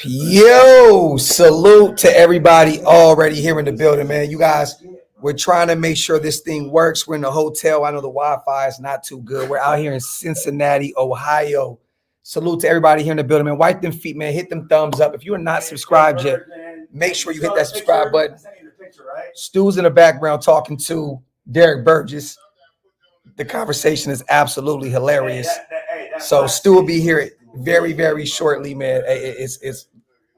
Yo, salute to everybody already here in the building, man. You guys, we're trying to make sure this thing works. We're in the hotel. I know the Wi-Fi is not too good. We're out here in Cincinnati, Ohio. Salute to everybody here in the building, man. Wipe them feet, man. Hit them thumbs up. If you are not subscribed yet, make sure you hit that subscribe button. Stu's in the background talking to Derek Burgess. The conversation is absolutely hilarious. So Stu will be here very, very shortly, man.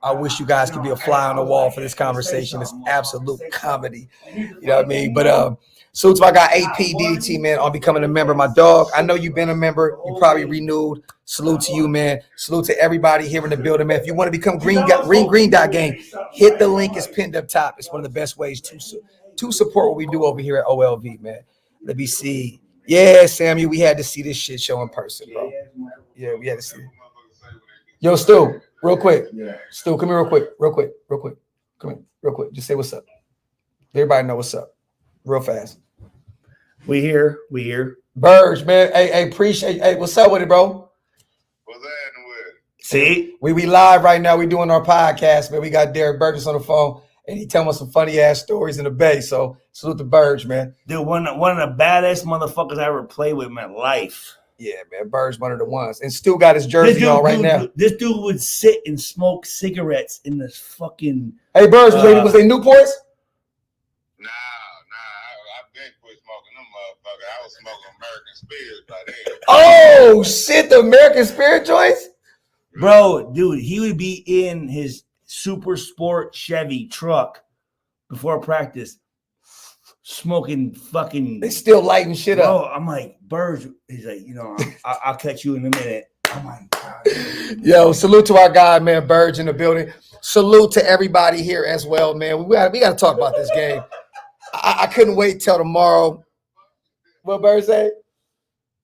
I wish you guys could be a fly on the wall for this conversation. It's absolute comedy. You know what I mean? But salute to my guy AP DDT, man, on becoming a member. My dog, I know you've been a member. You probably renewed. Salute to you, man. Salute to everybody here in the building, man. If you want to become Green Dot Gang, hit the link. It's pinned up top. It's one of the best ways to support what we do over here at OLV, man. Let me see. Yeah, Samuel, we had to see this shit show in person, bro. Yeah, we had to see it. Yo, Stu, real quick. Stu, come here real quick. Come here, real quick. Just say what's up. Everybody know what's up. Real fast. We here. Burge, man. Hey, appreciate. Hey, what's up with it, bro? What's happening with it? See? We live right now. We doing our podcast, man. We got Derek Burgess on the phone, and he telling us some funny ass stories in the Bay. So salute to Burge, man. Dude, one of the baddest motherfuckers I ever played with in my life. Yeah, man. Burge one of the ones. And Stu got his jersey on right now. This dude would sit and smoke cigarettes in this fucking. Hey, Burge, was they Newports? Nah. I've been quit smoking them motherfuckers. I was smoking American Spirits by then. Oh, shit. The American Spirit joints? Bro, dude, he would be in his super sport Chevy truck before practice smoking fucking. They still lighting shit up. Bro, I'm like, Burge. He's like, I'll catch you in a minute. Oh my God. Yo, salute to our guy, man, Burge in the building. Salute to everybody here as well, man. We got to talk about this game. I couldn't wait till tomorrow. What Burge say?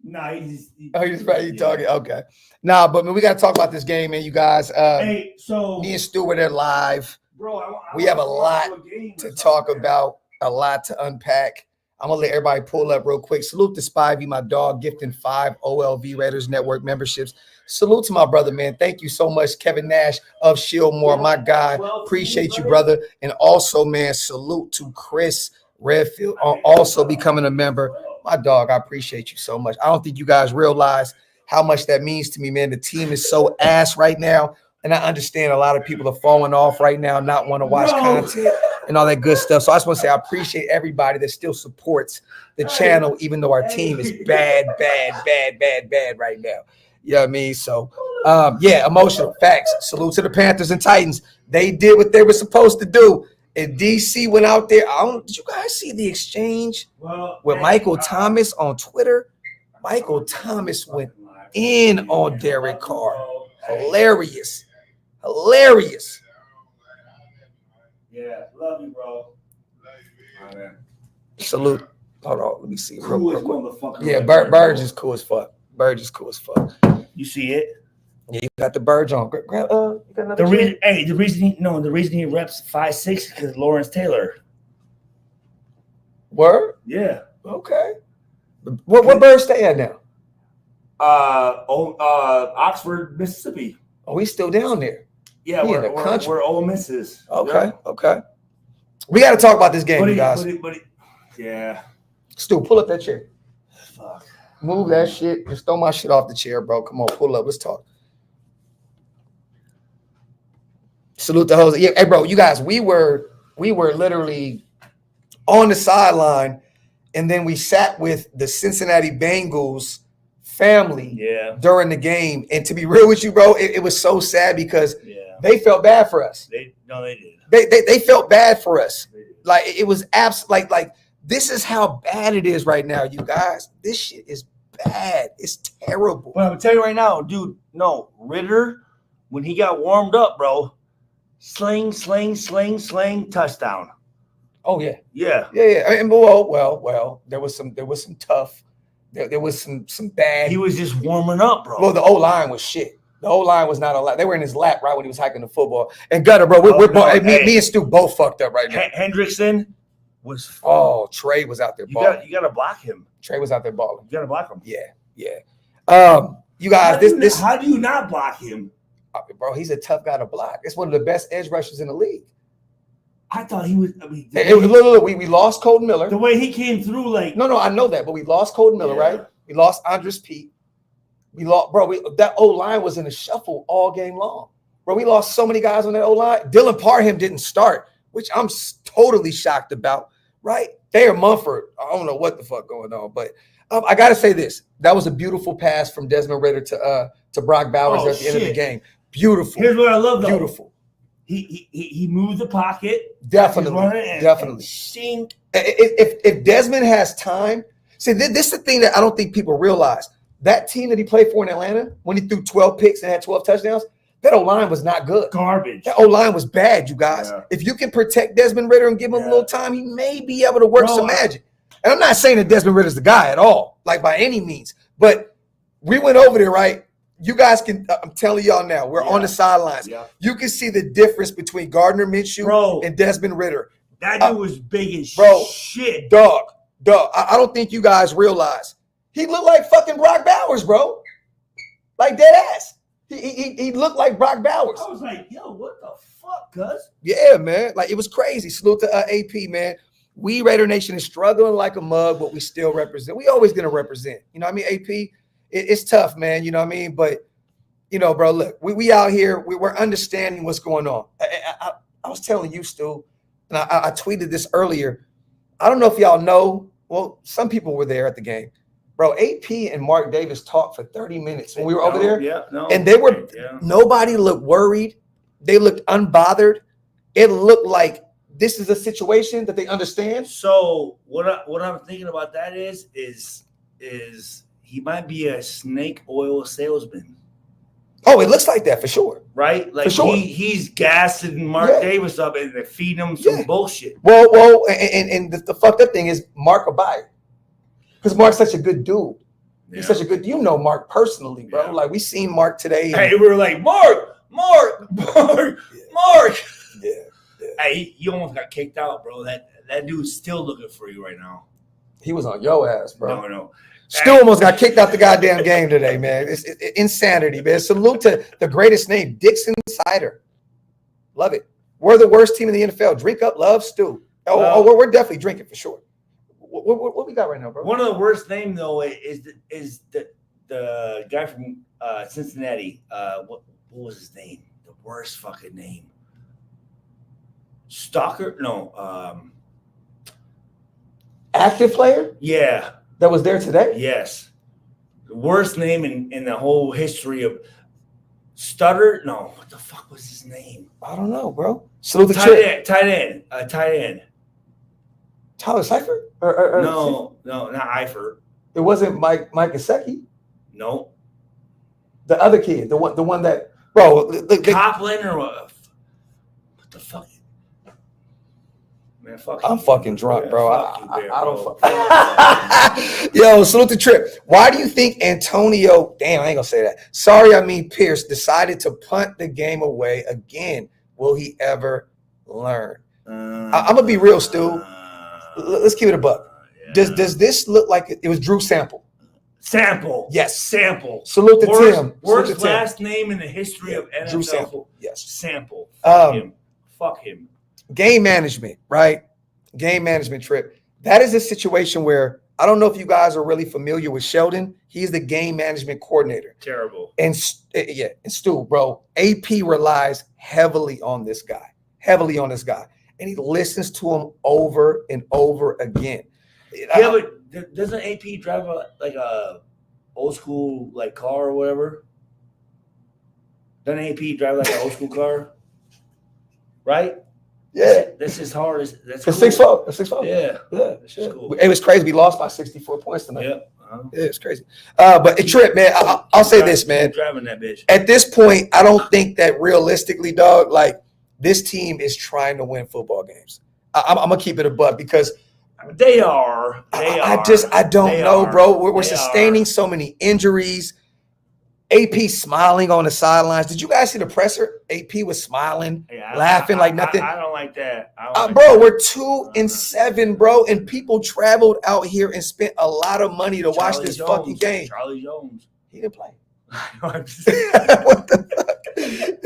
Nah, he's talking. Okay. Nah, but man, we got to talk about this game, man. You guys. Hey, so me and Stu were there live. Bro, we have a lot to talk about, a lot to unpack. I'm gonna let everybody pull up real quick. Salute to Spivey, my dog, gifting 5 OLV Raiders Network memberships. Salute to my brother, man. Thank you so much, Kevin Nash of Shieldmore, my guy. Appreciate you, brother. And also, man, salute to Chris Redfield on also becoming a member. My dog, I appreciate you so much. I don't think you guys realize how much that means to me, man. The team is so ass right now. And I understand a lot of people are falling off right now, not want to watch content and all that good stuff. So I just want to say I appreciate everybody that still supports the channel, even though our team is bad right now. You know what I mean? So, emotional facts. Salute to the Panthers and Titans. They did what they were supposed to do. And DC went out there. Did you guys see the exchange with Michael Thomas on Twitter? Michael Thomas went in on Derek Carr. Hilarious. Yeah, love you, bro. Salute. Hold on, let me see. Real quick. Yeah, Burge is cool as fuck. You see it? Yeah, you got the Burge on. The reason he reps 5'6" because Lawrence Taylor. Word? Yeah. Okay. What Burge stay at now? Oxford, Mississippi. Oh, he's still down there. Yeah, we're Ole Misses. Okay. We got to talk about this game, you guys. Yeah. Stu, pull up that chair. Fuck. Move that shit. Just throw my shit off the chair, bro. Come on, pull up. Let's talk. Salute to Jose. Yeah, hey, bro, you guys, we were literally on the sideline, and then we sat with the Cincinnati Bengals family during the game. And to be real with you, bro, it was so sad because they felt bad for us. They did. They felt bad for us. Like it was like this is how bad it is right now, you guys. This shit is bad. It's terrible. But I'm gonna tell you right now, dude. No, Ritter, when he got warmed up, bro, sling, touchdown. Oh yeah. Yeah. And well, there was some tough. There was some bad. He was just warming up, bro. Well, the O-line was shit. The O-line was not a lot. They were in his lap right when he was hiking the football. And Gutter, bro, me and Stu both fucked up right now. Hendrickson was. Oh, Trey was out there balling. You gotta block him. Trey was out there balling. You gotta block him. Yeah. You guys, how do you not block him? Bro, he's a tough guy to block. It's one of the best edge rushers in the league. I thought he was. Look, we lost Colton Miller. The way he came through, like. No, I know that, but we lost Colton Miller, right? We lost Andres Pete. We lost, bro. That O-line was in a shuffle all game long. Bro, we lost so many guys on that O-line. Dylan Parham didn't start, which I'm totally shocked about, right? Thayer Mumford, I don't know what the fuck going on, but I got to say this. That was a beautiful pass from Desmond Ritter to Brock Bowers at the end of the game. Beautiful. Here's what I love, though. Beautiful. He moved the pocket. Definitely. Sink. If Desmond has time, see, this is the thing that I don't think people realize. That team that he played for in Atlanta, when he threw 12 picks and had 12 touchdowns, that O-line was not good. Garbage. That O-line was bad, you guys. Yeah. If you can protect Desmond Ritter and give him a little time, he may be able to work some magic. And I'm not saying that Desmond Ritter's the guy at all, like by any means. But we went over there, right? You guys can, I'm telling y'all now, we're on the sidelines. Yeah. You can see the difference between Gardner Minshew and Desmond Ritter. That dude was big as shit. Dog. I don't think you guys realize. He looked like fucking Brock Bowers, bro. Like dead ass. He looked like Brock Bowers. I was like, yo, what the fuck, cuz? Yeah, man. Like, it was crazy. Salute to AP, man. We, Raider Nation, is struggling like a mug, but we still represent. We always going to represent. You know what I mean, AP? It's tough, man. You know what I mean? But, you know, bro, look, we out here. We're understanding what's going on. I was telling you, Stu, and I tweeted this earlier. I don't know if y'all know. Well, some people were there at the game. Bro, AP and Mark Davis talked for 30 minutes when we were over there. And they were nobody looked worried. They looked unbothered. It looked like this is a situation that they understand. So what I'm thinking about that is he might be a snake oil salesman. Oh, it looks like that for sure. Right? Like he's gassing Mark Davis up and they feed him some bullshit. Well, and the fucked up thing is Mark will buy it. Because Mark's such a good dude. Yeah. He's such a good, you know Mark personally, bro. Yeah. Like, we seen Mark today. Hey, we were like, Mark. Yeah. Hey, you almost got kicked out, bro. That dude's still looking for you right now. He was on your ass, bro. No. Still almost got kicked out the goddamn game today, man. It's insanity, man. Salute to the greatest name, Dixon Cider. Love it. We're the worst team in the NFL. Drink up, love, Stu. We're definitely drinking for sure. What we got right now, bro? One of the worst names though is the guy from Cincinnati. What was his name? The worst fucking name. Stalker? No. Active player? Yeah. That was there today? Yes. The worst name in the whole history of Stutter? No. What the fuck was his name? I don't know, bro. Salute the tight end. Tyler Seifert? No, not Eifert. It wasn't Mike Gesicki? No. The other kid, the one that, bro. Coplin or what? What the fuck? Man, fuck. I'm fucking drunk, bro. I don't fuck. Yo, salute the Trip. Why do you think Antonio, damn, I ain't gonna say that. Sorry, I mean Pierce decided to punt the game away again? Will he ever learn? I'm gonna be real, Stu. Let's keep it a buck. Yeah. Does this look like it was Drew Sample? Sample. Yes. Sample. Salute to Tim. Worst last name in the history of NFL. Drew Sample. Yes. Sample. Fuck him. Game management, right? Game management, Trip. That is a situation where I don't know if you guys are really familiar with Sheldon. He's the game management coordinator. Terrible. And Stu, bro, AP relies heavily on this guy, and he listens to him over and over again. Yeah, but doesn't AP drive a old school like car or whatever? Doesn't AP drive like an old school car? Right? Yeah, That's his hardest. That's it's cool. 6-4. It's 6-4. Yeah, That's cool. It was crazy. We lost by 64 points tonight. Yeah, Yeah, it's crazy. But Trip, man, I'll say this, man. Driving that bitch. At this point, I don't think that realistically, dog, like this team is trying to win football games. I'm gonna keep it a buck because they are. I don't know, bro. We're sustaining so many injuries. AP smiling on the sidelines. Did you guys see the presser? AP was smiling, laughing like nothing. I don't like that. Bro, we're 2-7, bro, and people traveled out here and spent a lot of money to watch this fucking game. Charlie Jones. He didn't play. What the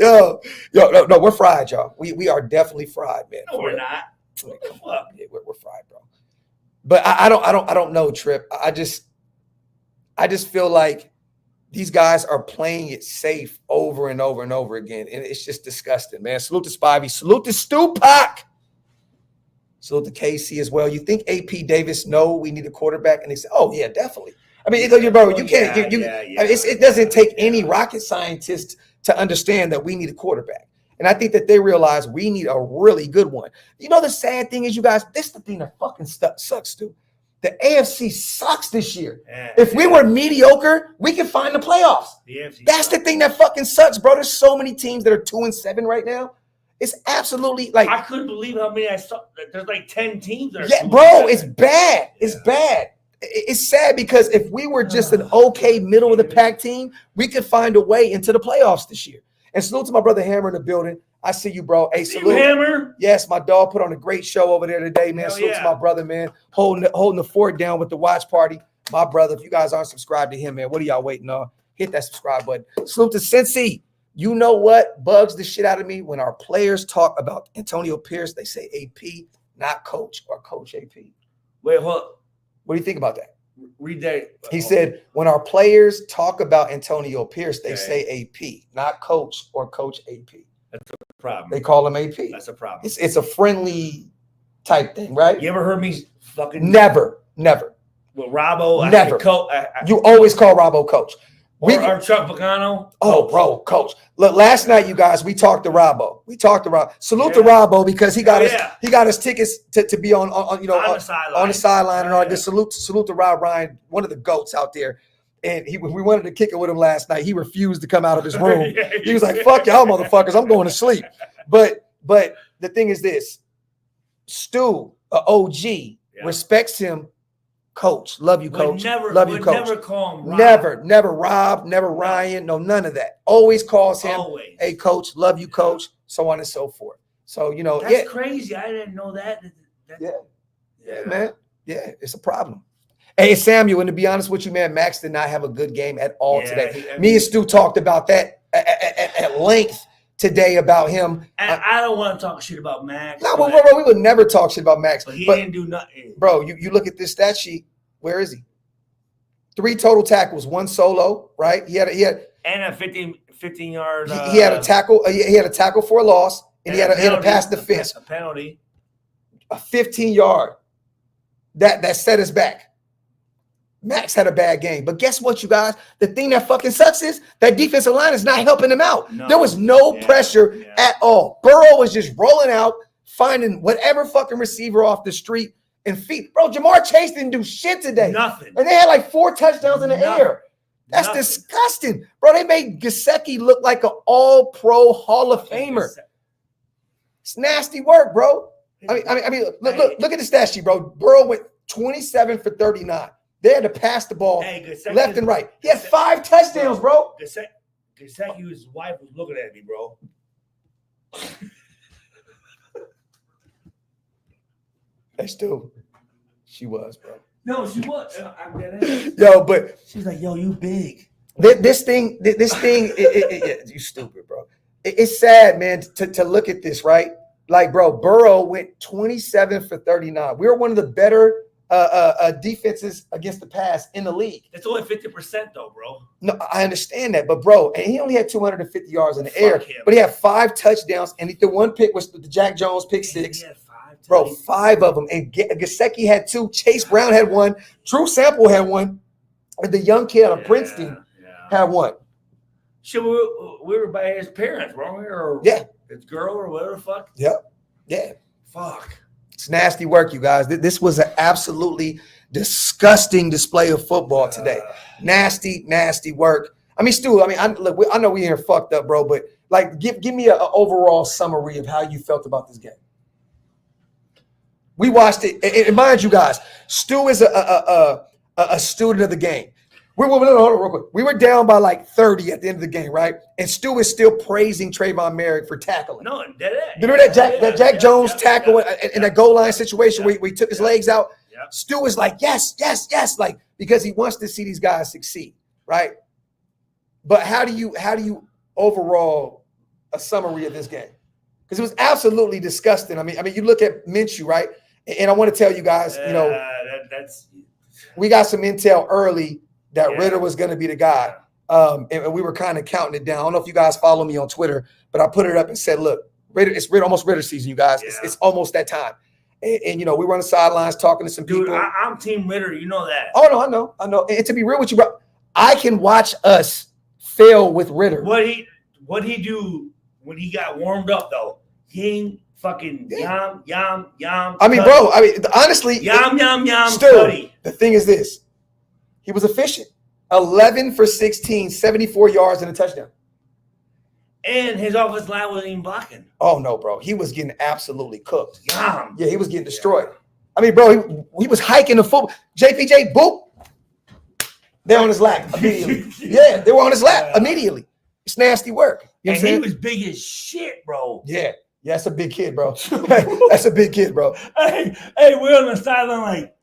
fuck? No, we're fried, y'all. We are definitely fried, man. No, we're not. Come on, yeah, we're fried, bro. But I don't know, Trip. I just feel like these guys are playing it safe over and over and over again, and it's just disgusting, man. Salute to Spivey. Salute to Stupak. Salute to KC as well. You think AP Davis know we need a quarterback? And they say, oh, yeah, definitely. I mean, bro, you can't. It doesn't take any rocket scientist to understand that we need a quarterback. And I think that they realize we need a really good one. You know, the sad thing is, you guys, this is the thing that fucking sucks, dude. The AFC sucks this year. If we were mediocre, we can find the playoffs. That's the thing that fucking sucks, bro. There's so many teams that are 2-7 right now. It's absolutely like I couldn't believe how many I saw. There's like 10 teams that are yeah, bro. It's bad. It's bad. It's sad because if we were just an okay middle of the pack team, we could find a way into the playoffs this year. And salute to my brother Hammer in the building. I see you, bro. Hey, salute. Hammer. Yes, my dog put on a great show over there today, man. Hell Salute yeah. to my brother, man. Holding the fort down with the watch party. My brother, if you guys aren't subscribed to him, man, what are y'all waiting on? Hit that subscribe button. Salute to Cincy. You know what bugs the shit out of me? When our players talk about Antonio Pierce, they say AP, not coach, or coach AP. Wait, hold. What do you think about that? Read that. He said, when our players talk about Antonio Pierce, they say AP, not coach or coach AP. That's a problem. They call him AP. That's a problem. It's a friendly type thing, right? You ever heard me fucking Never. Well, Robbo, never. You always call Robbo coach. Or Chuck Pagano. Oh, bro, coach. Look, last night, you guys, we talked to Robbo. Salute to Robbo because he got his tickets to be on the sideline and all that. Salute to Rob Ryan, one of the GOATs out there. And we wanted to kick it with him last night. He refused to come out of his room. He was like, fuck y'all motherfuckers, I'm going to sleep. But the thing is this, Stu, OG, respects him. Coach, love you, coach. Love you, coach. Never call him Rob. Never Rob, never Ryan. No, none of that. Always calls him, hey, coach, love you, coach, so on and so forth. So, that's crazy. I didn't know that. Yeah, man. Yeah, it's a problem. Hey, Samuel, and to be honest with you, man, Max did not have a good game at all today. Me and Stu talked about that at length today about him. And I don't want to talk shit about Max. No, bro, we would never talk shit about Max. But he didn't do nothing. Bro, you look at this stat sheet. Where is he? 3 total tackles, 1 solo, right? He had and a 15 yard. He had a tackle. He had a tackle for a loss, and he had a pass defense. A penalty. A 15-yard. That set us back. Max had a bad game. But guess what, you guys? The thing that fucking sucks is that defensive line is not helping him out. No. There was no pressure at all. Burrow was just rolling out, finding whatever fucking receiver off the street and feet. Bro, Jamar Chase didn't do shit today. Nothing. And they had like 4 touchdowns in the air. That's disgusting. Bro, they made Getsey look like an all-pro Hall of Famer. It's nasty work, bro. I mean, look at the stat sheet, bro. Burrow went 27 for 39. They had to pass the ball left and right. He had 5 touchdowns, bro. Getsey, his wife was looking at me, bro. That's true. She was, bro. No, she was. I'm dead. Yo, but she's like, yo, you big. This thing, you stupid, bro. It's sad, man, to look at this, right? Like, bro, Burrow went 27 for 39. We were one of the better defenses against the pass in the league. That's only 50% though, bro. No, I understand that, but bro, and he only had 250 yards in the air, him. but he had 5 touchdowns, and the one pick was the Jack Jones pick 6. He had 5 Bro, 5 of them, and Getsey had 2, Chase Brown had 1, Drew Sample had 1, and the young kid out of Princeton had 1. Shit, we were by his parents, weren't we? Or his girl or whatever the fuck. Yep. Yeah. Fuck. It's nasty work, you guys. This was an absolutely disgusting display of football today. Nasty, nasty work. I mean, Stu, I know we here fucked up, bro, but like, give me an overall summary of how you felt about this game. We watched it, and mind you guys, Stu is a student of the game. Hold on real quick. We were down by like 30 at the end of the game, right? And Stu is still praising Trayvon Merrick for tackling. No, dead ass. Remember that Jack Jones tackle in that goal line situation where he took his legs out? Yeah. Stu is like, yes, like, because he wants to see these guys succeed, right? But how do you overall a summary of this game? Because it was absolutely disgusting. I mean, you look at Minshew, right? And I want to tell you guys, we got some intel early that Ritter was going to be the guy. And we were kind of counting it down. I don't know if you guys follow me on Twitter, but I put it up and said, look, it's almost Ritter season, you guys. It's almost that time. And we were on the sidelines talking to some people. Dude, I'm Team Ritter. You know that. Oh, no, I know. And to be real with you, bro, I can watch us fail with Ritter. What he do when he got warmed up, though? He ain't fucking yum. I mean, bro, honestly. Yum. Still, the thing is this. He was efficient. 11 for 16, 74 yards and a touchdown. And his offensive line wasn't even blocking. Oh, no, bro. He was getting absolutely cooked. Yum. Yeah, he was getting destroyed. I mean, bro, he was hiking the football. JPJ, boop. They're on his lap immediately. Yeah, they were on his lap immediately. It's nasty work. You know and he was big as shit, bro. Yeah, that's a big kid, bro. That's a big kid, bro. Hey, we're on the sideline like,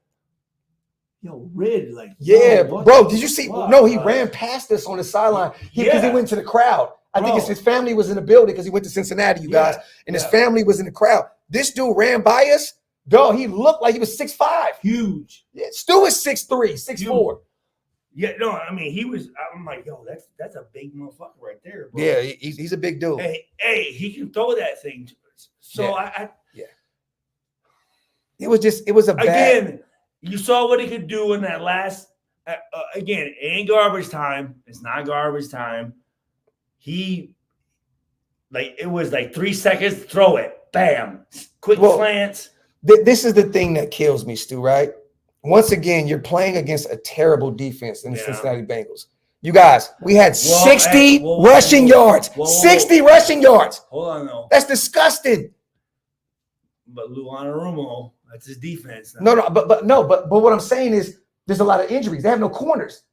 yo, Red, like, yeah, bro. Did you see? No, he ran past us on the sideline because he went to the crowd. I think his family was in the building because he went to Cincinnati, you guys, and his family was in the crowd. This dude ran by us. Dog, he looked like he was 6'5". Huge. Yeah, Stu is 6'3", 6'4". Yeah, no, I mean, he was. I'm like, yo, that's a big motherfucker right there, bro. Yeah, he's a big dude. Hey, he can throw that thing. So It was a bad. Again, you saw what he could do in that last. Again, it ain't garbage time. It's not garbage time. It was like 3 seconds. Throw it, bam, quick slants. This is the thing that kills me, Stu. Right? Once again, you're playing against a terrible defense in the Cincinnati Bengals. You guys, we had 60 rushing yards. 60 rushing yards. Hold on, though. That's disgusting. But Luanarumo, that's his defense. No, but what I'm saying is there's a lot of injuries. They have no corners.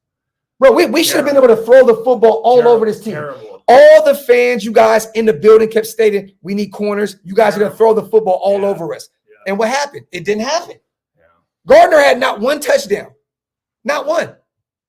Bro, we should have been able to throw the football all over this team. Terrible. All the fans, you guys in the building kept stating, we need corners. You guys are going to throw the football all over us. Yeah. And what happened? It didn't happen. Yeah. Gardner had not one touchdown. Not one.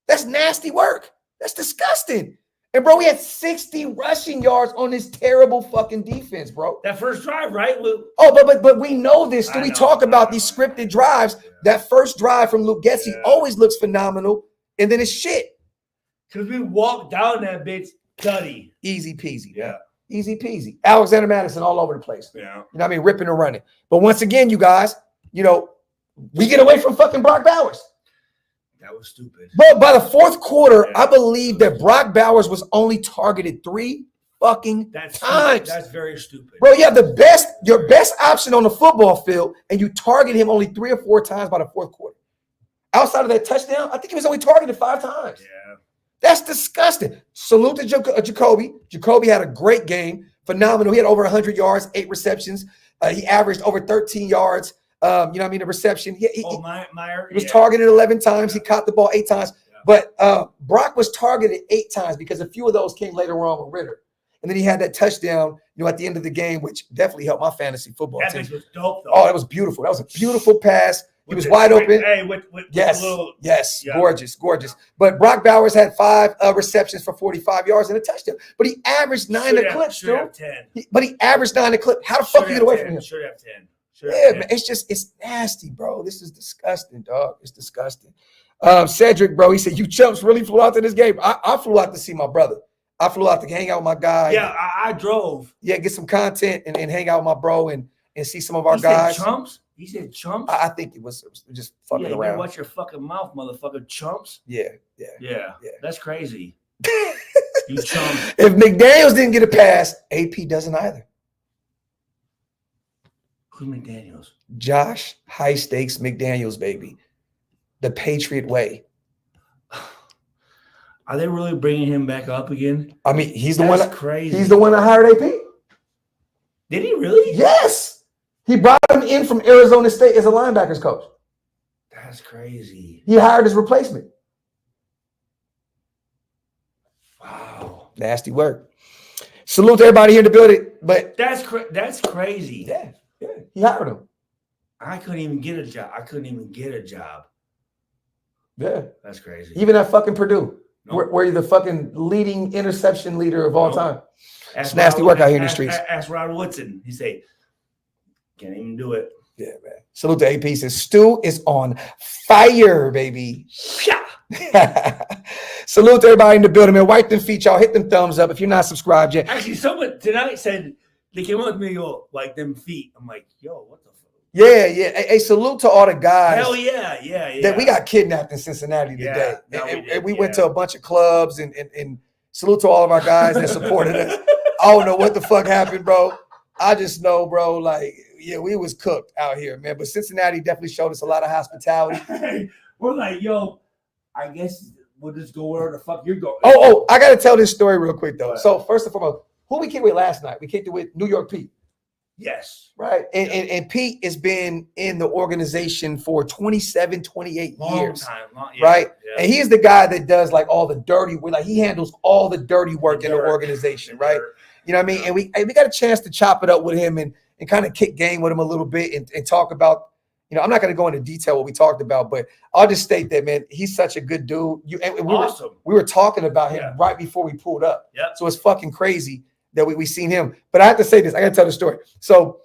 That's nasty work. That's disgusting. And, bro, we had 60 rushing yards on this terrible fucking defense, bro. That first drive, right, Luke? Oh, but we know this. We talk about these scripted drives. Yeah. That first drive from Luke Getsey always looks phenomenal, and then it's shit. Because we walked down that bitch gutty. Easy peasy. Yeah. Easy peasy. Alexander Madison all over the place. Yeah. You know what I mean? Ripping and running. But once again, you guys, we get away from fucking Brock Bowers. That was stupid. But by the fourth quarter, I believe that Brock Bowers was only targeted 3 fucking times. That's very stupid. Bro, you have your best option on the football field, and you target him only 3 or 4 times by the fourth quarter. Outside of that touchdown, I think he was only targeted 5 times. Yeah. That's disgusting. Salute to Jacoby. Jacoby had a great game. Phenomenal. He had over 100 yards, 8 receptions. He averaged over 13 yards. You know what I mean? A reception. He was targeted 11 times. He caught the ball 8 times. Yeah. But Brock was targeted 8 times because a few of those came later on with Ritter. And then he had that touchdown, at the end of the game, which definitely helped my fantasy football team. That was dope, though. Oh, that was beautiful. That was a beautiful pass. He was wide open. Hey, yes, gorgeous. But Brock Bowers had 5 receptions for 45 yards and a touchdown. But he averaged 9 a clip, still. But he averaged 9 a clip. How the fuck you get away from him? Should have 10. Sure, Yeah, man, it's nasty, bro. This is disgusting, dog. It's disgusting. Cedric, bro, he said, you chumps really flew out to this game. I flew out to see my brother. I flew out to hang out with my guy. Yeah, I drove. Yeah, get some content and hang out with my bro and see some of our He guys. said chumps? He said chumps? I think it was just fucking around. Watch your fucking mouth, motherfucker. Chumps? Yeah. That's crazy. You chumps. If McDaniels didn't get a pass, AP doesn't either. Who's McDaniels? Josh High Stakes McDaniels, baby. The Patriot way. Are they really bringing him back up again? I mean, he's the That's one. Crazy. He's the one that hired AP. Did he really? Yes. He brought him in from Arizona State as a linebackers coach. That's crazy. He hired his replacement. Wow. Nasty work. Salute to everybody here in the building. But That's crazy. yeah. He hired him. I couldn't even get a job. Yeah. That's crazy. Even at fucking Purdue, Nope. where you're the fucking leading interception leader of all Nope. time. Ask nasty work out here in the streets. Ask Rod Woodson. He say, can't even do it. Yeah, man. Salute to AP. He says, Stu is on fire, baby. Salute to everybody in the building, man. Wipe them feet, y'all. Hit them thumbs up if you're not subscribed yet. Actually, someone tonight said they came up with me, go like them feet. I'm like, yo, what the fuck? Yeah. Hey, salute to all the guys. Hell yeah. That we got kidnapped in Cincinnati today. Yeah, no, we did, and we went to a bunch of clubs and salute to all of our guys that supported us. I don't know what the fuck happened, bro. I just know, bro, like, yeah, we was cooked out here, man. But Cincinnati definitely showed us a lot of hospitality. We're like, yo, I guess we'll just go where the fuck you're going. Oh, I got to tell this story real quick, though. What? So first and foremost, who we kicked with last night? We kicked it with New York Pete. Yes. Right. And Pete has been in the organization for 27, 28 years. Right. Yeah. And he's the guy that does like all the dirty work. Like he handles all the dirty work in the organization. Right. You know what I mean? And we got a chance to chop it up with him and kind of kick game with him a little bit and talk about, you know, I'm not going to go into detail what we talked about, but I'll just state that, man, he's such a good dude. We were talking about him right before we pulled up. Yep. So it's fucking crazy that we seen him. But I have to say this. I got to tell the story. So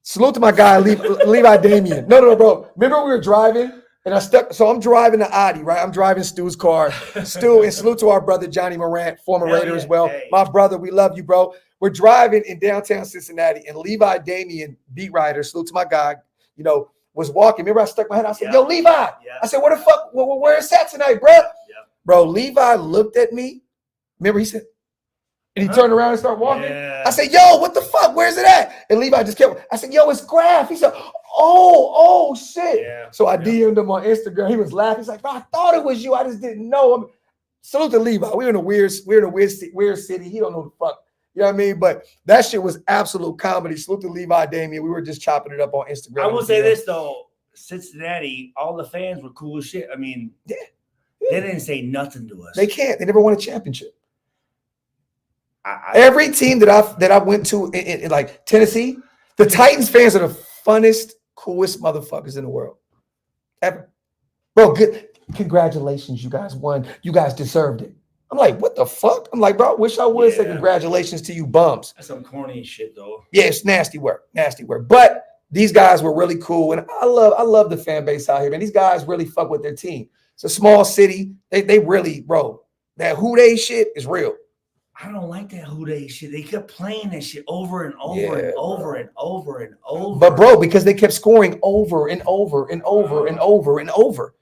salute to my guy, Levi Damien. No, bro. Remember we were driving and I stuck. So I'm driving the Audi, right? I'm driving Stu's car. Stu, and salute to our brother, Johnny Morant, former Raider as well. Hey. My brother, we love you, bro. We're driving in downtown Cincinnati and Levi Damien, beat writer, salute to my guy, you know, was walking. Remember I stuck my head out. I said, yo, Levi. Yeah. I said, where the fuck, where is that tonight, bro? Yeah. Bro, Levi looked at me. Remember he said, and he turned around and started walking. Yeah. I said, yo, what the fuck? Where's it at? And Levi just kept, I said, yo, it's Graphk. He said, oh, shit. Yeah. So I DM'd him on Instagram. He was laughing. He's like, bro, I thought it was you. I just didn't know. Salute to Levi. We're in a weird city. He don't know the fuck. You know what I mean? But that shit was absolute comedy. Salute to Levi Damien. We were just chopping it up on Instagram. I will say this, though. Cincinnati, all the fans were cool as shit. I mean, they didn't say nothing to us. They can't. They never won a championship. Every team that I went to in like Tennessee, the Titans fans are the funnest, coolest motherfuckers in the world. Ever. Bro, good. Congratulations. You guys won. You guys deserved it. I'm like, what the fuck? I'm like, bro, wish I would say congratulations to you bums. That's some corny shit, though. Yeah, it's nasty work. But these guys were really cool. And I love the fan base out here, man. These guys really fuck with their team. It's a small city. They really, bro, that who they shit is real. I don't like that who they shit. They kept playing that shit over and over and over and over and over. But, bro, because they kept scoring over and over and over and over and over.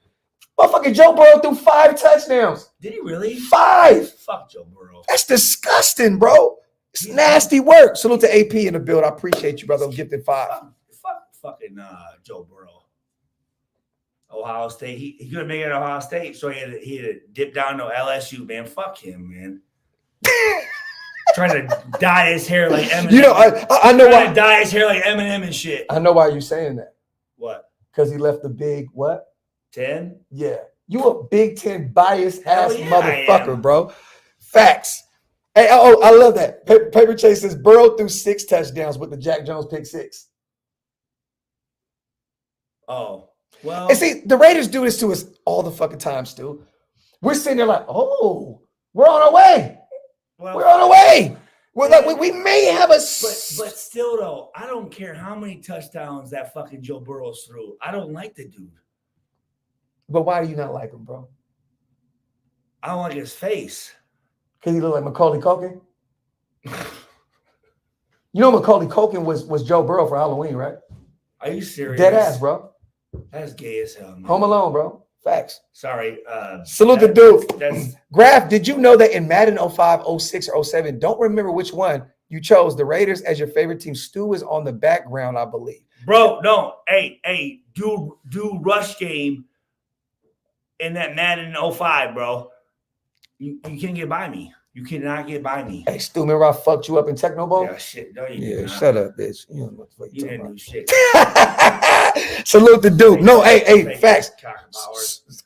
Motherfucking Joe Burrow threw 5 touchdowns. Did he really? 5. Fuck Joe Burrow. That's disgusting, bro. It's nasty work. Salute to AP in the build. I appreciate you, brother. I'm gifted 5. Fucking Joe Burrow. Ohio State. He couldn't make it at Ohio State, so he had to dip down to LSU, man. Fuck him, man. Trying to dye his hair like Eminem. You know, I know why. To dye his hair like Eminem and shit. I know why you're saying that. What? Because he left the Big what? 10? Yeah. You a Big 10 biased ass motherfucker, bro. Facts. Hey, I love that. Paper Chase says Burrow threw 6 touchdowns with the Jack Jones pick 6. Oh. Well. And see, the Raiders do this to us all the fucking time, Stu. We're sitting there like, oh, we're on our way. Well, we're on our way. Well, like, we may have a. But still, though, I don't care how many touchdowns that fucking Joe Burrows threw. I don't like the dude. But why do you not like him, bro? I don't like his face. Because he look like Macaulay Culkin? You know Macaulay Culkin was Joe Burrow for Halloween, right? Are you serious? Dead ass, bro. That's gay as hell, man. Home Alone, bro. Facts. Sorry. Salute the dude. That's Graphk, did you know that in Madden 05, 06, or 07, don't remember which one, you chose the Raiders as your favorite team? Stu is on the background, I believe. Bro, no. Hey, do rush game in that Madden 05, bro. You can't get by me. You cannot get by me. Hey, Stu, remember I fucked you up in Techno Bowl? Yeah, shit. No, you Yeah, did not. shut up, bitch. You don't know what the fuck You you're didn't talking do shit. about. Salute the dude. No, hey, facts.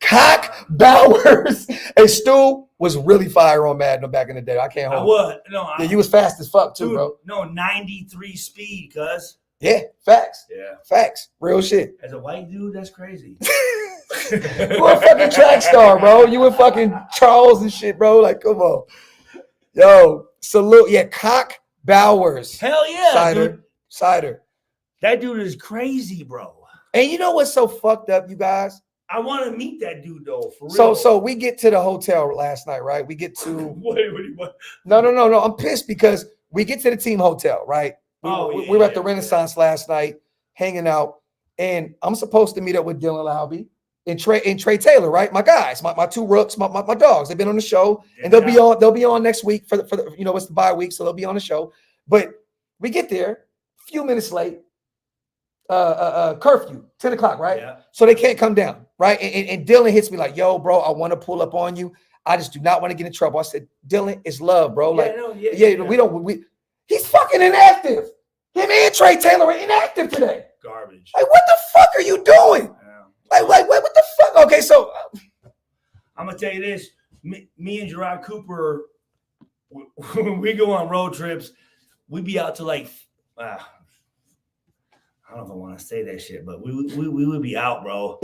Cock Bowers. Hey, Stu was really fire on Madden back in the day. I can't I hold was. No, Yeah, you was fast as fuck too, dude, bro. No, 93 speed, cuz. Yeah, facts. Yeah. Facts. Real shit. As a white dude, that's crazy. You were a fucking track star, bro. You were fucking Charles and shit, bro. Like, come on. Yo, salute. Yeah, Cock Bowers. Hell yeah, dude. Cider. That dude is crazy, bro. And you know what's so fucked up, you guys? I want to meet that dude, though, for real. So we get to the hotel last night, right? We get to What? No. I'm pissed because we get to the team hotel, right? We were at the Renaissance last night, hanging out, and I'm supposed to meet up with Dylan Lowby and Trey Taylor, right? My guys, my two rooks, my dogs. They've been on the show, and they'll be on next week for the it's the bye week, so they'll be on the show. But we get there a few minutes late. Curfew, 10 o'clock, right? Yeah. So they can't come down, right? And Dylan hits me like, yo, bro, I want to pull up on you. I just do not want to get in trouble. I said, Dylan, it's love, bro. He's fucking inactive. Him and Trey Taylor are inactive today. Garbage. Like, what the fuck are you doing? Like, what the fuck? Okay, so I'm gonna tell you this. Me and Gerard Cooper, when we go on road trips, we be out to like I don't know if I want to say that shit, but we would be out, bro.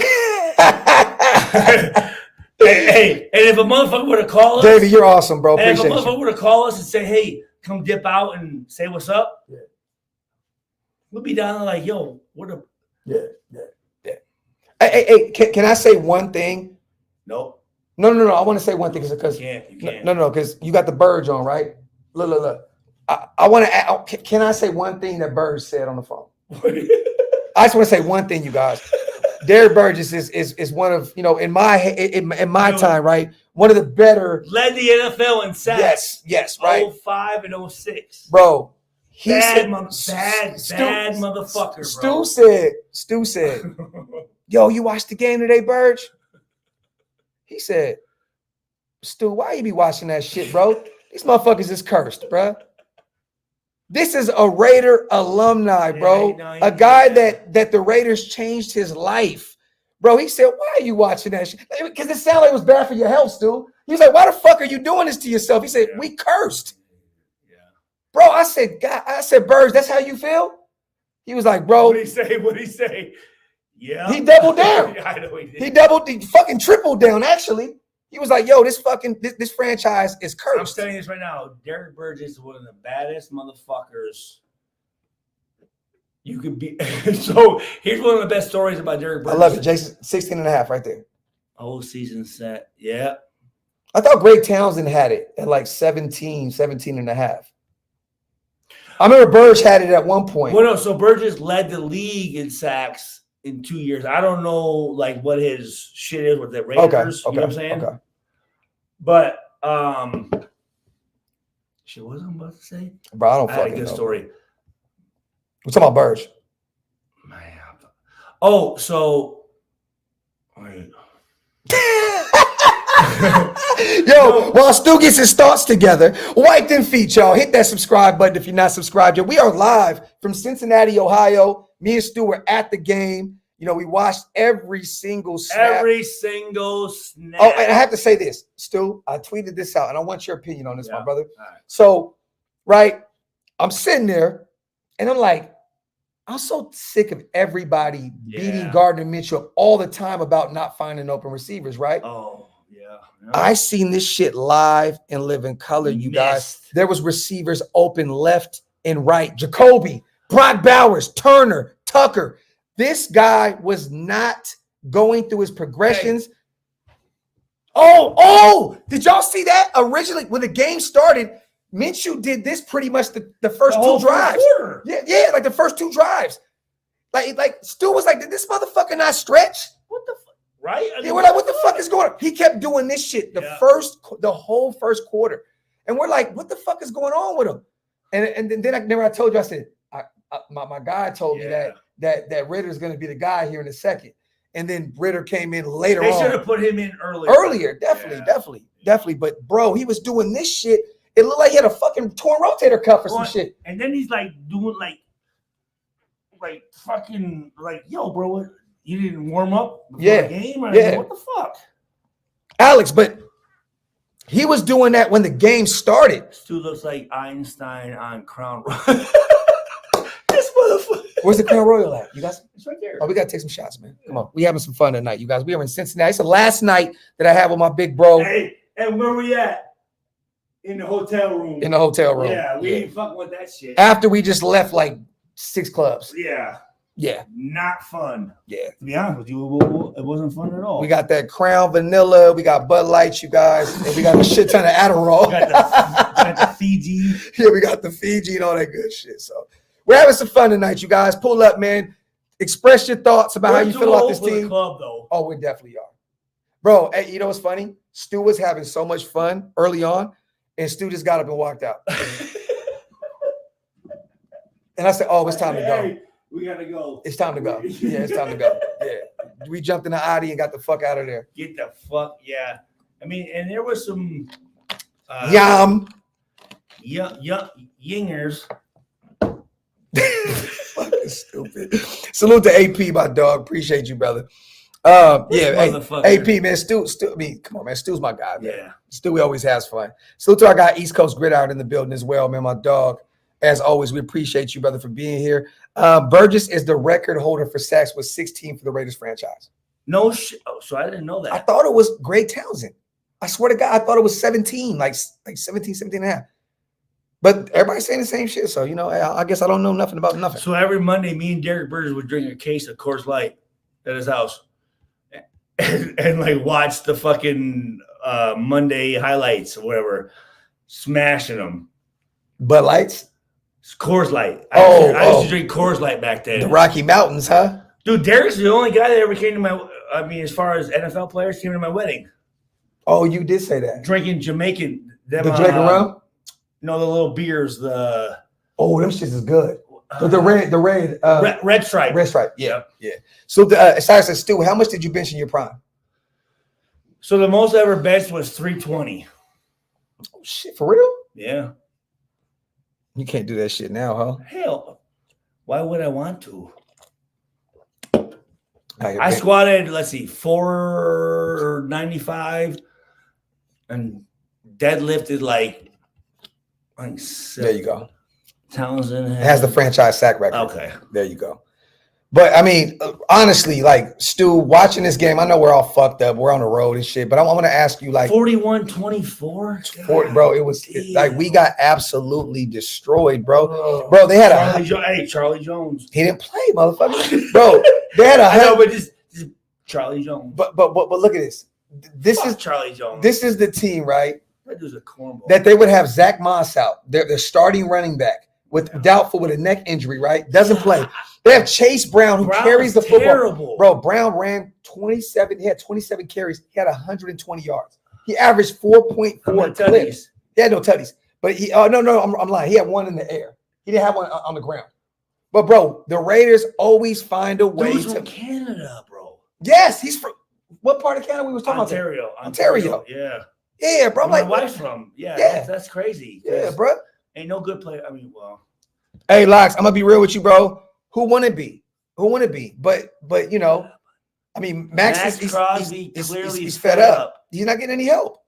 hey, and if a motherfucker were to call us, David, you're awesome, bro. And if a Appreciate motherfucker were to call us and say, hey, come dip out and say what's up, we'll be down there like, yo, what a yeah. Hey, can I say one thing? Nope. No. I want to say one thing because you can't. No, because you got the Burge on, right? Look. I want to. Can I say one thing that Burge said on the phone? I just want to say one thing, you guys. Derek Burgess is one of, in my time, right? One of the better. Led the NFL in sacks. Yes, right. 05 and 06. Bro. Bad motherfucker, bro. Stu said, yo, you watched the game today, Burge? He said, Stu, why you be watching that shit, bro? These motherfuckers is cursed, bro. This is a Raider alumni, bro. A guy that the Raiders changed his life. Bro, he said, why are you watching that shit? Because it sounded like it was bad for your health, Stu. He was like, why the fuck are you doing this to yourself? He said, we cursed. Yeah. Bro, I said, Burge, that's how you feel? He was like, bro. What'd he say? Yeah. He doubled down. I know he did. He fucking tripled down, actually. He was like, yo, this franchise is cursed. I'm telling you this right now. Derek Burgess is one of the baddest motherfuckers you could be. So here's one of the best stories about Derek Burgess. I love it, Jason. 16.5 right there. Whole season set. Yeah. I thought Greg Townsend had it at like 17.5. I remember Burge had it at one point. Well, no, so Burgess led the league in sacks in 2 years. I don't know like what his shit is with the Raiders. Okay. You know what I'm saying? Okay. But shit, what was I about to say? Bro, I don't I had a fucking good know. story. We're talking about Burge. Man. Oh, so wait. Yo, while Stu gets his thoughts together, wipe them feet, y'all. Hit that subscribe button if you're not subscribed yet. We are live from Cincinnati, Ohio. Me and Stu were at the game. We watched every single snap. Oh, and I have to say this, Stu. I tweeted this out, and I want your opinion on this, my brother. Right. So, right, I'm sitting there, and I'm like, I'm so sick of everybody beating Gardner Mitchell all the time about not finding open receivers, right? Oh, yeah. I seen this shit live and live in color, you guys. There was receivers open left and right. Jacoby, Brock Bowers, Turner, Tucker. This guy was not going through his progressions. Hey. Oh, did y'all see that? Originally, when the game started, Minshew did this pretty much the first two drives. Yeah, like the first two drives. Like Stu was like, did this motherfucker not stretch? What the fuck? Right? Yeah, we're like, what the fuck is going on? He kept doing this shit the whole first quarter. And we're like, what the fuck is going on with him? And then I told you, I said, my guy told me that Ritter's going to be the guy here in a second. And then Ritter came in later on. They should have put him in earlier. Earlier, definitely. But, bro, he was doing this shit. It looked like he had a fucking torn rotator cuff or some shit. And then he's like doing like fucking like, yo, bro, you didn't warm up before the game? What the fuck? Alex, but he was doing that when the game started. Stu looks like Einstein on Crown Royal. This motherfucker. Where's the Crown Royal at? You guys? It's right there. Oh, we got to take some shots, man. Come on. We having some fun tonight, you guys. We are in Cincinnati. It's the last night that I have with my big bro. Hey, and where we at? In the hotel room. In the hotel room. Yeah, we ain't fucking with that shit. After we just left like 6 clubs. Yeah. Not fun. Yeah. To be honest with you, it wasn't fun at all. We got that Crown Vanilla. We got Bud Lights, you guys. And we got a shit ton of Adderall. We got the Fiji. Yeah, we got the Fiji and all that good shit. So we're having some fun tonight, you guys. Pull up, man. Express your thoughts about how you feel about this team. Club, though. Oh, we definitely are. Bro, hey, you know what's funny? Stu was having so much fun early on, and Stu just got up and walked out. And I said, oh, it's time to go. We got to go. It's time to go. Yeah, it's time to go. Yeah. We jumped in the Audi and got the fuck out of there. Get the fuck, yeah. I mean, and there was some yingers. Fucking stupid. Salute to AP, my dog. Appreciate you, brother. AP, man. Stu, I mean, come on, man. Stu's my guy, man. Yeah. Stu always has fun. Salute to our guy, East Coast Gridiron in the building as well, man. My dog. As always, we appreciate you, brother, for being here. Burgess is the record holder for sacks with 16 for the Raiders franchise. No shit. Oh, so I didn't know that. I thought it was Greg Townsend. I swear to God, I thought it was 17, like 17 and a half. But everybody's saying the same shit. So, you know, I guess I don't know nothing about nothing. So every Monday, me and Derek Burgess would drink a case of Coors Light at his house and like watch the fucking Monday highlights or whatever, smashing them. Bud Lights? Coors Light. I used to drink Coors Light back then. The Rocky Mountains, huh? Dude, Derek's the only guy that ever came to my, I mean, as far as NFL players, came to my wedding. Oh, you did say that. Drinking Jamaican. The Jamaican rum? No, the little beers. Them shits is good. The red stripe. Red stripe. Yeah. So, Cyrus says, Stu, how much did you bench in your prime? So the most I ever benched was 320. Oh shit, for real? Yeah. You can't do that shit now, huh? Hell, why would I want to? I squatted, 495 and deadlifted like there you go. Townsend it has the franchise sack record. Okay. There you go. But I mean, honestly, like Stu, watching this game, I know we're all fucked up. We're on the road and shit, but I want to ask you, like 41-24, bro. It was like we got absolutely destroyed, bro. Bro, they had Charlie Jones. He didn't play, motherfucker. Bro, they had I know, but just Charlie Jones. But look at this. This is Charlie Jones. This is the team, right? That dude's a cornball. That they would have Zach Moss out. They're starting running back with doubtful with a neck injury, right? Doesn't play. They have Chase Brown who carries the football. Terrible. Bro, Brown ran 27. He had 27 carries. He had 120 yards. He averaged 4.4 clips. He had no tutties. But I'm lying. He had one in the air. He didn't have one on the ground. But bro, the Raiders always find a way Dude's from Canada, bro. Yes, he's from what part of Canada we was talking about? Ontario. Yeah. Yeah, bro. My wife's from. Yeah. That's crazy. Yeah, bro. Ain't no good player. I mean, well. Hey, Locks, I'm gonna be real with you, bro. Who wouldn't be? But you know, I mean, Max is Crosby clearly he's fed up. He's not getting any help.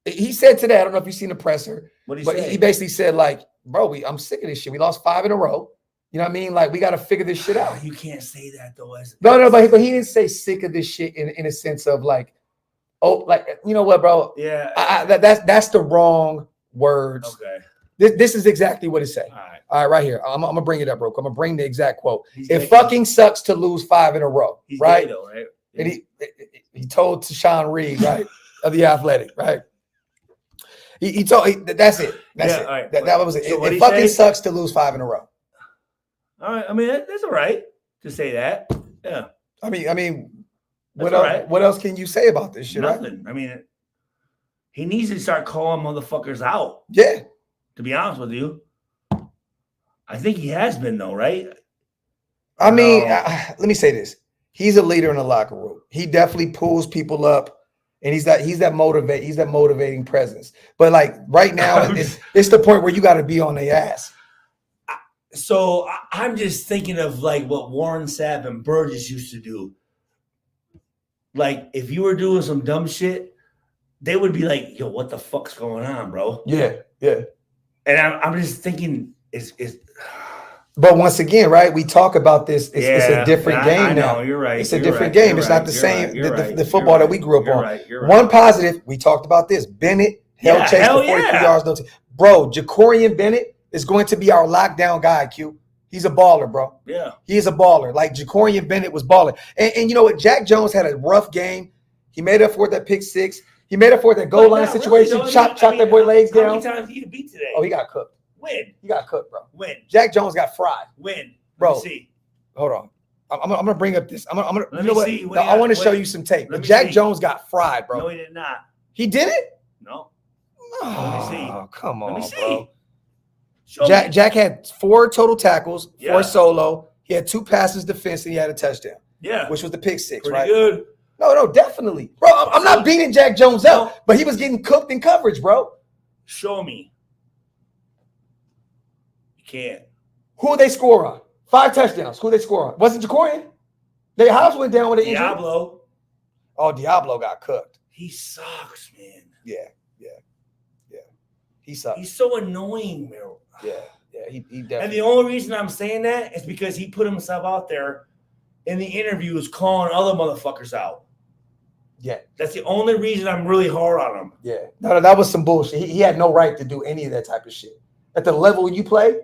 He said today, I don't know if you've seen the presser, but he basically said, like, bro, I'm sick of this shit. We lost 5 in a row. You know what I mean? Like, we got to figure this shit out. You can't say that though. No, but he didn't say sick of this shit in a sense of like Oh, like you know what, bro? Yeah. That's the wrong words. Okay. This is exactly what it said. All right, right here. I'm gonna bring it up, bro. I'm gonna bring the exact quote. It fucking sucks to lose 5 in a row, right? Gay though, right? And he told to Sean Reed, right, of the Athletic, right? He told that's it. That's it. Right. That was it. So it fucking sucks to lose 5 in a row. All right. I mean, that's all right to say that. Yeah. I mean, That's all right. what else can you say about this shit? Nothing. Right? I mean, he needs to start calling motherfuckers out. Yeah. To be honest with you, I think he has been though, right? I mean, let me say this: he's a leader in the locker room. He definitely pulls people up, and he's that motivating presence. But like right now, it's the point where you got to be on their ass. So I'm just thinking of like what Warren Sapp and Burgess used to do. Like if you were doing some dumb shit, they would be like, "Yo, what the fuck's going on, bro?" Yeah. And I'm just thinking, is. But once again, right? We talk about this. It's a different game I know, now. You're right. It's a different game. It's not the same. The football that we grew up on. Right. One positive. We talked about this. Bennett held chase for 43 yards. No bro, Jacorian Bennett is going to be our lockdown guy. Q. He's a baller, bro. Yeah. He is a baller. Like Jacorian Bennett was balling. And you know what? Jack Jones had a rough game. He made up for that pick 6. He made up for that goal line situation. Really, chop that boy legs down. How many times did he beat today? Oh, he got cooked. When? He got cooked, bro. When? Jack Jones got fried. When? Bro. Let me see. Hold on. I'm gonna bring up this. I'm gonna. Let you know me what? see. No, I want to show you some tape. But Jack Jones got fried, bro. No, he did not. He did it? No. Oh, Let me see. Come on, Let me see. bro. Show me. Jack had 4 total tackles, 4 Yeah. solo. He had 2 passes defense, and he had a touchdown. Yeah. Which was the pick 6, Pretty right? good. No, definitely, bro. I'm not beating Jack Jones up, but he was getting cooked in coverage, bro. Show me. You can't. Who they score on? 5 touchdowns. Who they score on? Was it Jacorian? Their house went down with an injury. Diablo. Oh, Diablo got cooked. He sucks, man. Yeah. He sucks. He's so annoying, man. Yeah, he definitely. And the only reason I'm saying that is because he put himself out there in the interviews calling other motherfuckers out. Yeah. That's the only reason I'm really hard on him. Yeah. No, that was some bullshit. He had no right to do any of that type of shit. At the level you play,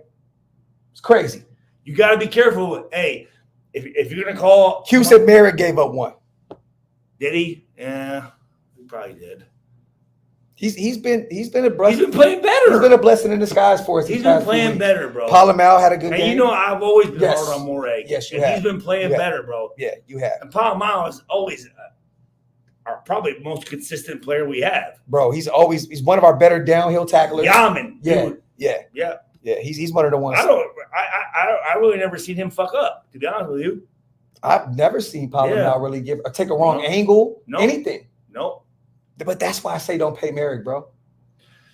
it's crazy. You got to be careful. Hey, if you're going to call. Q said Merritt gave up 1. Did he? Yeah, he probably did. He's been a He's blessing. been playing better. He's been a blessing in disguise for us. He's been playing better, bro. Palomal had a good game. And you know I've always been hard on Moray. Yes, you have. He's been playing better, bro. Yeah, you have. And Palomal is always our probably most consistent player we have. Bro, he's one of our better downhill tacklers. Yaman, dude. Yeah. He's one of the ones. I really never seen him fuck up, to be honest with you. I've never seen Palomal really take a wrong angle, anything. No. But that's why I say don't pay Merrick, bro.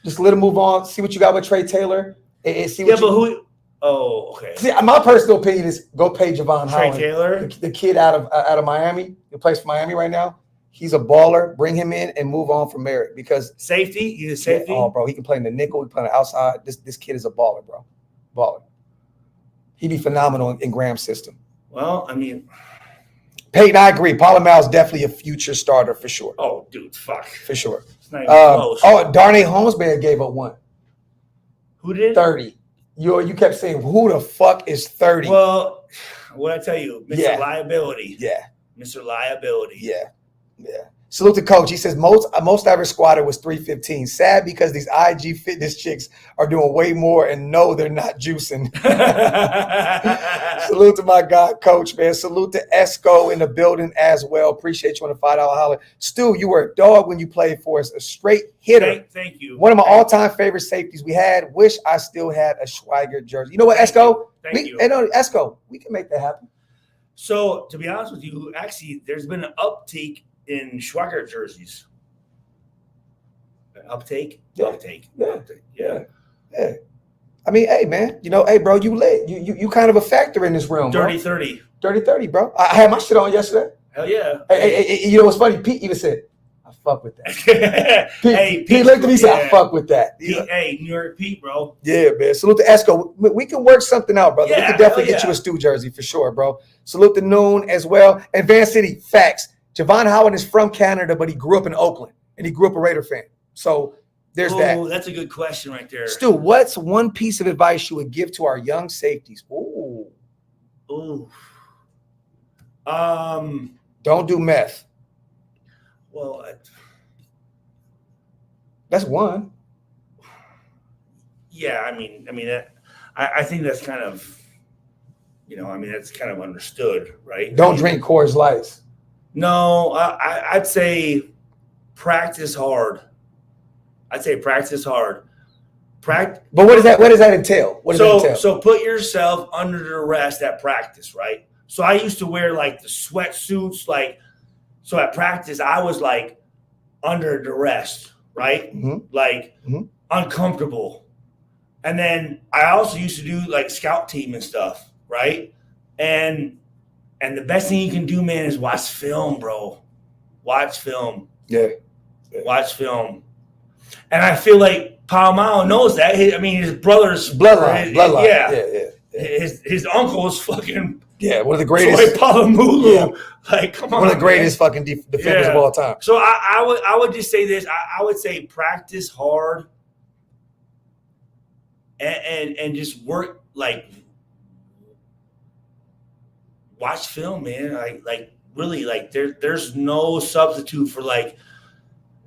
Just let him move on. See what you got with Trey Taylor. And see what Oh, okay. See, my personal opinion is go pay Javon Holland. Trey Taylor, the kid out of Miami, who plays for Miami right now. He's a baller. Bring him in and move on from Merrick because safety. He's a safety. Oh, bro, he can play in the nickel. He can play on the outside. This kid is a baller, bro. Baller. He'd be phenomenal in Graham's system. Well, I mean, Peyton, I agree. Paul is definitely a future starter for sure. Oh, dude, fuck. For sure. It's not even close. Darnay Holmesberg gave up 1. Who did? 30. You kept saying, who the fuck is 30? Well, what I tell you, Mr. Liability. Yeah. Mr. Liability. Yeah. Salute to Coach. He says most average squatter was 315. Sad because these IG fitness chicks are doing way more and no, they're not juicing. Salute to my guy, Coach, man. Salute to Esco in the building as well. Appreciate you on the $5 holler. Stu, you were a dog when you played for us. A straight hitter. Thank you. One of my all-time favorite safeties we had. Wish I still had a Schweiger jersey. You know what, Esco? Thank you. Esco, we can make that happen. So, to be honest with you, actually, there's been an uptake in Schweiger jerseys. Uptake? Yeah. Uptake. Yeah. Uptake. Yeah. I mean, hey, man, hey, bro, you lit. You kind of a factor in this realm, bro. Dirty 30. Dirty 30, bro. I had my shit on yesterday. Hell yeah. Hey, you know what's funny? Pete even said, I fuck with that. Pete looked at me and said, I fuck with that. Hey, New York Pete, bro. Yeah, man. Salute to Esco. We can work something out, brother. We can definitely get you a Stu jersey for sure, bro. Salute to Noon as well. And Van City, facts. Javon Howard is from Canada, but he grew up in Oakland, and he grew up a Raider fan. So there's that. That's a good question right there. Stu, what's one piece of advice you would give to our young safeties? Ooh. Don't do meth. Well, that's one. Yeah, I mean, I think that's kind of, that's kind of understood, right? Don't drink Coors Lights. No, I'd say practice hard. But what does that entail? So put yourself under duress at practice, right? So I used to wear like the sweatsuits, so at practice I was like under duress, right? Mm-hmm. Uncomfortable. And then I also used to do like scout team and stuff, right? And the best thing you can do, man, is watch film, bro. Watch film. Yeah. Watch film. And I feel like Palomino knows that. His brother's bloodline. Yeah. His uncle is fucking one of the greatest. Troy Polamalu. Yeah. Come on. One of the greatest fucking defenders of all time. So I would just say this. I would say practice hard and just work watch film, man. Really, there's no substitute for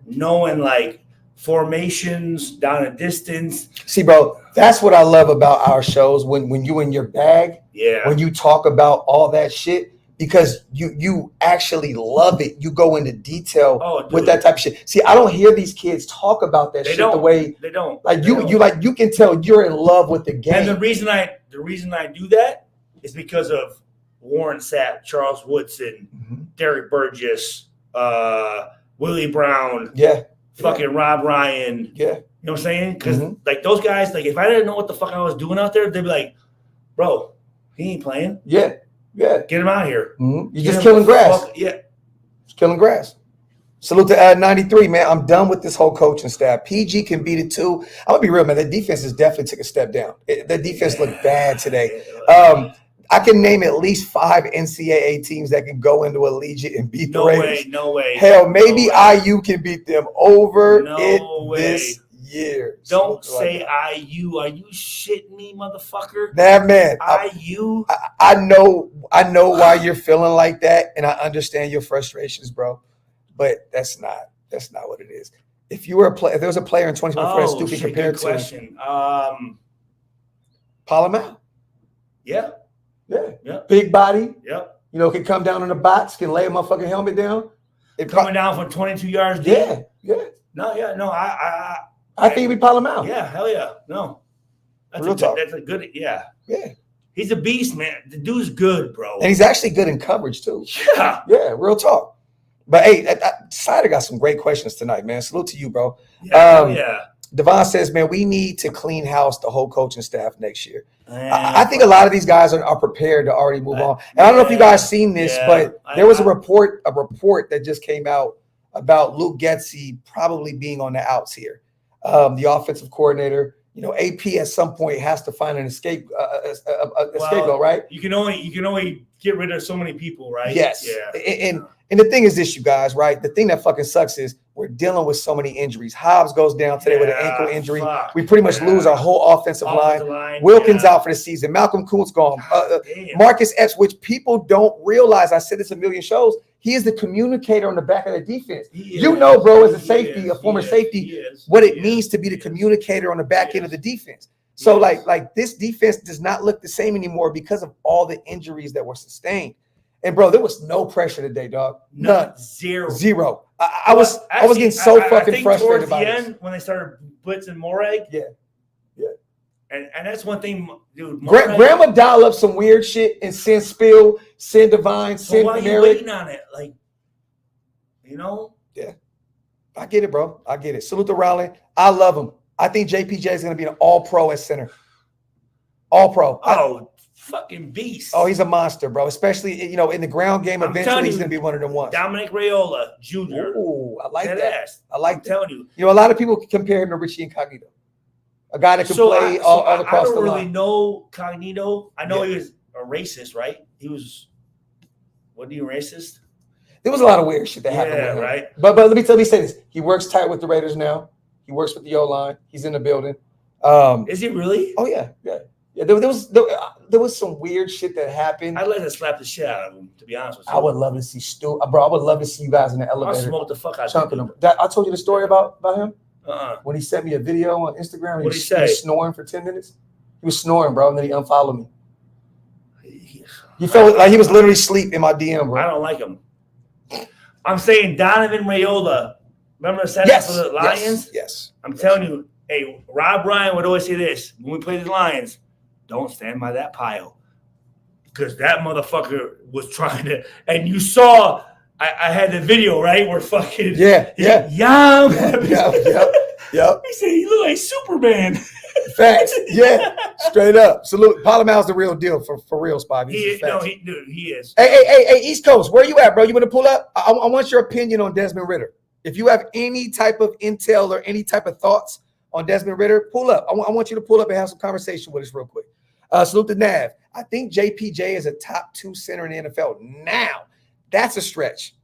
knowing formations down a distance. See, bro, that's what I love about our shows when you in your bag. Yeah. When you talk about all that shit, because you actually love it. You go into detail with that type of shit. See, I don't hear these kids talk about that shit the way they don't. You can tell you're in love with the game. And the reason I do that is because of Warren Sapp, Charles Woodson, Derek Burgess, Willie Brown, fucking Rob Ryan. Yeah. You know what I'm saying? Because those guys, if I didn't know what the fuck I was doing out there, they'd be like, bro, he ain't playing. Yeah. Get him out here. You're just killing grass. Just killing grass. Salute to 93, man. I'm done with this whole coaching staff. PG can beat it too. I'm going to be real, man. The defense has definitely took a step down. The defense looked bad today. I can name at least 5 NCAA teams that can go into Allegiant and beat the Raiders. No way. Hell, maybe IU can beat them over this year. Don't say IU. Are you shitting me, motherfucker? Nah, man. IU. I know why you're feeling like that, and I understand your frustrations, bro. But that's not what it is. If you were if there was a player in 2024 Stu can compare to, question. Palomino. Yeah. Big body. Yep. Can come down in the box, can lay a motherfucking helmet down. Coming down from 22 yards deep. Yeah. No, I think it'd be Palomino. Yeah, hell yeah. No. That's a good, yeah. Yeah. He's a beast, man. The dude's good, bro. And he's actually good in coverage, too. Yeah. Yeah, real talk. But, hey, Sider got some great questions tonight, man. Salute to you, bro. Yeah. Devon says, man, we need to clean house the whole coaching staff next year. I think a lot of these guys are prepared to already move on. And I don't know if you guys seen this, but there was a report that just came out about Luke Getsey probably being on the outs here. The offensive coordinator, AP at some point has to find an scapegoat, right? You can only get rid of so many people, right? Yes. Yeah. And the thing is this, you guys, right? The thing that fucking sucks is we're dealing with so many injuries. Hobbs goes down today with an ankle injury. We pretty much lose our whole offensive line. Wilkins out for the season. Malcolm Kuntz gone. Marcus Epps, which people don't realize. I said this a million shows. He is the communicator on the back of the defense. Bro, as a safety, a former safety, what it means to be the communicator on the back end of the defense. So like this defense does not look the same anymore because of all the injuries that were sustained. And bro, there was no pressure today, dog. None. Zero. I was getting so fucking frustrated by the end when they started blitzing Morag. Yeah. And that's one thing, dude. Grandma dial up some weird shit and send Spill, send Divine, send Mary. Why are you waiting on it? Yeah. I get it, bro. I get it. Salute to Raleigh. I love him. I think JPJ is going to be an all-pro at center. All-pro. Fucking beast. Oh, he's a monster, bro. Especially, in the ground game, eventually he's going to be one of them ones. Dominic Raiola Jr. Ooh, I like that. Ass. I like that. I'm telling you. A lot of people compare him to Richie Incognito. A guy that can play all across the line. I don't really know Cognito. I know he was a racist, right? He was, wasn't he racist? There was a lot of weird shit that happened with him. Right. But let me say this. He works tight with the Raiders now. He works with the O-line. He's in the building. Is he really? Oh, yeah. There was some weird shit that happened. I'd like to slap the shit out of him, to be honest with you. I would love to see Stu. Bro, I would love to see you guys in the I'll elevator. smoke the fuck out Chunking of him. I told you the story about him? Uh-uh. When he sent me a video on Instagram. What'd he He say? was snoring for 10 minutes. He was snoring, bro, and then he unfollowed me. He I felt like he was literally asleep in my DM, bro. don't like him. I'm saying Donovan Raiola. Remember the setup for the Lions? Yes. I'm telling you, hey, Rob Ryan would always say this when we played the Lions: don't stand by that pile, because that motherfucker was trying to. And you saw, I had the video right where fucking Yeah. Yum. Yep. He said he looked like Superman. Facts. Yeah. Straight up. Salute. Palomal's the real deal for real, Spivey. He is. Hey, East Coast, where you at, bro? You want to pull up? I want your opinion on Desmond Ridder. If you have any type of intel or any type of thoughts on Desmond Ridder, pull up. I want you to pull up and have some conversation with us real quick. Salute to Nav. I think JPJ is a top 2 center in the NFL now. That's a stretch.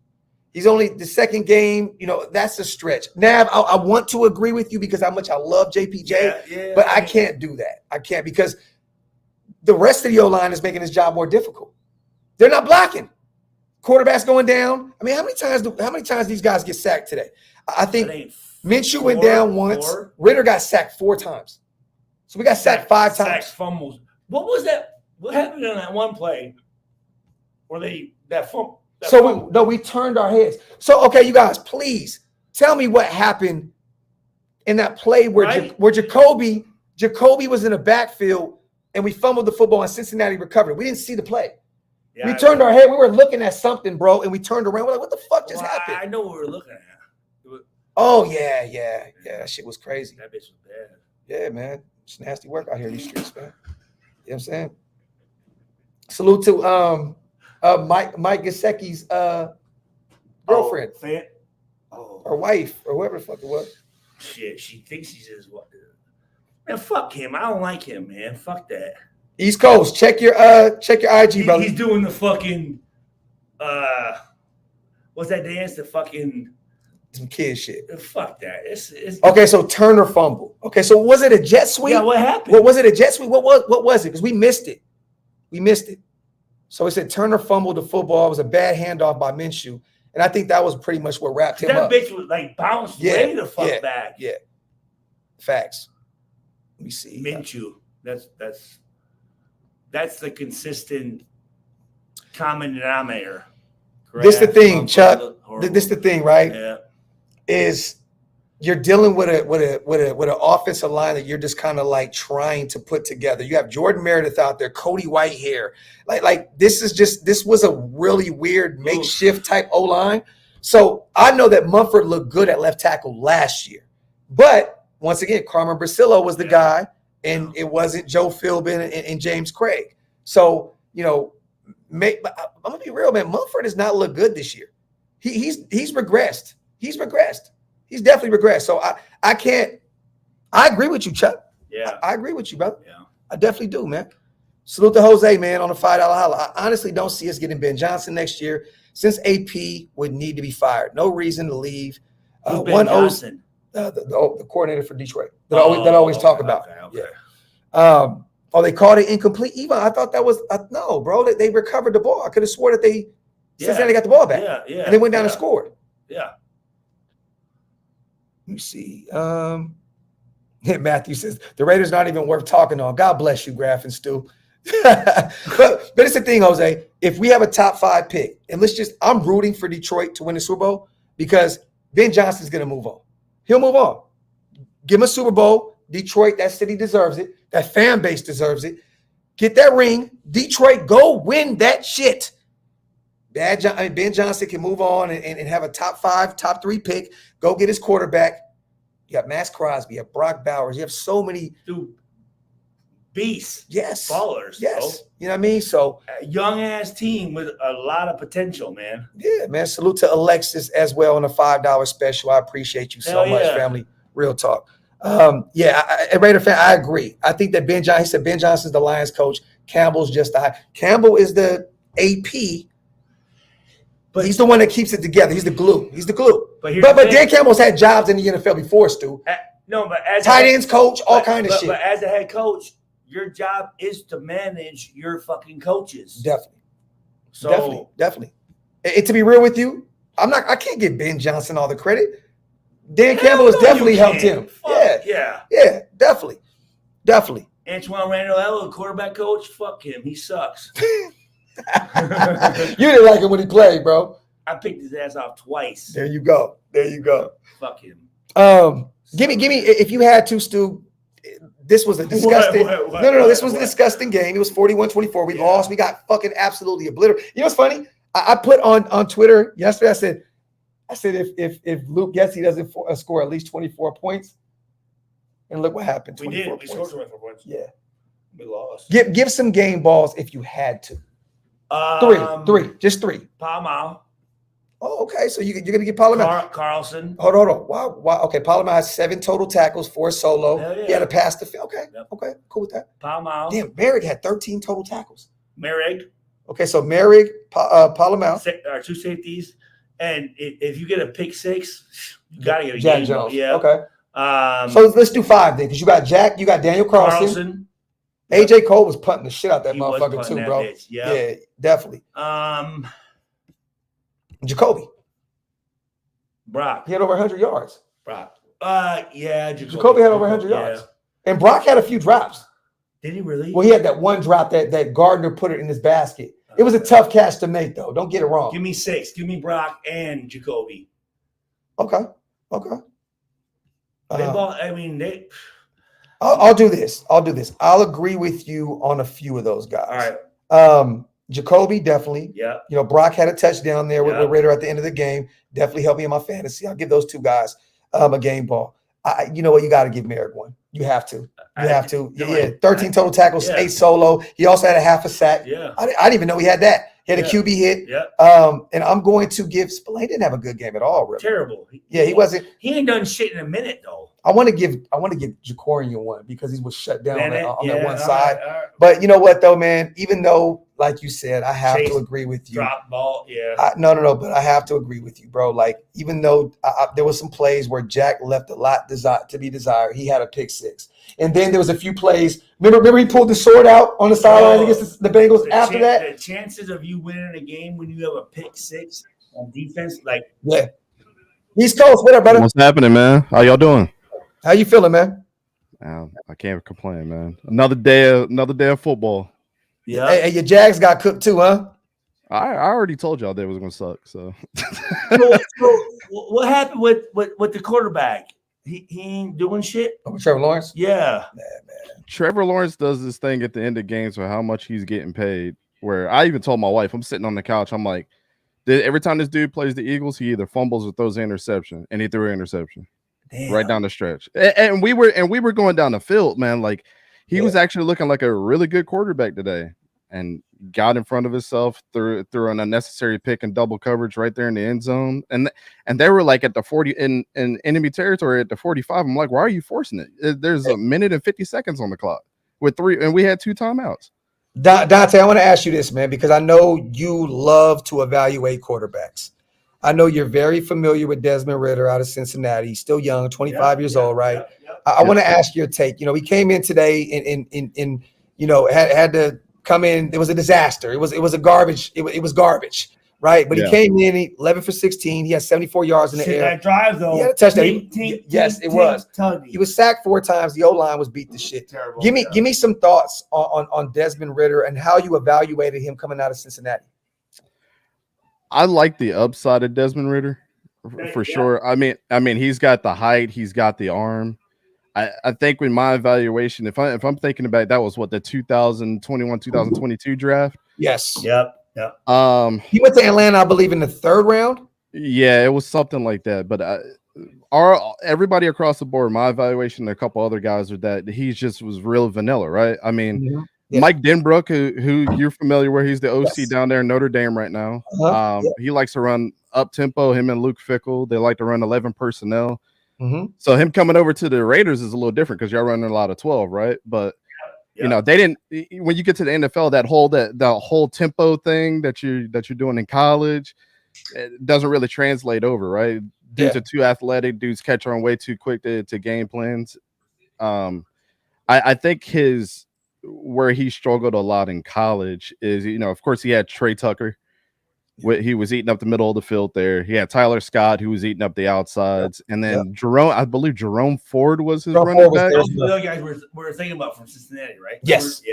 He's only the second game. That's a stretch. Nav, I want to agree with you because how much I love JPJ, but I can't do that. I can't because the rest of the O-line is making his job more difficult. They're not blocking. Quarterback's going down. I mean, how many times these guys get sacked today? I think Minshew went down once. Ridder got sacked 4 times. So we got sacked 5 times. Sacks, fumbles. What was that? What happened on that one play where that fumble? We turned our heads. So, okay, you guys, please tell me what happened in that play where Jacoby was in the backfield and we fumbled the football and Cincinnati recovered. We didn't see the play. Yeah, we turned our head. We were looking at something, bro, and we turned around. We're like, what the fuck just happened? I know what we were looking at. Oh, yeah. That shit was crazy. That bitch was bad. Yeah, man. It's nasty work out here in these streets, man. You know what I'm saying? Salute to Mike Gesicki's girlfriend or wife or whoever the fuck it was. Shit, she thinks she's his wife. Man, fuck him. I don't like him, man. Fuck that. East Coast, check your IG, brother. He's doing the fucking what's that dance? The fucking some kid shit. Fuck that. It's okay. So Turner fumble. Okay, so was it a jet sweep? Yeah, what happened? What was it? A jet sweep? What was it? Because we missed it. So he said Turner fumbled the football. It was a bad handoff by Minshew, and I think that was pretty much what wrapped him up. That bitch was like bounced way the fuck back. Yeah, facts. Let me see. Minshew. That's the consistent common denominator. This the thing, Chuck. This the thing, right? Yeah. Is you're dealing with an offensive line that you're just kind of like trying to put together. You have Jordan Meredith out there, Cody Whitehair. Like this was a really weird makeshift type O-line. So I know that Mumford looked good at left tackle last year. But once again, Carmen Brasillo was the guy, and it wasn't Joe Philbin and James Craig. So, I'm gonna be real, man. Mumford has not looked good this year. He's regressed. He's definitely regressed. So I agree with you, Chuck. Yeah. I agree with you, brother. Yeah. I definitely do, man. Salute to Jose, man, on the $5 holla. I honestly don't see us getting Ben Johnson next year since AP would need to be fired. No reason to leave. Ben Johnson? The coordinator for Detroit that I always talk about. Okay. Yeah. They called it incomplete. Even I thought that was no, bro. They recovered the ball. I could have swore that Cincinnati got the ball back. Yeah. And they went down and scored. Yeah. Let me see. Matthew says the Raiders not even worth talking on. God bless you, Graphk and Stu. but it's the thing, Jose. If we have a top 5 pick, and I'm rooting for Detroit to win the Super Bowl because Ben Johnson's gonna move on. He'll move on. Give him a Super Bowl. Detroit, that city deserves it. That fan base deserves it. Get that ring. Detroit, go win that shit. Ben Johnson can move on and have a top 5, top 3 pick. Go get his quarterback. You have Max Crosby. You have Brock Bowers. You have so many beasts. Yes. Ballers. Yes. Bro. You know what I mean? So a young ass team with a lot of potential, man. Yeah, man. Salute to Alexis as well on a $5 special. I appreciate you so much, family. Real talk. A Raider fan, I agree. I think that Ben Johnson's the Lions coach. Campbell's just Campbell is the AP. But he's the one that keeps it together. He's the glue. He's the glue. But Dan Campbell's had jobs in the NFL before, Stu. No, but as tight ends coach, all kind of shit. But as a head coach, your job is to manage your fucking coaches. Definitely. So Definitely. And to be real with you, I can't give Ben Johnson all the credit. Dan Campbell has definitely helped him. Yeah, definitely. Antoine Randall, quarterback coach, fuck him. He sucks. You didn't like him when he played, bro. I picked his ass off twice. There you go. Fuck him. Give me, if you had to, Stu, this was a disgusting. No. This was a disgusting game. It was 41-24. We lost. We got fucking absolutely obliterated. You know what's funny? I put on Twitter yesterday, I said if Luke Getsey doesn't score at least 24 points, and look what happened. We did. We scored 24 points. Yeah. We lost. Give some game balls if you had to. Three. Just three. Palmau. Oh, okay. So you're going to get Palomar. Carlson. Hold on. Wow. Okay. Palomar has 7 total tackles, 4 solo. Yeah. He had a pass to field. Okay. Yep. Okay. Cool with that. Palmau. Damn, Merrick had 13 total tackles. Merrick. Okay. So Merrick, Palomar. Our 2 safeties. And if you get a pick 6, you got to get a Jack game Jones. ball. Yeah. Okay. So let's do 5 then, because you got Jack, you got Daniel Carlson. AJ Cole was punting the shit out that motherfucker too, bro. Yeah, definitely. Jacoby. Brock. He had over 100 yards. Brock. Yeah. Jacoby had over 100 yards. And Brock had a few drops. Did he really? Well, he had that one drop that Gardner put it in his basket. It was a tough catch to make, though. Don't get it wrong. Give me 6. Give me Brock and Jacoby. Okay. I'll do this. I'll agree with you on a few of those guys. All right. Jacoby, definitely. Yeah. You know, Brock had a touchdown there with Raider at the end of the game. Definitely helped me in my fantasy. I'll give those 2 guys a game ball. You know what? You got to give Merrick one. You have to. Yeah. 13 total tackles, 8 solo. He also had a half a sack. Yeah. I didn't even know he had that. He had a QB hit. Yeah. And I'm going to give Spillane didn't have a good game at all, really. Terrible. He wasn't. He ain't done shit in a minute though. I want to give Jacorian one because he was shut down on that one side. All right. But you know what though, man? Even though, like you said, I have to agree with you. Drop ball, yeah. No, but I have to agree with you, bro. Like, even though there was some plays where Jack left a lot to be desired, he had a pick 6. And then there was a few plays. Remember he pulled the sword out on the sideline against the Bengals after that? The chances of you winning a game when you have a pick 6 on defense, like. Yeah. East Coast, what up, brother? What's happening, man? How y'all doing? How you feeling, man? I can't complain, man. Another day of football. Yeah. Hey, your Jags got cooked too, huh? I already told y'all they was gonna suck. So what happened with the quarterback? He ain't doing shit. Oh, Trevor Lawrence? Yeah. Man. Trevor Lawrence does this thing at the end of games for how much he's getting paid. Where I even told my wife, I'm sitting on the couch, I'm like, every time this dude plays the Eagles, he either fumbles or throws an interception, and he threw an interception. Damn. Right down the stretch. And we were going down the field, man. Like he was actually looking like a really good quarterback today, and got in front of himself, threw an unnecessary pick and double coverage right there in the end zone. And they were like at the 40 in enemy territory at the 45. I'm like, why are you forcing it? There's a minute and 50 seconds on the clock with 3, and we had 2 timeouts. Dante, I want to ask you this, man, because I know you love to evaluate quarterbacks. I know you're very familiar with Desmond Ridder out of Cincinnati. He's still young, 25 years old, right? I want to ask your take. You know, he came in today and you know, had to come in. It was a disaster. It was a garbage. It was garbage, right? But he came in 11 for 16. He had 74 yards in the air. That drive though. He had a touchdown. Yes, it was. He was sacked 4 times. The O-line was beat to shit. Terrible. Give me some thoughts on Desmond Ridder and how you evaluated him coming out of Cincinnati. I like the upside of Desmond Ridder for sure. I mean, he's got the height, he's got the arm. I think with my evaluation, if I'm thinking about it, that was what the 2021-2022 draft. Yes. Yep. He went to Atlanta, I believe, in the 3rd round. Yeah, it was something like that. But everybody across the board, my evaluation, and a couple other guys, are that he just was real vanilla, right? I mean. Mm-hmm. Yes. Mike Denbrook, who you're familiar with, he's the OC down there in Notre Dame right now. He likes to run up tempo. Him and Luke Fickell, they like to run 11 personnel. Mm-hmm. So him coming over to the Raiders is a little different because y'all running a lot of 12, right? But you know, they didn't. When you get to the NFL, that whole tempo thing that you're doing in college, it doesn't really translate over, right? Dudes are too athletic. Dudes catch on way too quick to game plans. I think where he struggled a lot in college is, of course, he had Trey Tucker. He was eating up the middle of the field there. He had Tyler Scott, who was eating up the outsides. And then I believe Jerome Ford was his running back. Those are the guys we're thinking about from Cincinnati, right? Yes.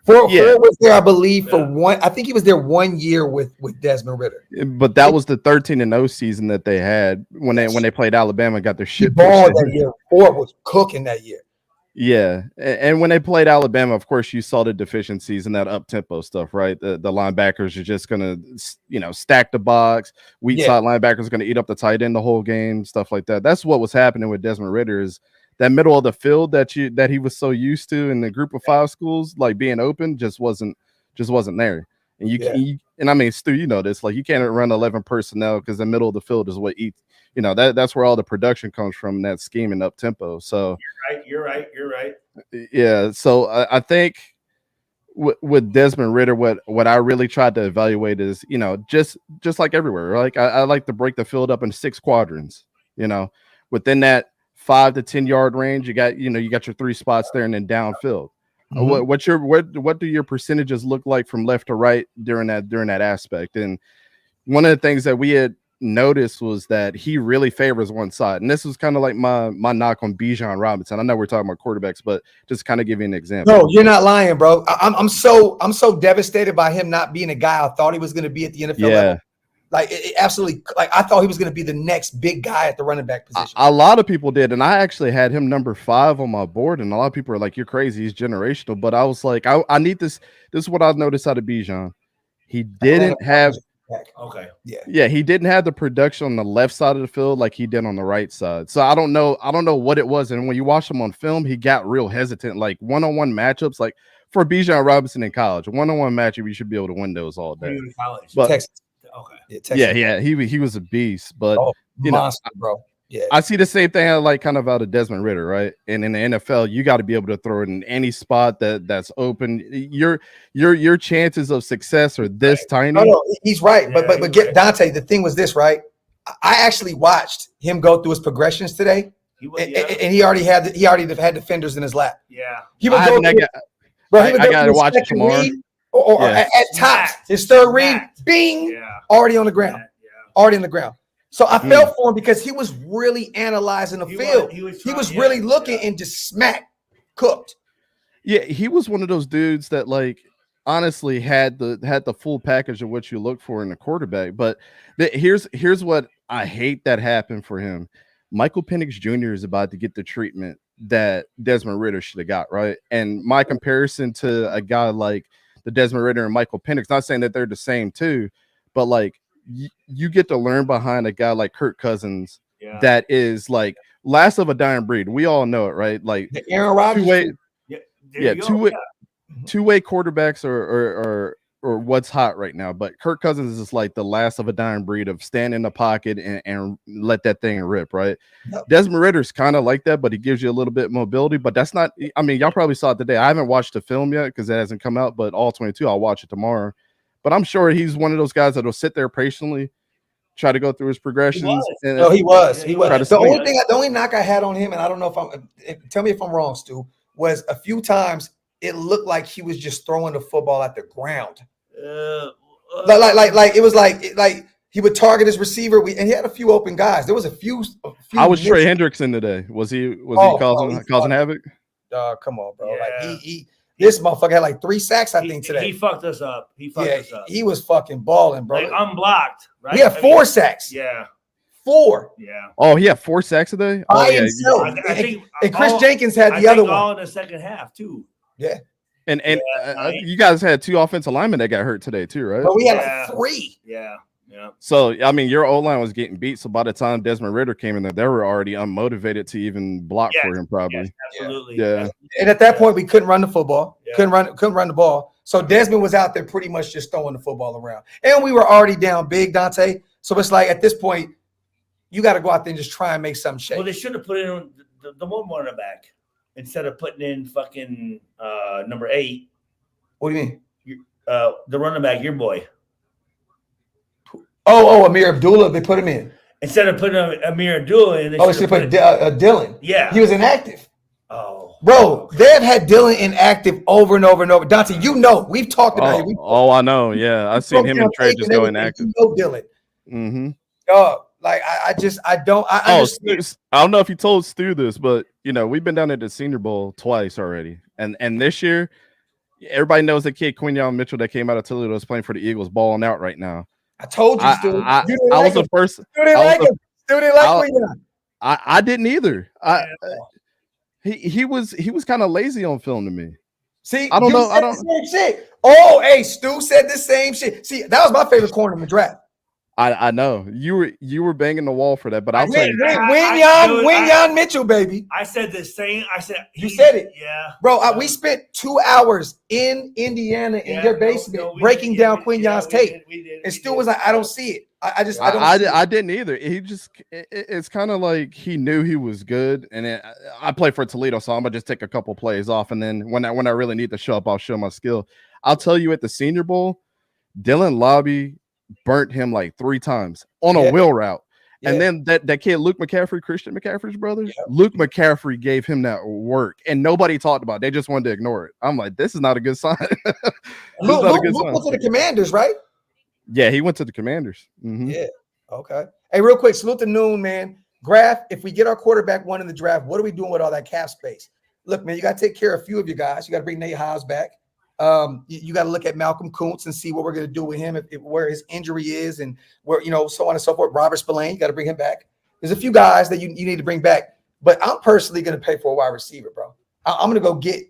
Ford was there, I believe, for one. I think he was there 1 year with Desmond Ridder. But that was the 13-0 season that they had when they played Alabama and got their shit. Ball that year. Ford was cooking that year. Yeah, and when they played Alabama, of course, you saw the deficiencies in that up-tempo stuff, right? The linebackers are just going to, stack the box. Weak side linebackers are going to eat up the tight end the whole game, stuff like that. That's what was happening with Desmond Ridder is that middle of the field that he was so used to in the group of five schools, like being open, just wasn't there. And and I mean, Stu, you know this, like you can't run 11 personnel because the middle of the field is what eats. That's where all the production comes from, that scheme and up tempo. So you're right. Yeah. So I think with Desmond Ridder, what I really tried to evaluate is, just like everywhere, like I like to break the field up in 6 quadrants, within that 5 to 10 yard range, you got your 3 spots there and then downfield. Mm-hmm. What do your percentages look like from left to right during that aspect? And one of the things that we had noticed was that he really favors one side, and this was kind of like my knock on Bijan Robinson. I know we're talking about quarterbacks, but just kind of give you an example. No, you're not lying, bro. I'm so devastated by him not being a guy I thought he was going to be at the NFL level. Like it absolutely, like I thought he was going to be the next big guy at the running back position. A lot of people did, and I actually had him number 5 on my board, and a lot of people are like, "You're crazy, he's generational." But I was like, I need this. This is what I've noticed out of Bijan. He didn't have. Okay. Yeah, he didn't have the production on the left side of the field like he did on the right side. So I don't know what it was. And when you watch him on film, he got real hesitant. Like one-on-one matchups, like for Bijan Robinson in college, one-on-one matchup, you should be able to win those all day. College, but, Texas. Okay. Yeah, Texas. Yeah, he was a beast. But monster, bro. Yeah, I see the same thing like kind of out of Desmond Ridder, right? And in the NFL, you got to be able to throw it in any spot that's open. Your chances of success are this tiny. No, he's right. But get Dante. The thing was this, right? I actually watched him go through his progressions today, and he already had defenders in his lap. Yeah, he would go. I got to watch it tomorrow. Or at tops, his third read, bing, already on the ground, already on the ground. So I felt for him because he was really analyzing the field. He was really looking and just smack cooked. Yeah, he was one of those dudes that like honestly had the full package of what you look for in a quarterback. But here's what I hate that happened for him. Michael Penix Jr. is about to get the treatment that Desmond Ridder should have got, right? And my comparison to a guy like the Desmond Ridder and Michael Penix, not saying that they're the same too, but like you get to learn behind a guy like Kirk Cousins that is like last of a dying breed. We all know it, right? Like the Aaron Rodgers. Two-way quarterbacks are what's hot right now. But Kirk Cousins is like the last of a dying breed of stand in the pocket and let that thing rip, right? Yep. Desmond Ridder's kind of like that, but he gives you a little bit of mobility. But that's not. I mean, y'all probably saw it today. I haven't watched the film yet because it hasn't come out. But all 22, I'll watch it tomorrow. But I'm sure he's one of those guys that will sit there patiently, try to go through his progressions. He was. The only knock I had on him, and I don't know tell me if I'm wrong, Stu, was a few times it looked like he was just throwing the football at the ground. Like it was like he would target his receiver, and he had a few open guys. There was a few. I was Trey Hendrickson today. Was he causing havoc? Come on, bro. Yeah. Like this motherfucker had like 3 sacks, I think, today. He fucked us up. He was fucking balling, bro. Like unblocked, right? He had 4 sacks. Yeah. 4. Yeah. Oh, he had 4 sacks today? I think Chris Jenkins had the other one. All in the second half, too. Yeah. And you guys had 2 offensive linemen that got hurt today, too, right? But we had like 3. Yeah. So, I mean, your O-line was getting beat. So by the time Desmond Ridder came in there, they were already unmotivated to even block for him, probably. Yes, absolutely. Yeah. And at that point, we couldn't run the football. Yeah. Couldn't run the ball. So Desmond was out there pretty much just throwing the football around. And we were already down big, Dante. So it's like at this point, you got to go out there and just try and make something shake. Well, they should have put in the one running back instead of putting in fucking number 8. What do you mean? The running back, your boy. Amir Abdullah, they put him in. Instead of putting Amir Abdullah in, They should put Dylan. Yeah. He was inactive. Oh. Bro, they've had Dylan inactive over and over and over. Dante, we've talked about it. I know. Yeah, I've seen him and Trey just go inactive. Dylan. Mm-hmm. I don't know if you told Stu this, but we've been down at the Senior Bowl twice already, and this year, everybody knows the kid Quinyon Mitchell that came out of Toledo is playing for the Eagles, balling out right now. I told you, Stu. I was the first. Stu didn't like him. Stu didn't like Quinyon. I didn't either. He was kind of lazy on film to me. See, I don't know. The same shit. Oh, hey, Stu said the same shit. See, that was my favorite corner in the draft. I know you were banging the wall for that, but I'll tell you, Quinyon Mitchell, baby. I said the same. I said you said it, yeah, bro. We spent 2 hours in Indiana in your basement breaking down Quinyon's tape, and Stu was like, "I don't see it. I don't." I didn't either. It's kind of like he knew he was good, and I play for Toledo, so I'm gonna just take a couple plays off, and then when I really need to show up, I'll show my skill. I'll tell you at the Senior Bowl, Dylan Lobby burnt him like 3 times on a wheel route. Yeah. And then that kid, Luke McCaffrey, Christian McCaffrey's brother, Luke McCaffrey gave him that work, and nobody talked about it. They just wanted to ignore it. I'm like, this is not a good sign. Luke went to the Commanders, right? Yeah, he went to the Commanders. Mm-hmm. Yeah. Okay. Hey, real quick, salute to Noon, man. Graphk, if we get our quarterback one in the draft, what are we doing with all that cap space? Look, man, you got to take care of a few of you guys. You got to bring Nate Hobbs back. You got to look at Malcolm Kuntz and see what we're going to do with him, where his injury is, and where so on and so forth. Robert Spillane, you got to bring him back. There's a few guys that you need to bring back, but I'm personally going to pay for a wide receiver, bro. I'm going to go get.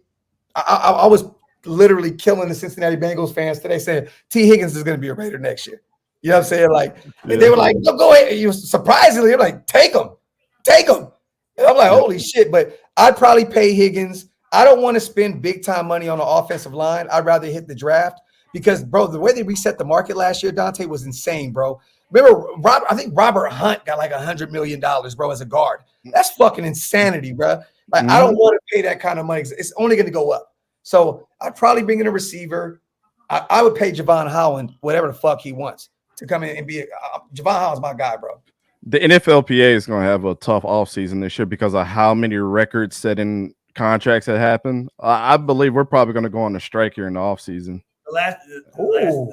I was literally killing the Cincinnati Bengals fans today, saying T. Higgins is going to be a Raider next year. You know what I'm saying? Like they were like, go ahead. Surprisingly, they're like, take him. And I'm like, holy shit! But I'd probably pay Higgins. I don't want to spend big time money on the offensive line. I'd rather hit the draft because, bro, the way they reset the market last year, Dante, was insane, bro. Remember, I think Robert Hunt got like $100 million, bro, as a guard. That's fucking insanity, bro. Like, I don't want to pay that kind of money. It's only going to go up. So I'd probably bring in a receiver. I would pay Javon Holland whatever the fuck he wants to come in and be Javon Holland's my guy, bro. The NFLPA is going to have a tough offseason this year because of how many record-setting contracts that happen. I believe we're probably going to go on a strike here in the offseason. The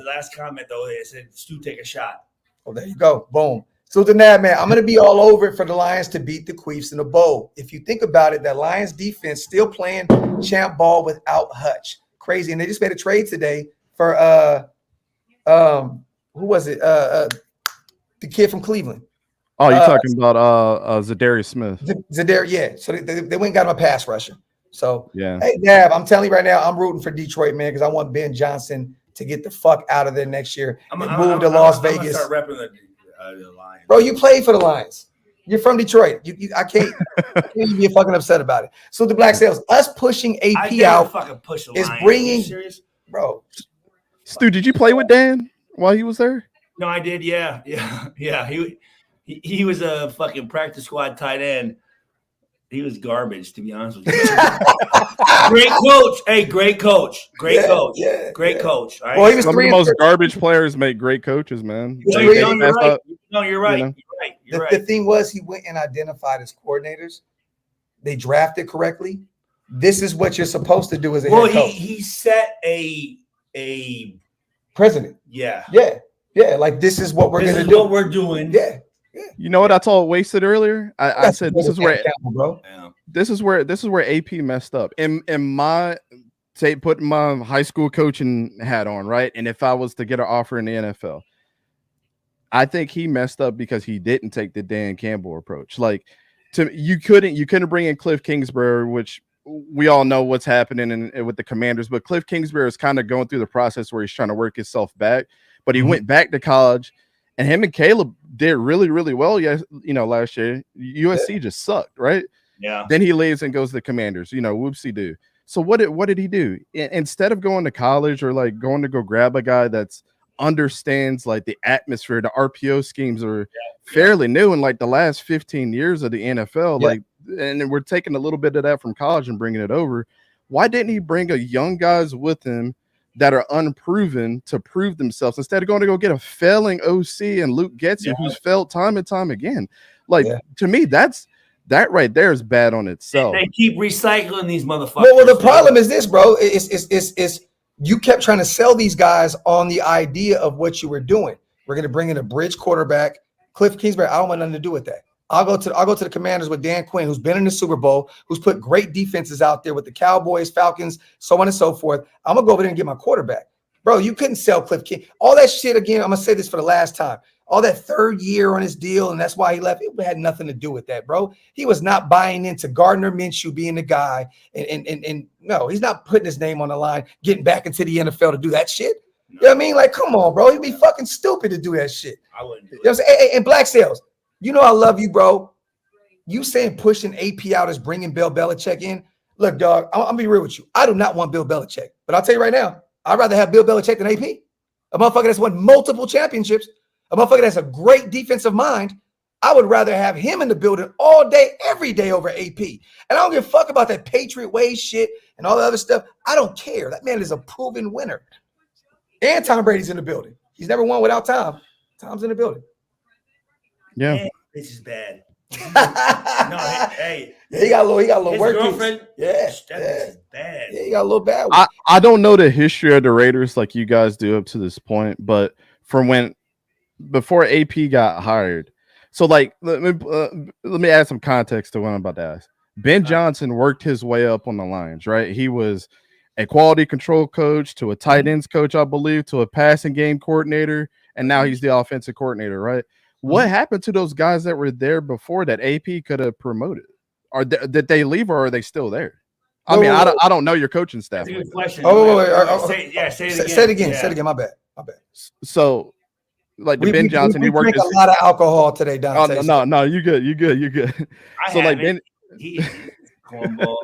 last comment, though, they said, Stu, take a shot. Oh, there you go. Boom. So to that, man, I'm going to be all over it for the Lions to beat the Queefs in the bowl. If you think about it, that Lions defense still playing champ ball without Hutch. Crazy. And they just made a trade today for who was it? The kid from Cleveland. Oh, you're talking about Zadarius Smith. Yeah. So they went and got him a pass rusher. So, yeah. Hey, Dab, I'm telling you right now, I'm rooting for Detroit, man, because I want Ben Johnson to get the fuck out of there next year and move to Las Vegas. I'm start repping the Lions. Bro, you played for the Lions. You're from Detroit. I can't be fucking upset about it. So the Black Sales, us pushing AP out is bringing – bro. Stu, did you play with Dan while he was there? No, I did. Yeah. He was a fucking practice squad tight end. He was garbage, to be honest with you. Great coach. Hey, great coach. Great coach. All right? Well, he was some of the most garbage players make great coaches, man. You're right. You're right. The thing was, he went and identified his coordinators. They drafted correctly. This is what you're supposed to do as a head coach. Well, he set a president. Yeah. Like this is what we're going to do. This is what we're doing. Yeah. You know what I told Wasted earlier? I said this is where bro. This is where AP messed up. In my putting my high school coaching hat on, right? And if I was to get an offer in the NFL, I think he messed up because he didn't take the Dan Campbell approach. Like you couldn't bring in Cliff Kingsbury, which we all know what's happening with the Commanders, but Cliff Kingsbury is kind of going through the process where he's trying to work himself back, but he went back to college. And him and Caleb did really, really well. Last year USC just sucked, right? Yeah. Then he leaves and goes to the Commanders. Whoopsie do. So what did he do? Instead of going to college or like going to go grab a guy that's understands like the atmosphere, the RPO schemes are fairly new in like the last 15 years of the NFL. Yeah. Like, and we're taking a little bit of that from college and bringing it over. Why didn't he bring a young guys with him that are unproven to prove themselves instead of going to go get a failing OC and Luke Getsey, who's failed time and time again. Like to me, that right there is bad on itself. They keep recycling these motherfuckers. Well, the problem is this, bro. Is you kept trying to sell these guys on the idea of what you were doing. We're going to bring in a bridge quarterback, Cliff Kingsbury. I don't want nothing to do with that. I'll go to the Commanders with Dan Quinn, who's been in the Super Bowl, who's put great defenses out there with the Cowboys, Falcons, so on and so forth. I'm gonna go over there and get my quarterback, bro. You couldn't sell Cliff King. All that shit again. I'm gonna say this for the last time. All that third year on his deal, and that's why he left. It had nothing to do with that, bro. He was not buying into Gardner Minshew being the guy, and no, he's not putting his name on the line, getting back into the NFL to do that shit. You know what I mean? Like, come on, bro. You'd be fucking stupid to do that shit. I wouldn't do it. You know what I'm saying? And Black Sales, you know I love you, bro. You saying pushing AP out is bringing Bill Belichick in. Look, dog, I'm gonna be real with you. I do not want Bill Belichick, but I'll tell you right now, I'd rather have Bill Belichick than AP. A motherfucker that's won multiple championships, a motherfucker that's a great defensive mind. I would rather have him in the building all day, every day over AP. And I don't give a fuck about that Patriot way shit and all the other stuff. I don't care. That man is a proven winner. And Tom Brady's in the building. He's never won without Tom. Tom's in the building. Yeah. Man, this is bad. No, hey, he got a little his work. girlfriend. That is bad. Yeah, he got a little bad one. I don't know the history of the Raiders like you guys do up to this point, but from before AP got hired, so like let me add some context to what I'm about to ask. Ben Johnson worked his way up on the Lions, right? He was a quality control coach to a tight ends coach, I believe, to a passing game coordinator, and now he's the offensive coordinator, right? What happened to those guys that were there before that AP could have promoted? Did they leave or are they still there? I mean, I don't know your coaching staff. That's a good question. Say it again. Say it again. Say it again. My bad. So, like Ben Johnson, he worked a lot of alcohol today, Dante. No, you good. So like Ben, go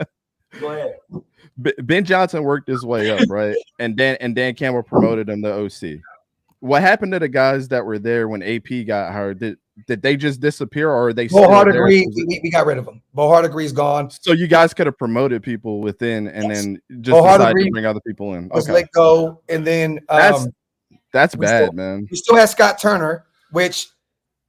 ahead. Ben Johnson worked his way up, right? And Dan Campbell promoted him to OC. What happened to the guys that were there when AP got hired? Did they just disappear, or are they still there? We got rid of them. Bo Hardegrie's gone. So you guys could have promoted people within, and then just decided to bring other people in. Was let go, and then that's bad, man. We still had Scott Turner, which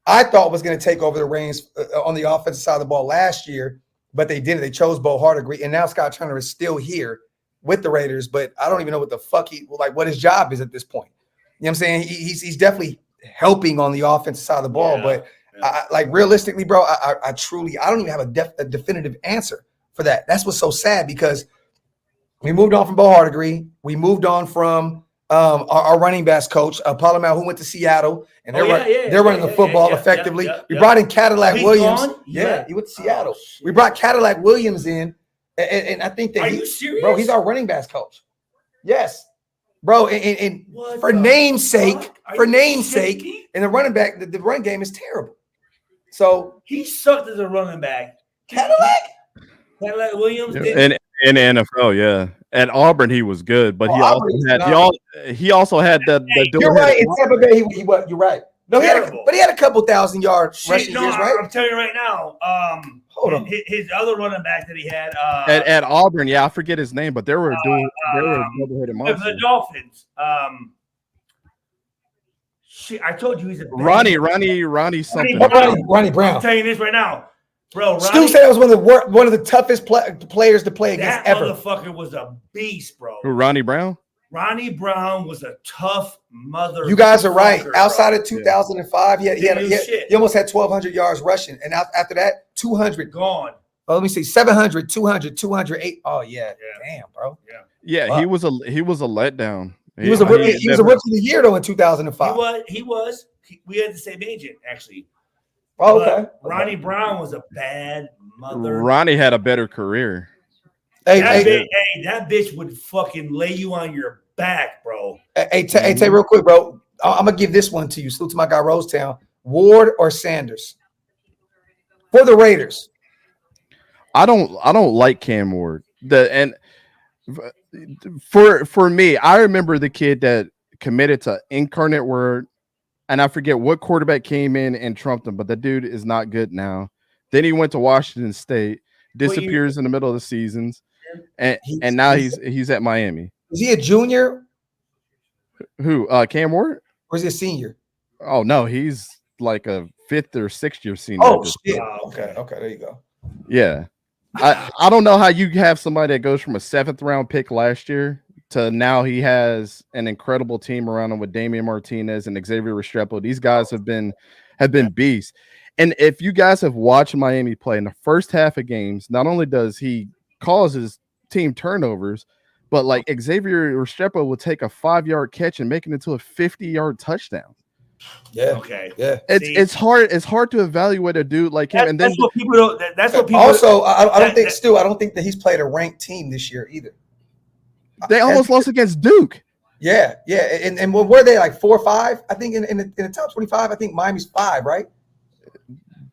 I thought was going to take over the reins on the offensive side of the ball last year, but they didn't. They chose Bo Hardegree, and now Scott Turner is still here with the Raiders, but I don't even know what the fuck what his job is at this point. You know what I'm saying? He's definitely helping on the offensive side of the ball, but like realistically, bro, I truly don't even have a definitive answer for that. That's what's so sad because we moved on from Bo Hardegree. We moved on from our running backs coach, Palomar, who went to Seattle, and they're running the football effectively. We brought in Cadillac Williams. He went to Seattle. We brought Cadillac Williams in, and I think that Are you serious? Bro, he's our running backs coach. Yes. Bro, and for name's sake, and the running back, the run game is terrible. So he sucked as a running back. Cadillac Williams did. In the NFL, yeah. At Auburn, he was good, but he also had the. You're right. In Tampa Bay, you're right. No, he had a couple thousand yards rushing years, right? I'm telling you right now. Hold on. His other running back that he had at Auburn, I forget his name, but there were double-headed monsters. The Dolphins. I told you he's a Ronnie something. Ronnie Brown. I'm telling you this right now, bro. Stu said that was one of the toughest players to play against ever. That motherfucker was a beast, bro. Who, Ronnie Brown? Ronnie Brown was a tough mother. You guys are right. Outside of 2005, he almost had 1,200 yards rushing. And after that, 200. Gone. Oh, let me see. 700, 200, 208. Oh, yeah. Damn, bro. Yeah, wow. He was a letdown. He was a rookie of the year, though, in 2005. He was. We had the same agent, actually. Oh, okay. Ronnie Brown was a bad mother. Ronnie had a better career. That bitch would fucking lay you on your back, bro. Hey, real quick, bro. I'm gonna give this one to you. Salute to my guy Rosetown. Ward or Sanders for the Raiders? I don't like Cam Ward. For me, I remember the kid that committed to Incarnate Word, and I forget what quarterback came in and trumped him, but the dude is not good now. Then he went to Washington State, disappears in the middle of the seasons, and now he's at Miami. Is he a junior? Who? Cam Ward? Or is he a senior? Oh no, he's like a 5th or 6th year senior. Oh shit. Okay. There you go. Yeah. I don't know how you have somebody that goes from a 7th round pick last year to now he has an incredible team around him with Damian Martinez and Xavier Restrepo. These guys have been beasts. And if you guys have watched Miami play in the first half of games, not only does he cause his team turnovers, but like Xavier Restrepo will take a 5-yard catch and make it into a 50-yard touchdown. Yeah. Okay. Yeah. It's hard to evaluate a dude like him. And then that's what people don't. That's what people. Also, I don't think Stu. I don't think that he's played a ranked team this year either. They almost lost against Duke. Yeah. And were they like 4 or 5? I think in the top 25. I think Miami's 5, right?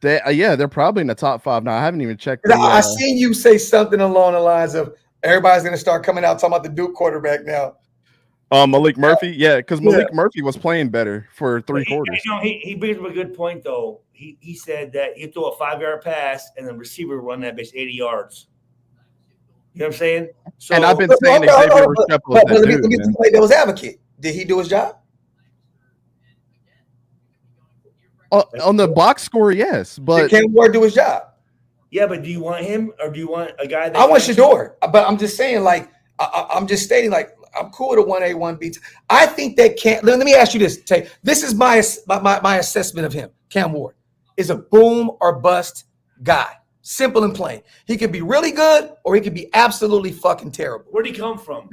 They're probably in the top 5 now. I haven't even checked. I seen you say something along the lines of everybody's going to start coming out talking about the Duke quarterback now. Malik Murphy, because Malik Murphy was playing better for 3 quarters. He brings up a good point though. He said that you throw a 5-yard pass and the receiver run that bitch 80 yards. You know what I'm saying? So, and I've been saying Xavier Restrepo. But let me play devil's advocate. Did he do his job? On the box score, yes, but Did Cam Ward do his job? Yeah, but do you want him or do you want a guy that I want Shador, but I'm just saying, like, I'm just stating, like, I'm cool with a 1A, 1B. I think that Cam. Let me ask you this, Tay. This is my assessment of him. Cam Ward is a boom or bust guy. Simple and plain. He could be really good or he could be absolutely fucking terrible. Where'd he come from?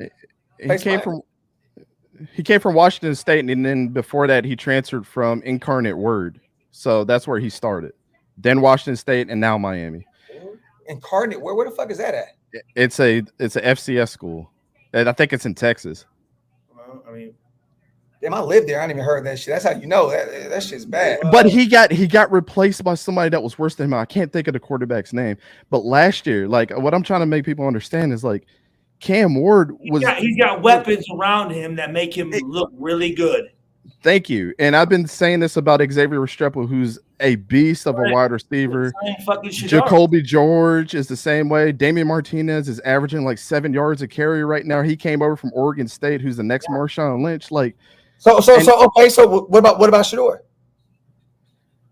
He came from Washington State, and then before that, he transferred from Incarnate Word. So that's where he started. Then Washington State, and now Miami. Incarnate, where the fuck is that at? It's a FCS school, and I think it's in Texas. Well, I mean, damn, I lived there. I ain't even heard that shit. That's how you know that shit's bad. But he got replaced by somebody that was worse than him. I can't think of the quarterback's name. But last year, like what I'm trying to make people understand is like Cam Ward he's got weapons around him that make him look really good. Thank you. And I've been saying this about Xavier Restrepo, who's a beast of a wide receiver. Jacoby George is the same way. Damian Martinez is averaging like 7 yards a carry right now. He came over from Oregon State, who's the next Marshawn Lynch. Like, so what about Shador?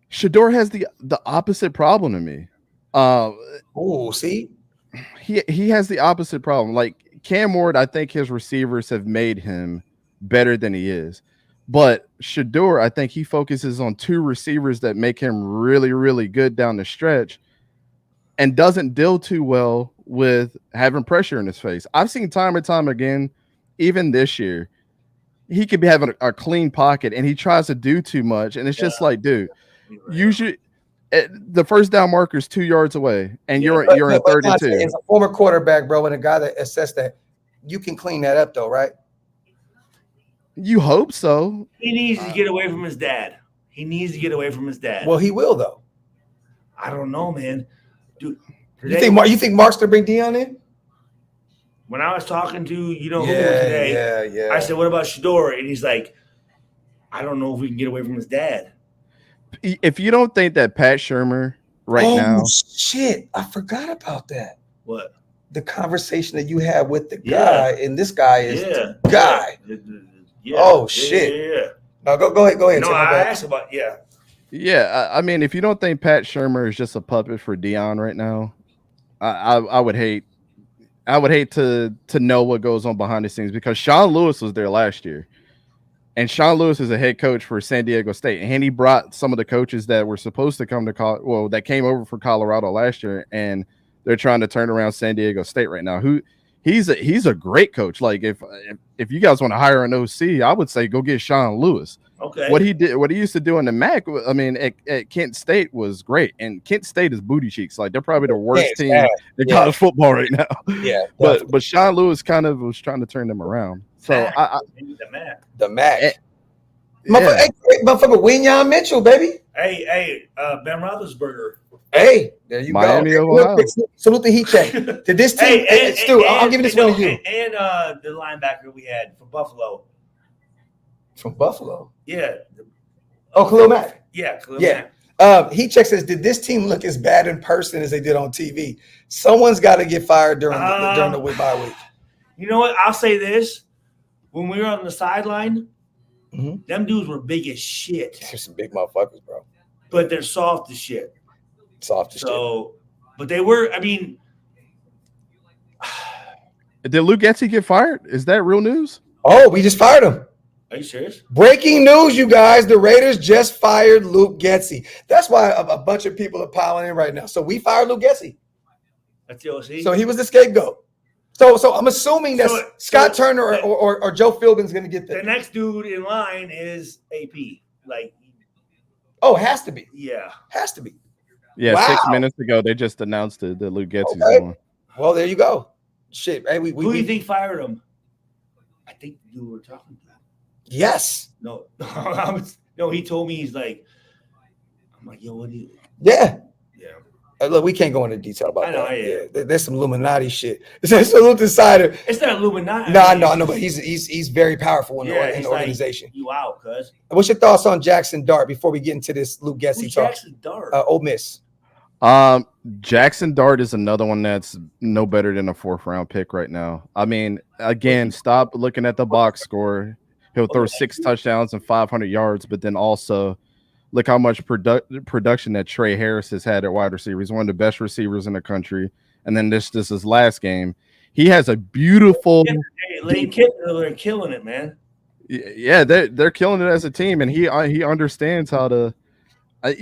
Shador has the opposite problem to me. See, he has the opposite problem. Like Cam Ward, I think his receivers have made him better than he is. But Shador, I think he focuses on 2 receivers that make him really, really good down the stretch and doesn't deal too well with having pressure in his face. I've seen time and time again, even this year, he could be having a clean pocket and he tries to do too much. And it's just like, dude, usually the first down marker is 2 yards away and you're in 32. As a former quarterback, bro, and a guy that assessed that, you can clean that up though, right? You hope so. He needs to get away from his dad. Well, he will though. I don't know, man. Dude, you think Mark's gonna bring Dion in? When I was talking to who today, I said, "What about Shador?" And he's like, "I don't know if we can get away from his dad." If you don't think that Pat Shurmur now, shit, I forgot about that. What? The conversation that you had with the guy, and this guy is the guy. Shit. Yeah. No, go ahead. No, I asked about Yeah, I mean, if you don't think Pat Shurmur is just a puppet for Dion right now, I would hate to know what goes on behind the scenes because Sean Lewis was there last year, and Sean Lewis is a head coach for San Diego State, and he brought some of the coaches that were supposed to come to that came over for Colorado last year, and they're trying to turn around San Diego State right now. He's a great coach. Like if you guys want to hire an OC, I would say go get Sean Lewis. Okay. What he used to do in the MAC, I mean, at Kent State was great, and Kent State is booty cheeks. Like they're probably the worst team in college football right now. Yeah, but Sean Lewis kind of was trying to turn them around. So the MAC. Motherfucker, Wignon Mitchell, baby. Hey, Ben Roethlisberger. Hey, there you go. Salute the heat check to this team. Stu, I'll give this one to you. And the linebacker we had from Buffalo. From Buffalo? Yeah. Khalil Mack. Yeah, Khalil Mack. Heat check says, did this team look as bad in person as they did on TV? Someone's got to get fired during the bye week. You know what? I'll say this. when we were on the sideline, Mhm. them dudes were big as shit. There's some big motherfuckers, bro. But they're soft as shit. Soft as shit. So, but they were, I mean. Did Luke Getsey get fired? Is that real news? Oh, we just fired him. Are you serious? Breaking news, you guys. The Raiders just fired Luke Getsey. That's why a bunch of people are piling in right now. So we fired Luke Getsey. That's the OC. So he was the scapegoat. So I'm assuming that Scott Turner or Joe Philbin's going to get the next dude in line is AP. Like, oh, has to be. Yeah. Has to be. Yeah, Wow. 6 minutes ago, they just announced that Luke Getsey's Okay. going. Well, there you go. Shit. Hey, Who do you think fired him? I think the dude we're talking about. Yes. No, he told me he's like, I'm like, yo, what do you? Yeah. Yeah. Look, we can't go into detail about I know, that. yeah. There's some Illuminati shit. It's a little decider. It's not Illuminati. No, I know, but he's very powerful in the organization. Like, you out, cuz. What's your thoughts on Jackson Dart before we get into this Luke Getsey talk? Jackson Dart? Ole Miss. Jackson Dart is another one that's no better than a 4th round pick right now. I mean, again, stop looking at the box score. He'll throw 6 touchdowns and 500 yards, but then also look how much production that Trey Harris has had at wide receiver. He's one of the best receivers in the country. And then this is his last game. He has a beautiful. Lane Kiffin, they're killing it, man. Yeah, they're killing it as a team, and he understands how to.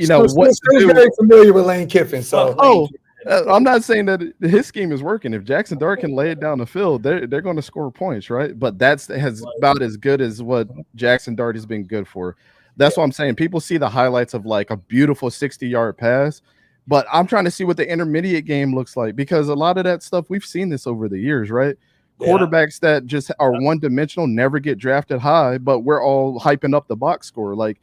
Still very familiar with Lane Kiffin. So I'm not saying that his scheme is working. If Jackson Dart can lay it down the field, they're going to score points, right? But that's about as good as what Jackson Dart has been good for. That's what I'm saying. People see the highlights of like a beautiful 60-yard pass, but I'm trying to see what the intermediate game looks like, because a lot of that stuff, we've seen this over the years, right? Yeah. Quarterbacks that just are one-dimensional never get drafted high, but we're all hyping up the box score. Like,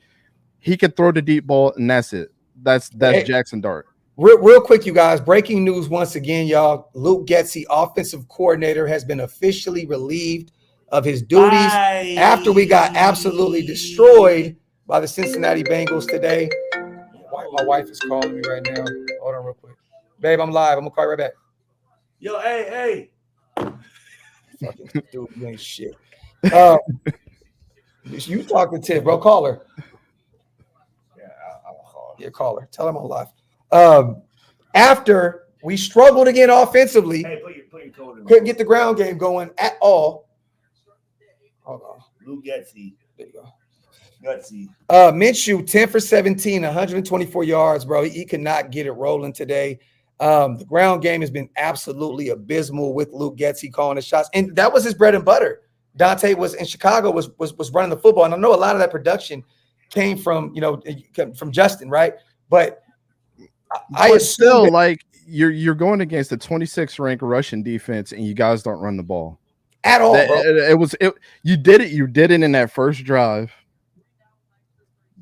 he could throw the deep ball, and that's it. That's Jackson Dart. Real quick, you guys. Breaking news once again, y'all. Luke Getsey, offensive coordinator, has been officially relieved of his duties after we got absolutely destroyed by the Cincinnati Bengals today. My wife is calling me right now. Hold on real quick. Babe, I'm live. I'm going to call you right back. Yo, hey. Fucking dude, you ain't shit. You talk to Tiff, bro. Call her. I'll call her. Yeah, call her. Tell her I'm on live. After we struggled again offensively, put your code in. Couldn't get the ground game going at all. Hold on. Luke Getsey. There you go. Gutsy. Minshew, 10 for 17, 124 yards, bro. He could not get it rolling today. The ground game has been absolutely abysmal with Luke Getsey calling the shots. And that was his bread and butter. Dante was in Chicago, was running the football. And I know a lot of that production came from, from Justin, right? But I still like you're going against the 26th ranked Russian defense, and you guys don't run the ball at all, bro. You did it in that first drive.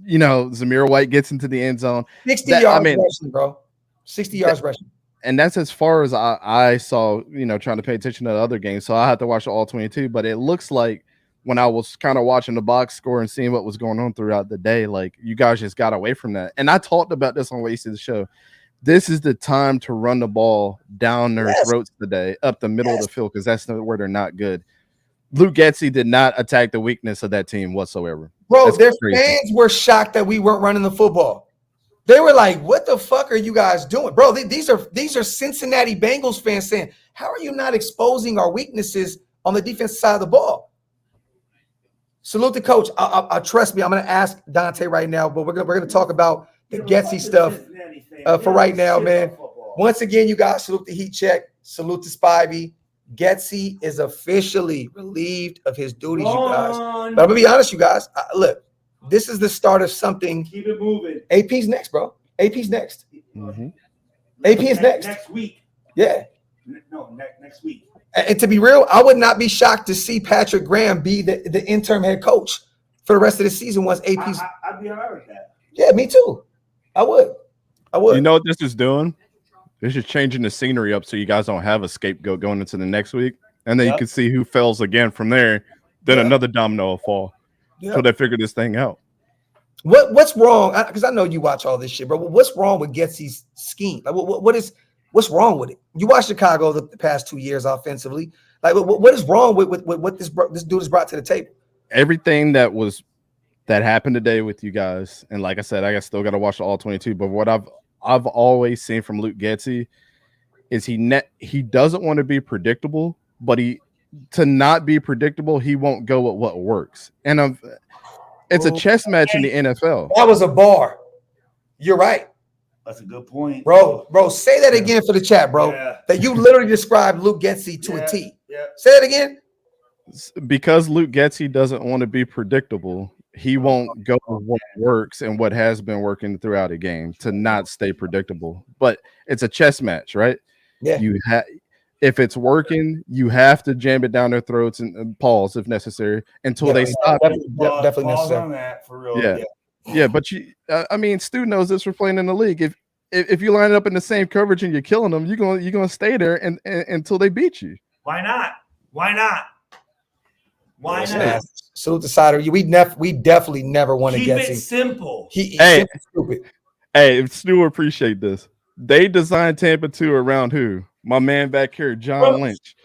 Zamir White gets into the end zone. 60 yards rushing, bro. 60 yards rushing. And that's as far as I saw, trying to pay attention to the other games. So I had to watch all 22. But it looks like when I was kind of watching the box score and seeing what was going on throughout the day, like, you guys just got away from that. And I talked about this on Wasted the Show. This is the time to run the ball down their throats today, up the middle of the field, because that's where they're not good. Luke Getsey did not attack the weakness of that team whatsoever. Bro, their fans were shocked that we weren't running the football. They were like, what the fuck are you guys doing? Bro, these are Cincinnati Bengals fans saying, how are you not exposing our weaknesses on the defensive side of the ball? Salute the coach. I trust me, I'm going to ask Dante right now, but we're going to talk about the Getsey stuff for right now, man. Once again, you guys, salute the heat check. Salute to Spivey. Getsey is officially relieved of his duties, you guys. But I'm going to be honest, you guys. Look, this is the start of something. Keep it moving. AP's next, bro. AP's next. Mm-hmm. AP is next. Next week. Yeah. No, next week. And to be real, I would not be shocked to see Patrick Graham be the interim head coach for the rest of the season once AP's. I'd be all right with that. Yeah, me too. I would. You know what this is doing? This is changing the scenery up so you guys don't have a scapegoat going into the next week. And then you can see who fails again from there. Then another domino will fall. So they figure this thing out. What's wrong? Because I know you watch all this shit, bro. What's wrong with Getsey's scheme? Like, what's wrong with it? You watch Chicago the past 2 years offensively. Like, what is wrong with what this dude has brought to the table? Everything that happened today with you guys, and like I said, I still got to watch the all 22. But what I've always seen from Luke Getsey is he doesn't want to be predictable, but to not be predictable, he won't go with what works. And it's a chess match in the NFL. That was a bar. You're right. That's a good point, bro. Say that again for the chat, bro. Yeah. That you literally described Luke Getsey to a T. Yeah. Say that again. Because Luke Getsey doesn't want to be predictable, he won't go with what works and what has been working throughout a game to not stay predictable. But it's a chess match, right? Yeah. If it's working, you have to jam it down their throats and pause if necessary until they stop. Definitely necessary. On that for real. Yeah. But Stu knows this for playing in the league. If you line it up in the same coverage and you're killing them, you're gonna stay there and until they beat you. Why not? Salute the cider. We definitely never want to get Keep it simple. Stupid. Hey, Stu appreciate this. They designed Tampa 2 around who? My man back here, John Lynch.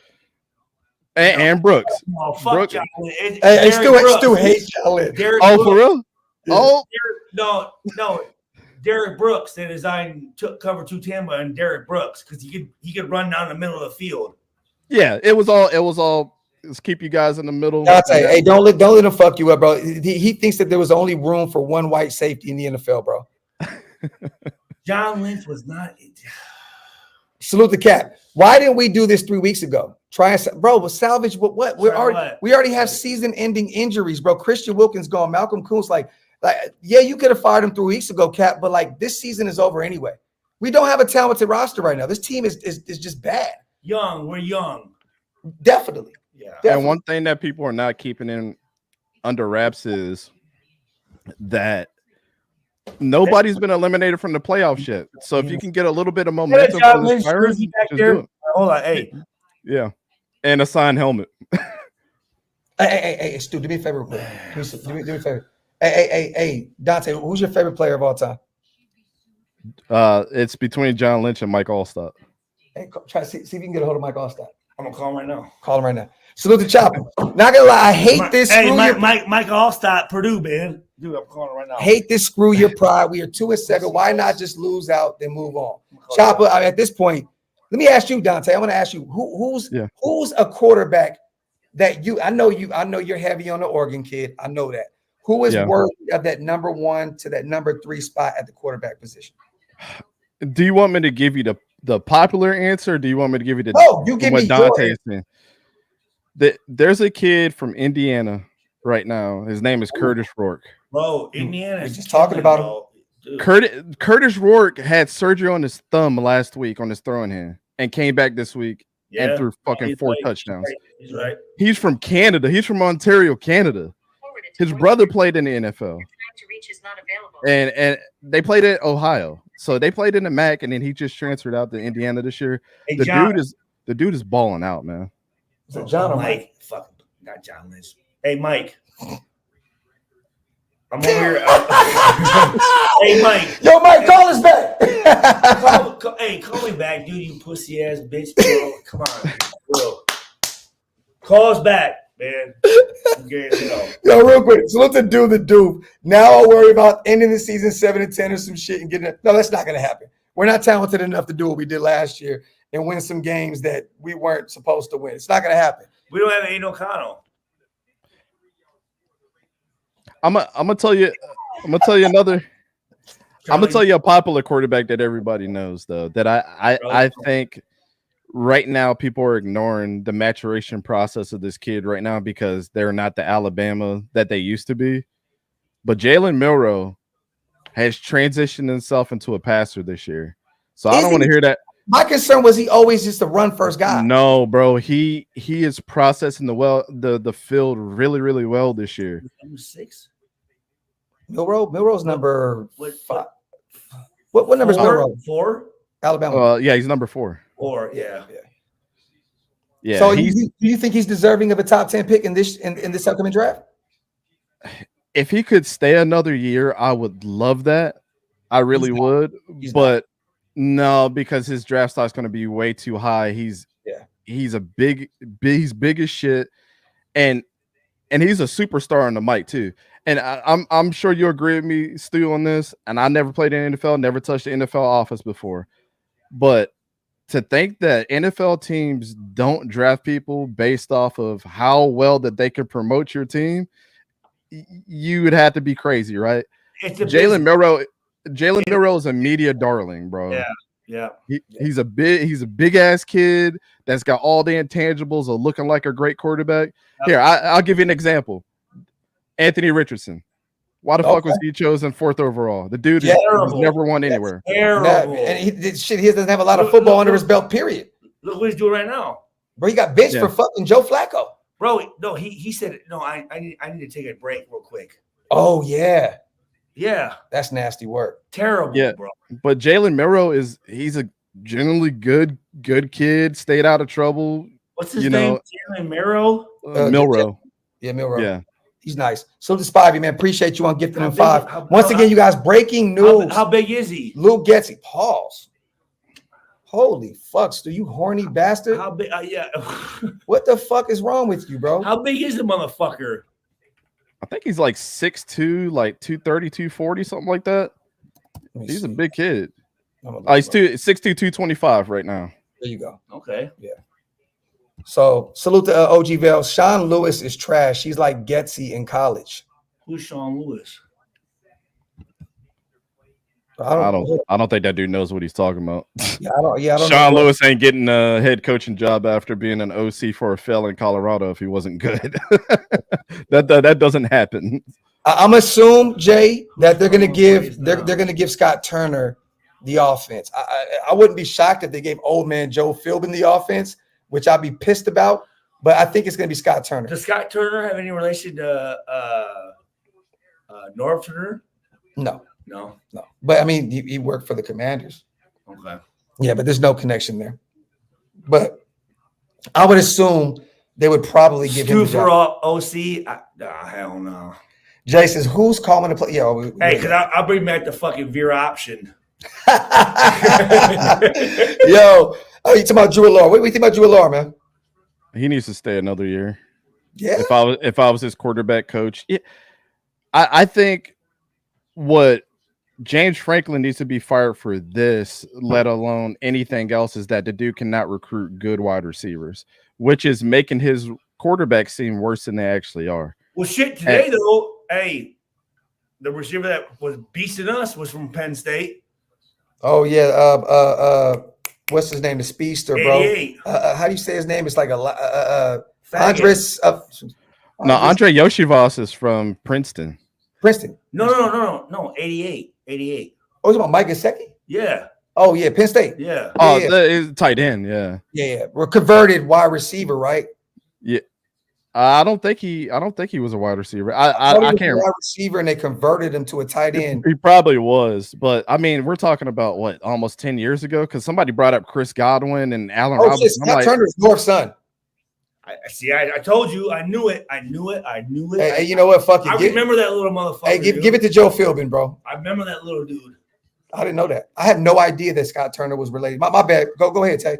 And Brooks. Oh, fuck Brooks. John Lynch. Hey, Stu hates John Lynch. For real? Yeah. No. Derek Brooks, they designed cover 2 Tampa and Derek Brooks because he could run down the middle of the field. Yeah, it was all let's keep you guys in the middle. Dante, hey, don't let him fuck you up, bro. He thinks that there was only room for one white safety in the NFL, bro. John Lynch was not. Salute the cap. Why didn't we do this 3 weeks ago? Salvage what? We already have season-ending injuries, bro. Christian Wilkins gone. Malcolm Kuntz, you could have fired him 3 weeks ago, Cap. But this season is over anyway. We don't have a talented roster right now. This team is just bad. We're young. Definitely. Yeah. And Definitely. one thing that people are not keeping in under wraps is that nobody's been eliminated from the playoffs yet. So if you can get a little bit of momentum from this virus, just do it. Hold on, hey. Yeah. And a signed helmet. Hey, Stu, do me a favor real quick. Do me a favor. Hey, Dante, who's your favorite player of all time? It's between John Lynch and Mike Allstott. Hey, try to see if you can get a hold of Mike Allstott. I'm gonna call him right now. Call him right now. Salute the chopper. Not gonna lie, I hate this. Hey, Mike Allstott, Purdue, man. Dude, I'm calling him right now. Hate this. Screw your pride. We are 2-7. Why not just lose out then move on? Chopper. At this point, let me ask you, Dante. I want to ask you who's a quarterback that I know you're heavy on the Oregon kid. I know that. Who is worthy of that number 1 to that number 3 spot at the quarterback position? Do you want me to give you the popular answer? Or do you want me to give you you give me Dante's saying? There's a kid from Indiana right now. His name is Curtis Rourke. Bro, Indiana is just talking about him. Curtis Rourke had surgery on his thumb last week on his throwing hand and came back this week and threw fucking 4 touchdowns. He's right. He's from Canada. He's from Ontario, Canada. His brother played in the NFL. And they played at Ohio. So they played in the MAC, and then he just transferred out to Indiana this year. Hey, the dude is balling out, man. Is it John or Mike? Fuck, not John Lynch. Hey, Mike. I'm over here. Hey, Mike. Yo, Mike, call us back. Call me back, dude, you pussy ass bitch. Bro, come on, bro. Call us back, man. Yo, real quick. So let's do the dupe. Now I'll worry about ending the season 7-10 or some shit and getting it. No, that's not going to happen. We're not talented enough to do what we did last year and win some games that we weren't supposed to win. It's not going to happen. We don't have Aiden O'Connell. I'm gonna tell you another. I'm gonna tell you a popular quarterback that everybody knows, though. That I think right now people are ignoring the maturation process of this kid right now because they're not the Alabama that they used to be. But Jalen Milroe has transitioned himself into a passer this year, so I don't want to hear that. My concern was he always just a run first guy. No, bro, he is processing the field really, really well this year. Number 6. Milroe's number 5. What number is Milroe? 4. Alabama. Yeah, he's number 4. 4. Yeah. So do you think he's deserving of a top 10 pick in this upcoming draft? If he could stay another year, I would love that. I really would. But no, because his draft stock is going to be way too high. he's big as shit, and he's a superstar on the mic too. And I'm sure you agree with me, Stu, on this. And I never played in the NFL, never touched the NFL office before. But to think that NFL teams don't draft people based off of how well that they can promote your team, you would have to be crazy, right? Jalen Milroe is a media darling, bro. Yeah. He's a big ass kid that's got all the intangibles of looking like a great quarterback. Here, I'll give you an example. Anthony Richardson. Why the fuck was he chosen 4th overall? The dude has never won anywhere. Terrible. And he doesn't have a lot of football under his belt, period. Look what he's doing right now. Bro, he got benched for fucking Joe Flacco. Bro, no, he said, no, I need to take a break real quick. Oh, yeah. Yeah. That's nasty work. Terrible, bro. But Jalen Milroe he's a generally good kid, stayed out of trouble. What's his name? Jalen Milroe? Milroe. Yeah, Milroe. Yeah. He's nice. So to Spivey, man, appreciate you on gifting him 5. Once again, you guys, breaking news. How big is he? Luke Getsey. Pause. Holy fuck, Stu, you horny bastard. How big? Yeah. What the fuck is wrong with you, bro? How big is the motherfucker? I think he's like 6'2", like 230, 240, something like that. He's a big kid. He's 6'2", 225 right now. There you go. Okay. Yeah. So salute to OG Vale. Sean Lewis is trash. He's like Getsey in college. Who's Sean Lewis? I don't think that dude knows what he's talking about. Yeah, I don't Sean Lewis ain't getting a head coaching job after being an OC for a fail in Colorado if he wasn't good. that doesn't happen. I'm assume, Jay, that they're gonna give Scott Turner the offense. I wouldn't be shocked if they gave old man Joe Philbin the offense, which I'd be pissed about. But I think it's gonna be Scott Turner. Does Scott Turner have any relation to Norv Turner? No. No. But I mean, he worked for the Commanders. Okay. Yeah, but there's no connection there. But I would assume they would probably give him the job. For OC? Hell no. Jay says, "Who's calling the play?" Yeah, hey, because I'll bring back the fucking Vera option. Yo, you talking about Drew Allure? What do you think about Drew Allure, man? He needs to stay another year. Yeah. If I was his quarterback coach, I think what James Franklin needs to be fired for this, let alone anything else, is that the dude cannot recruit good wide receivers, which is making his quarterbacks seem worse than they actually are. Well, shit, today, though, hey, the receiver that was beasting us was from Penn State. Oh, yeah. What's his name? The speedster, bro. 88. How do you say his name? It's like Andres. Andre Yoshivas is from Princeton. No. 88. 88. Oh, it's about Mike Gesicki? Yeah. Oh, yeah. Penn State. Yeah. Oh, yeah. Tight end. Yeah. Yeah. We're converted wide receiver, right? Yeah. I don't think he was a wide receiver. I can't remember. Wide receiver, and they converted him to a tight end. He probably was, but I mean, we're talking about what, almost 10 years ago? Because somebody brought up Chris Godwin and Allen Robinson. Scott Turner's North's son. I told you. I knew it. Hey, you know what? Fuck it. I remember that little motherfucker. Hey, give it to Joe Philbin, bro. I remember that little dude. I didn't know that. I had no idea that Scott Turner was related. My bad. Go ahead, Tay.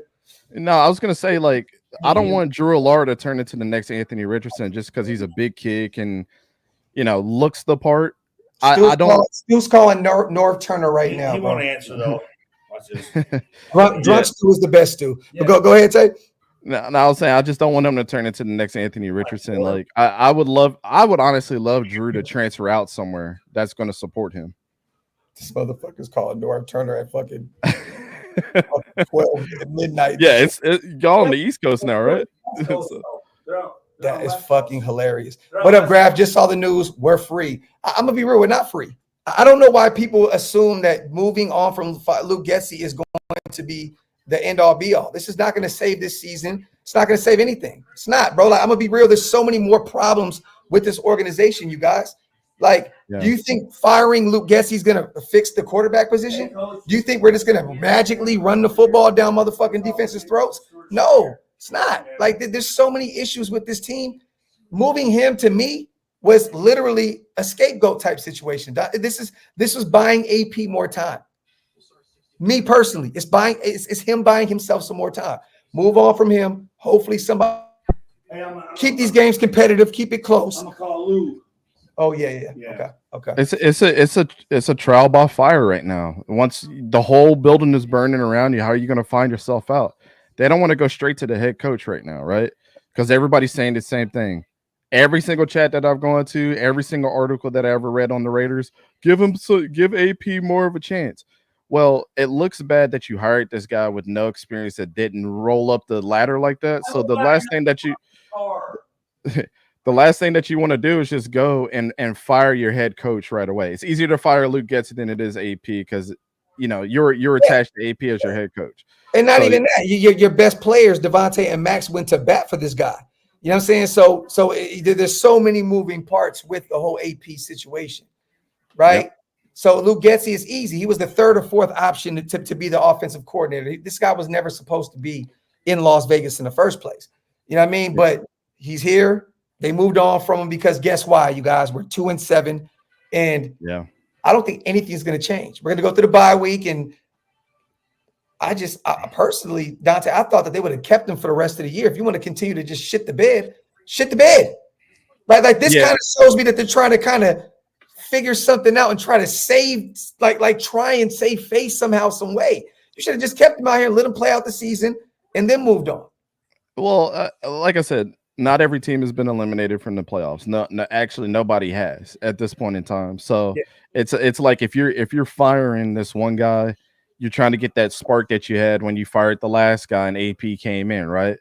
No, I was gonna say, like, I don't want Drew Allure to turn into the next Anthony Richardson just because he's a big kid and looks the part. I don't. Stu's calling Norv Turner right now. He won't answer though. Watch this. Drunk Stu is the best Stu. Yeah. But go ahead, Tay. No, I was saying I just don't want him to turn into the next Anthony Richardson. Like I would honestly love Drew to transfer out somewhere that's going to support him. This motherfucker's calling Norv Turner at fucking 12 at midnight. Yeah, it's y'all on the East Coast now, right? That is fucking hilarious. What up, Graphk? Just saw the news. We're free. I'm gonna be real. We're not free. I don't know why people assume that moving on from Luke Getsey is going to be the end all be all. This is not going to save this season. It's not going to save anything. It's not, bro. Like, I'm gonna be real. There's so many more problems with this organization, you guys. Like, do you think firing Luke Getsey is going to fix the quarterback position? Do you think we're just going to magically run the football down motherfucking defense's throats? No, it's not. Like, there's so many issues with this team. Moving him, to me, was literally a scapegoat type situation. This was buying AP more time. Me personally, it's him buying himself some more time. Move on from him. Hopefully somebody Hey, keep these games competitive, keep it close. I'm gonna call Lou. Oh yeah. Okay. It's a trial by fire right now. Once the whole building is burning around you, how are you going to find yourself out? They don't want to go straight to the head coach right now, right? Because everybody's saying the same thing. Every single chat that I've gone to, every single article that I ever read on the Raiders, give AP more of a chance. Well, it looks bad that you hired this guy with no experience that didn't roll up the ladder like that. So the last thing that you want to do is just go and fire your head coach right away. It's easier to fire Luke Getsey than it is AP because you're attached to AP as your head coach. And not even that. Your best players, Dante and Max, went to bat for this guy. You know what I'm saying? So there's so many moving parts with the whole AP situation, right? Yep. So Luke Getsey is easy. He was the third or fourth option to be the offensive coordinator. This guy was never supposed to be in Las Vegas in the first place. You know what I mean? But he's here. They moved on from him because guess why, you guys? We're 2-7, and I don't think anything's going to change. We're going to go through the bye week, and I personally, Dante, I thought that they would have kept him for the rest of the year. If you want to continue to just shit the bed. Like this kind of shows me that they're trying to kind of figure something out and try to save, try and save face somehow, some way. You should have just kept him out here and let him play out the season and then moved on. Well, like I said, not every team has been eliminated from the playoffs. No, actually, nobody has at this point in time. So it's like if you're firing this one guy, you're trying to get that spark that you had when you fired the last guy and AP came in, right?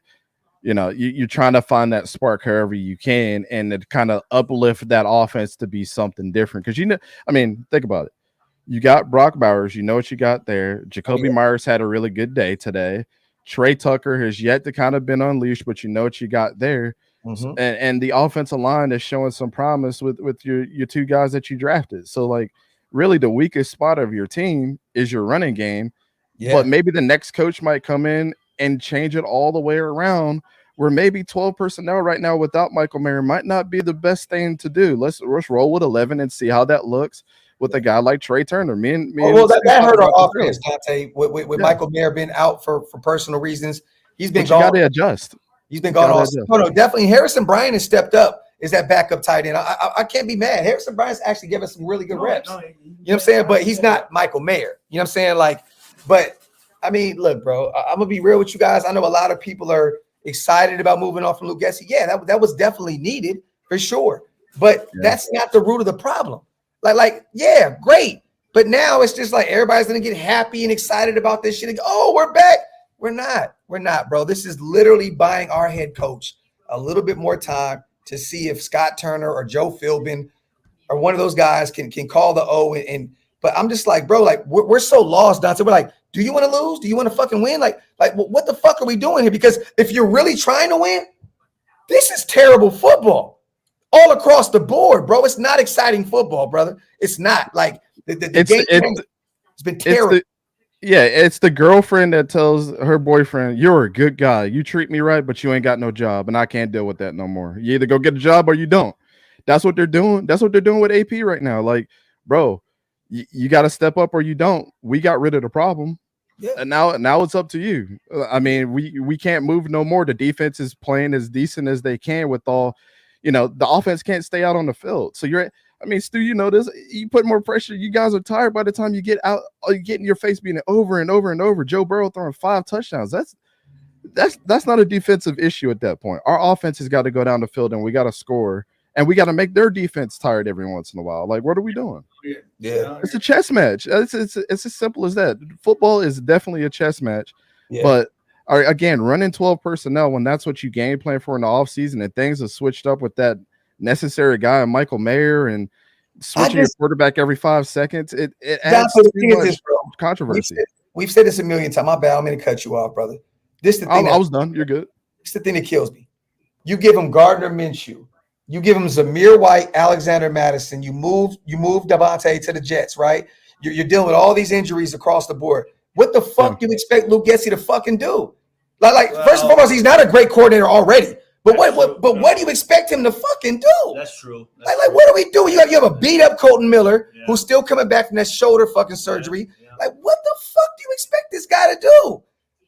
You're trying to find that spark however you can and to kind of uplift that offense to be something different. Because think about it. You got Brock Bowers, you know what you got there. Jacoby Myers had a really good day today. Trey Tucker has yet to kind of been unleashed, but you know what you got there. Mm-hmm. And the offensive line is showing some promise with your two guys that you drafted. So, like, really the weakest spot of your team is your running game. Yeah. But maybe the next coach might come in and change it all the way around where maybe 12 personnel right now without Michael Mayer might not be the best thing to do. Let's roll with 11 and see how that looks with a guy like Trey Turner. That hurt our offense, Dante, with Michael Mayer being out for personal reasons. He's been gone. You got to adjust. He's been gone all. No, definitely. Harrison Bryant has stepped up. Is that backup tight end? I can't be mad. Harrison Bryant's actually given us some really good reps. You know what I'm saying? But he's not Michael Mayer. You know what I'm saying? Look, bro, I'm gonna be real with you guys. I know a lot of people are excited about moving off from Luke Getsey. Yeah, that was definitely needed for sure. But that's not the root of the problem. Great. But now it's just like everybody's gonna get happy and excited about this shit. And go, oh, we're back. We're not, bro. This is literally buying our head coach a little bit more time to see if Scott Turner or Joe Philbin or one of those guys can call the O. But I'm just like, bro, we're so lost, Dante. We're like, do you want to lose? Do you want to fucking win? What the fuck are we doing here? Because if you're really trying to win, this is terrible football all across the board, bro. It's not exciting football, brother. It's not. It's been terrible. It's the girlfriend that tells her boyfriend, you're a good guy. You treat me right, but you ain't got no job, and I can't deal with that no more. You either go get a job or you don't. That's what they're doing. That's what they're doing with AP right now. Like, bro, you got to step up or you don't. We got rid of the problem. Yeah. And now it's up to you. We can't move no more. The defense is playing as decent as they can with all, the offense can't stay out on the field. So Stu, you know this. You put more pressure. You guys are tired by the time you get out. You get in your face being over and over and over. Joe Burrow throwing 5 touchdowns. That's not a defensive issue at that point. Our offense has got to go down the field and we got to score. And we got to make their defense tired every once in a while. Like, what are we doing? Yeah. It's a chess match. It's as simple as that. Football is definitely a chess match. Yeah. But, again, running 12 personnel when that's what you game plan for in the offseason and things have switched up with that necessary guy, Michael Mayer, and switching your quarterback every 5 seconds, it adds too much controversy. We've said this a million times. My bad. I'm going to cut you off, brother. This the thing. I was done. You're good. It's the thing that kills me. You give him Gardner Minshew. You give him Zamir White, Alexander Madison. You move Dante to the Jets, right? You're dealing with all these injuries across the board. What the fuck do you expect Luke Getsey to fucking do? First and foremost, he's not a great coordinator already. But what do you expect him to fucking do? That's true. What are we doing? You have a beat up Colton Miller who's still coming back from that shoulder fucking surgery. What the fuck do you expect this guy to do?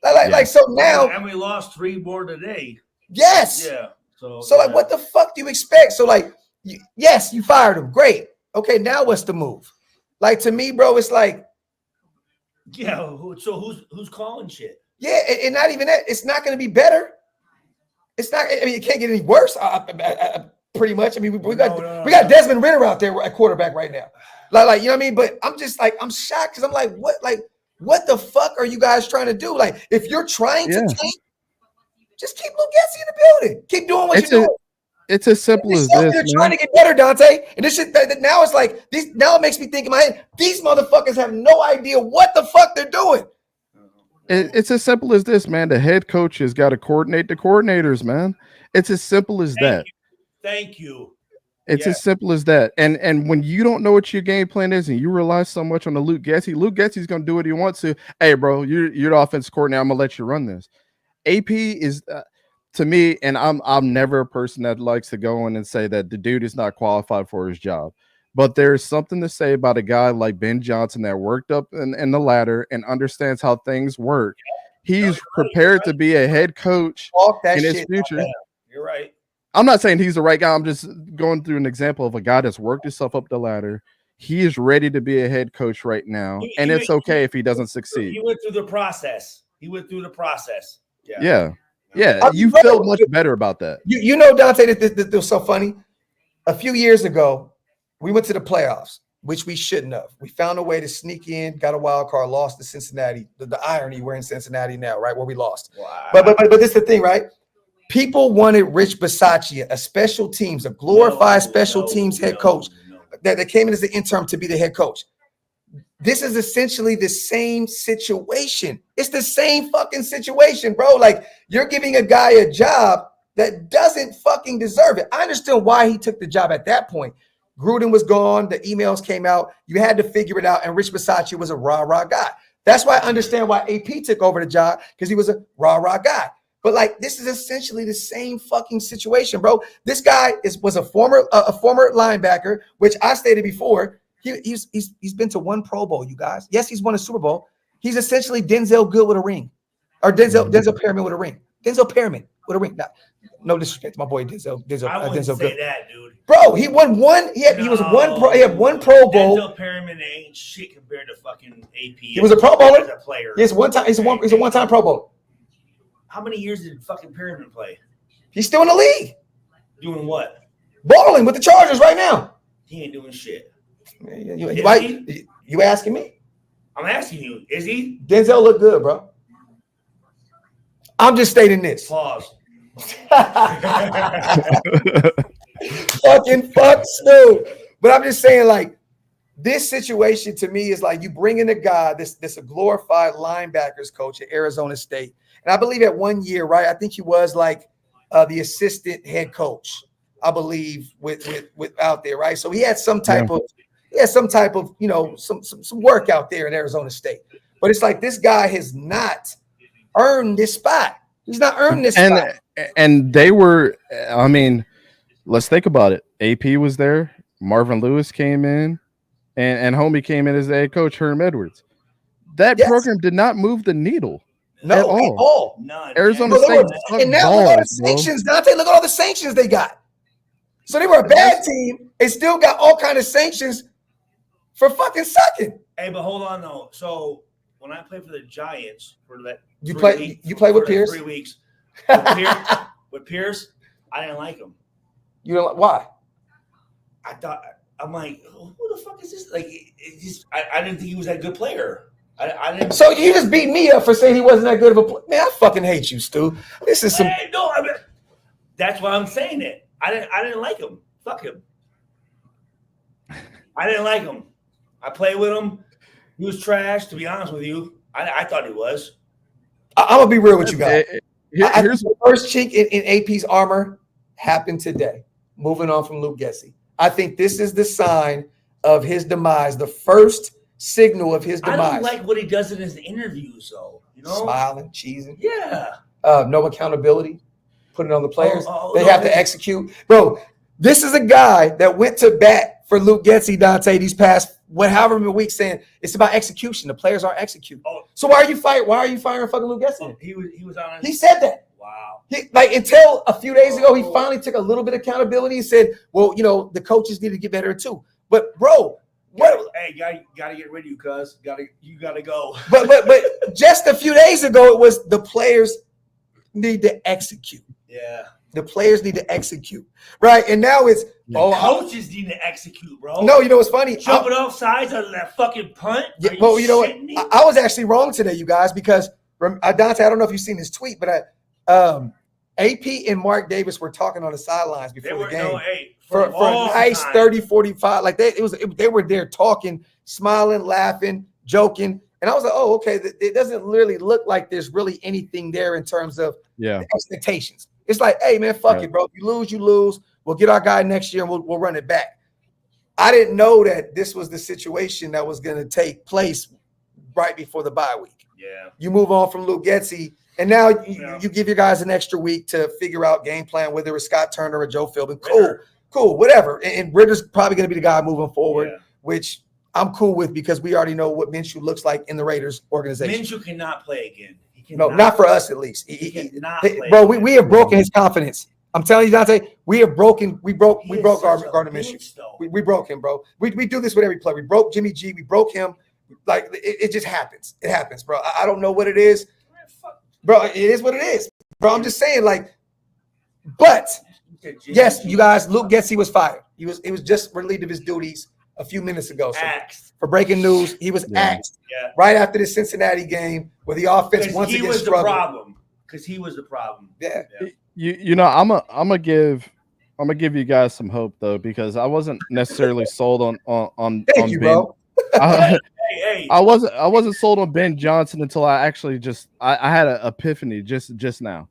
Like so now, and we lost 3 more today. Yes. Yeah. So like, what the fuck do you expect? So like, yes, you fired him. Great. Okay, now what's the move? Like to me, bro, it's like, yeah. So who's calling shit? Yeah, and not even that. It's not going to be better. It's not. I mean, it can't get any worse. Pretty much. I mean, we got Desmond Ritter out there at quarterback right now. Like you know what I mean? But I'm just like, I'm shocked because I'm like, what the fuck are you guys trying to do? Like, if you're trying to tank, just keep Luke Getsey in the building. Keep doing what you're doing. It's as simple as this. They're trying to get better, Dante. And this shit now it's like these. Now it makes me think in my head, these motherfuckers have no idea what the fuck they're doing. It's as simple as this, man. The head coach has got to coordinate the coordinators, man. It's as simple as that. Thank you. It's as simple as that. And when you don't know what your game plan is and you rely so much on the Luke Getsey's going to do what he wants to. Hey, bro, you're the offensive coordinator. I'm going to let you run this. AP is to me, and I'm never a person that likes to go in and say that the dude is not qualified for his job. But there's something to say about a guy like Ben Johnson that worked up in the ladder and understands how things work. He's prepared to be a head coach in his future. You're right. I'm not saying he's the right guy. I'm just going through an example of a guy that's worked himself up the ladder. He is ready to be a head coach right now, and it's okay if he doesn't succeed. He went through the process. Yeah. You felt much better about that. You know, Dante, that was so funny. A few years ago, we went to the playoffs, which we shouldn't have. We found a way to sneak in, got a wild card, lost to Cincinnati. The irony, we're in Cincinnati now, right, where we lost. Wow. But this is the thing, right? People wanted Rich Bisaccia, a special teams, a glorified special teams head coach that came in as the interim to be the head coach. This is essentially the same situation. It's the same fucking situation, bro. Like, you're giving a guy a job that doesn't fucking deserve it. I understand why he took the job at that point. Gruden was gone. The emails came out. You had to figure it out. And Rich Bisaccia was a rah-rah guy. That's why I understand why AP took over the job, because he was a rah-rah guy. But like, this is essentially the same fucking situation, bro. This guy was a former linebacker, which I stated before. He's been to 1 Pro Bowl, you guys. Yes, he's won a Super Bowl. He's essentially Denzel Good with a ring, or Denzel Perriman with a ring. Denzel Perriman with a ring. No disrespect to my boy Denzel I wouldn't Denzel say Good. That, dude. Bro, he won one. He had 1 Pro Bowl. Denzel Perriman ain't shit compared to fucking AP. He was a Pro Bowler. As a player. He's a one-time Pro Bowl. How many years did fucking Perriman play? He's still in the league. Doing what? Balling with the Chargers right now. He ain't doing shit. You asking me? I'm asking you. Is he? Denzel look good, bro. I'm just stating this. Pause. Fucking fuck Snoop. But I'm just saying, like, this situation to me is like you bring in a guy, this a glorified linebackers coach at Arizona State. And I believe at 1 year, right? I think he was like the assistant head coach, I believe, with out there, right? So he had some type of some work out there in Arizona State. But it's like this guy has not earned this spot. He's not earned this spot. And they were, I mean, let's think about it. AP was there. Marvin Lewis came in, and homie came in as the head coach, Herm Edwards. That program did not move the needle. No, at all. None. Arizona State. And now look at all the sanctions, Dante. Look at all the sanctions they got. So they were a bad team and still got all kind of sanctions for fucking sucking. Hey, but hold on though. So when I played for the Giants for that, you play with Pierce 3 weeks. With Pierce, I didn't like him. You don't like why? I'm like, who the fuck is this? Like, I didn't think he was that good player. I didn't. So you just beat me up for saying he wasn't that good of a player. Man, I fucking hate you, Stu. This is some. Hey, no, I mean, that's why I'm saying it. I didn't like him. Fuck him. I didn't like him. I played with him. He was trash, to be honest with you. I thought he was. I'm gonna be real with you guys. Here's the first chink in AP's armor happened today. Moving on from Luke Getsey. I think this is the sign of his demise. The first signal of his demise. I don't like what he does in his interviews, though. You know, smiling, cheesing. Yeah. No accountability. Put it on the players. They have to execute. Bro, this is a guy that went to bat for Luke Getsey, Dante, these past however many weeks saying it's about execution. The players aren't executing. Oh. So why are you firing fucking Luke Getsey? Oh, he was on. He said that. Wow. Until a few days ago, he finally took a little bit of accountability and said, well, the coaches need to get better too. But bro, what? Hey, gotta get rid of you, cuz. You gotta go. But just a few days ago, it was the players need to execute. Yeah. The players need to execute, right? And now it's coaches need to execute, bro. No, you know what's funny? Jumping off sides out of that fucking punt. Yeah, well, you know what? I was actually wrong today, you guys, because Dante, I don't know if you've seen this tweet, but AP and Mark Davis were talking on the sidelines before the game for a nice 30, 45. Like they were there talking, smiling, laughing, joking. And I was like, oh, okay. It doesn't really look like there's really anything there in terms of the expectations. It's like, hey, man, fuck it, bro. If you lose, you lose. We'll get our guy next year and we'll run it back. I didn't know that this was the situation that was going to take place right before the bye week. Yeah. You move on from Luke Getsey, and now you give your guys an extra week to figure out game plan, whether it's Scott Turner or Joe Philbin. Cool, whatever. And Ritter's probably going to be the guy moving forward, which I'm cool with because we already know what Minshew looks like in the Raiders organization. Minshew cannot play again. No, not for us at least. Bro, we have broken his confidence. I'm telling you, Dante, we broke Gardner Minshew. We broke him, bro. We do this with every play. We broke Jimmy G. We broke him. Like it just happens. It happens, bro. I don't know what it is, bro. It is what it is, bro. I'm just saying, like, but yes, you guys, Luke Getsey was fired. He was just relieved of his duties a few minutes ago. So for breaking news, he was axed right after the Cincinnati game where the offense once again struggled. Because he was the problem. Yeah. I'm gonna give you guys some hope though, because I wasn't necessarily sold on Thank you, Ben. Bro. I wasn't sold on Ben Johnson until I actually I had an epiphany just now.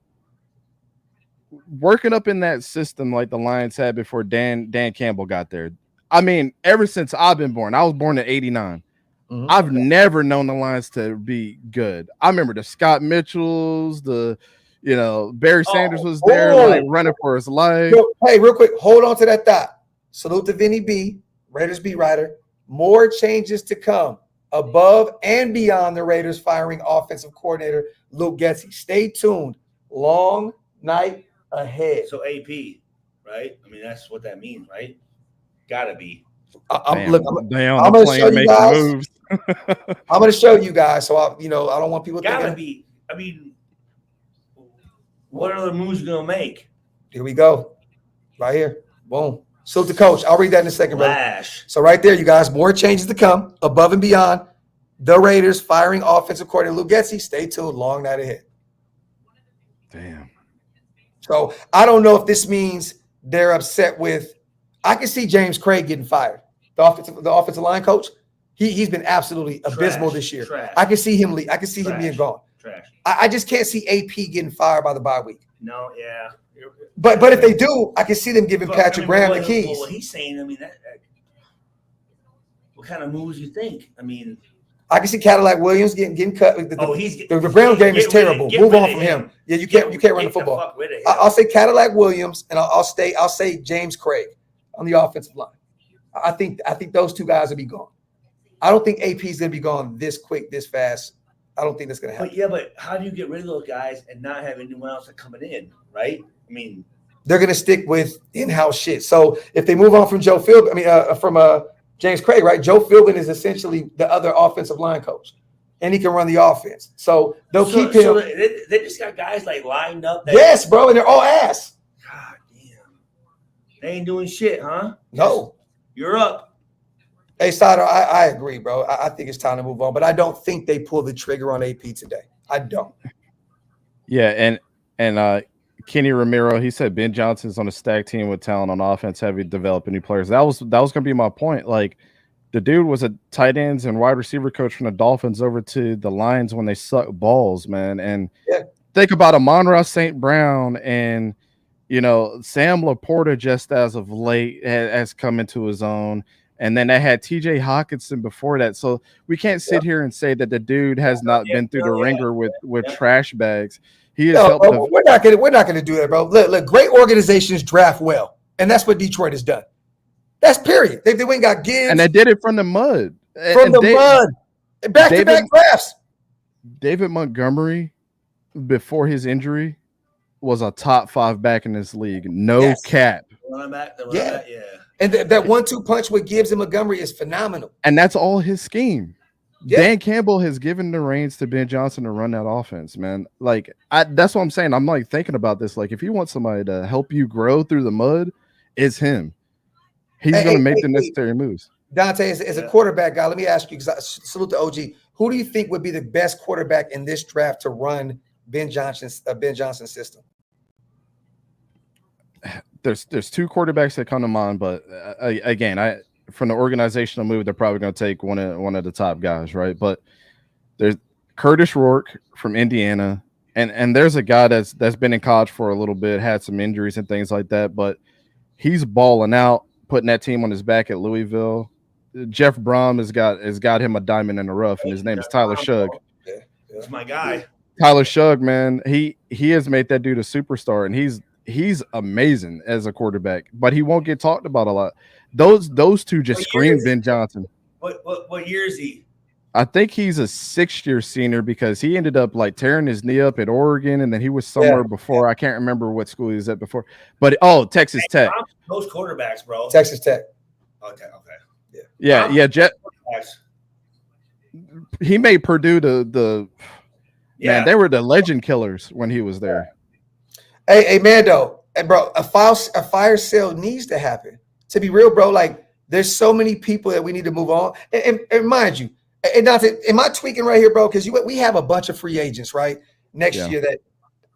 Working up in that system like the Lions had before Dan Campbell got there. I mean, ever since I've been born, I was born in '89. Mm-hmm. I've never known the Lions to be good. I remember the Scott Mitchells, Barry Sanders was there, like running for his life. Hey, real quick, hold on to that thought. Salute to Vinny B, Raiders beat writer. More changes to come above and beyond the Raiders firing offensive coordinator Luke Getsey. Stay tuned. Long night ahead. So AP, right? I mean, that's what that means, right? Gotta be. I'm going to show you guys. Moves. I'm going to show you guys. So I don't want people gotta thinking. Be. I mean, what other moves you gonna make? Here we go. Right here. Boom. Salute the coach. I'll read that in a second, brother. So right there, you guys, more changes to come above and beyond the Raiders firing offensive coordinator Luke Getsey. Stay tuned. Long night ahead. Damn. So I don't know if this means they're upset with. I can see James Craig getting fired. The offensive line coach. He's been absolutely abysmal this year. Trash. I can see him leave. I can see him being gone. Trash. I just can't see AP getting fired by the bye week. No, yeah. But if they do, I can see them giving Patrick Graham the keys. What he's saying, I mean, that what kind of moves you think? I mean, I can see Cadillac Williams getting cut. The Brown game is terrible. Move on from him. Yeah, you can't run the football. I'll say Cadillac Williams, and I'll say James Craig on the offensive line. I think those two guys will be gone. I don't think AP is going to be gone this quick, this fast. I don't think that's going to happen. But how do you get rid of those guys and not have anyone else coming in, right? I mean, they're going to stick with in-house shit. So if they move on from Joe Philbin, from James Craig, right? Joe Philbin is essentially the other offensive line coach, and he can run the offense. So they'll keep him. So they just got guys like lined up. Yes, bro, and they're all ass. God damn, they ain't doing shit, huh? No, you're up. Hey, Sider, I agree, bro. I think it's time to move on, but I don't think they pull the trigger on AP today. I don't. Yeah, and Kenny Romero, he said Ben Johnson's on a stacked team with talent on offense, heavy developing new players. That was going to be my point. Like, the dude was a tight ends and wide receiver coach from the Dolphins over to the Lions when they suck balls, man. And think about Amon-Ra St. Brown and, Sam Laporta just as of late has come into his own. And then they had TJ Hawkinson before that. So we can't sit here and say that the dude has not been through the ringer with trash bags. He is we're not gonna do that, bro. Look, great organizations draft well, and that's what Detroit has done. That's period. They went and got Gibbs. And they did it from the mud. Mud. Back-to-back drafts. David Montgomery, before his injury, was a top 5 back in this league. No cap. Yeah. And that 1-2 punch with Gibbs and Montgomery is phenomenal. And that's all his scheme. Yeah. Dan Campbell has given the reins to Ben Johnson to run that offense, man. Like, that's what I'm saying. I'm like thinking about this. Like, if you want somebody to help you grow through the mud, it's him. He's going to make the necessary moves. Dante, as a quarterback guy, let me ask you, because I salute the OG. Who do you think would be the best quarterback in this draft to run Ben Johnson's system? There's 2 quarterbacks that come to mind, but again, from the organizational move, they're probably going to take one of the top guys, right? But there's Curtis Rourke from Indiana, and there's a guy that's been in college for a little bit, had some injuries and things like that, but he's balling out, putting that team on his back at Louisville. Jeff Brom has got him a diamond in the rough, and his name is Tyler Shugg. That's my guy. Tyler Shugg, man, he has made that dude a superstar, and he's amazing as a quarterback, but he won't get talked about a lot. Those two just scream Ben Johnson. What year is he? I think he's a 6th-year senior because he ended up like tearing his knee up at Oregon, and then he was somewhere before. I can't remember what school he was at before. But Texas Tech. Most quarterbacks, bro. Texas Tech. Okay. Yeah. He made Purdue the man. They were the legend killers when he was there. Hey, Mando, bro, a fire sale needs to happen. To be real, bro, like there's so many people that we need to move on. And mind you, and not to, am I tweaking right here, bro? Because we have a bunch of free agents, right? Next year that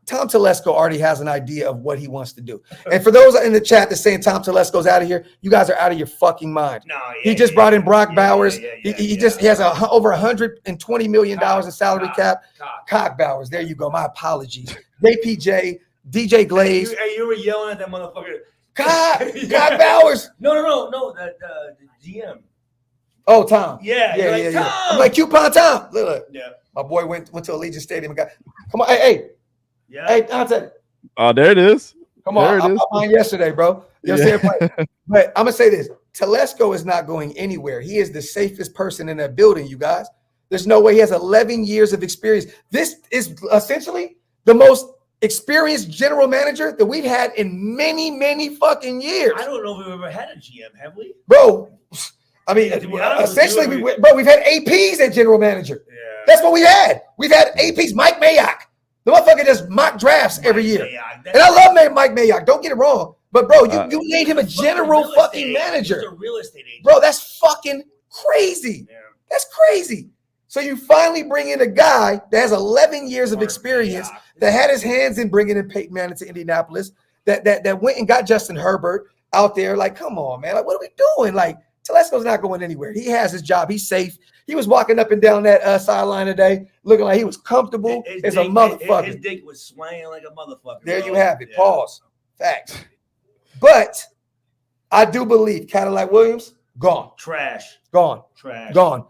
Tom Telesco already has an idea of what he wants to do. And for those in the chat that's saying Tom Telesco's out of here, you guys are out of your fucking mind. He just brought in Brock Bowers. He has over $120 million in salary cap. Cock Bowers. There you go. My apologies. JPJ, DJ Glaze. You were yelling at that motherfucker. Cock Bowers. No. The GM. Oh, Tom. Yeah. Tom. I'm like Coupon Tom. Look. Yeah. My boy went to Allegiant Stadium and got. Come on, hey. Yeah. Hey, Dante. Oh, there it is. Come on, I mine yesterday, bro. You know what I'm saying? But I'm gonna say this: Telesco is not going anywhere. He is the safest person in that building, you guys. There's no way. He has 11 years of experience. This is essentially the most experienced general manager that we've had in many, many fucking years. I don't know if we've ever had a GM, have we? Bro, I mean, essentially, we've had APs at general manager. Yeah. That's what we've had. We've had APs. Mike Mayock. The motherfucker does mock drafts every year. And I love Mike Mayock. Don't get it wrong. But, bro, you made him a general fucking manager. He's a real estate agent. Bro, that's fucking crazy. Yeah. That's crazy. So you finally bring in a guy that has 11 years of experience, that had his hands in bringing in Peyton Manning to Indianapolis, that went and got Justin Herbert out there. Like, come on, man. Like, what are we doing? Like, Telesco's not going anywhere. He has his job. He's safe. He was walking up and down that sideline today, looking like he was comfortable as a motherfucker. His dick was swaying like a motherfucker. There you have it. Yeah. Pause. Facts. But I do believe Cadillac Williams, gone. Trash. Gone. Trash. Gone.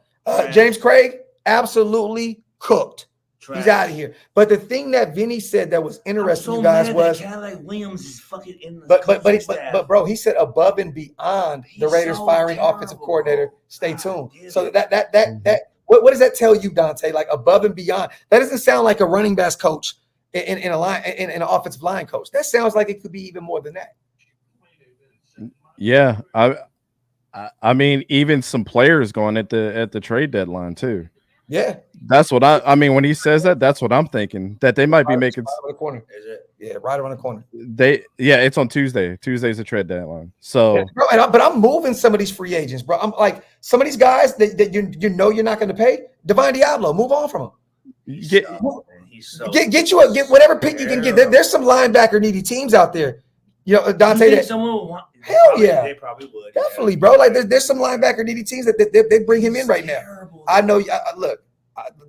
James Craig, absolutely cooked. Trash. He's out of here. But the thing that Vinny said that was interesting, you guys, was Cadillac Williams is fucking in the but bro, he said above and beyond the Raiders firing offensive coordinator. Stay tuned. So that what does that tell you, Dante? Like above and beyond. That doesn't sound like a running backs coach in an offensive line coach. That sounds like it could be even more than that. Yeah, I mean, even some players going at the trade deadline too. Yeah, that's what I mean when he says that. That's what I'm thinking, that they might be making. Right around the corner. Is it? Yeah, right around the corner. It's on Tuesday. Tuesday's the trade deadline. So, bro, but I'm moving some of these free agents, bro. I'm like some of these guys that you know you're not going to pay. Divine Diablo, move on from him. Get whatever pick you can get. There's some linebacker needy teams out there. You know, Dante. Hell yeah, they probably would. Definitely, bro. Like there's some linebacker needy teams that they bring him in right now. I know. Look,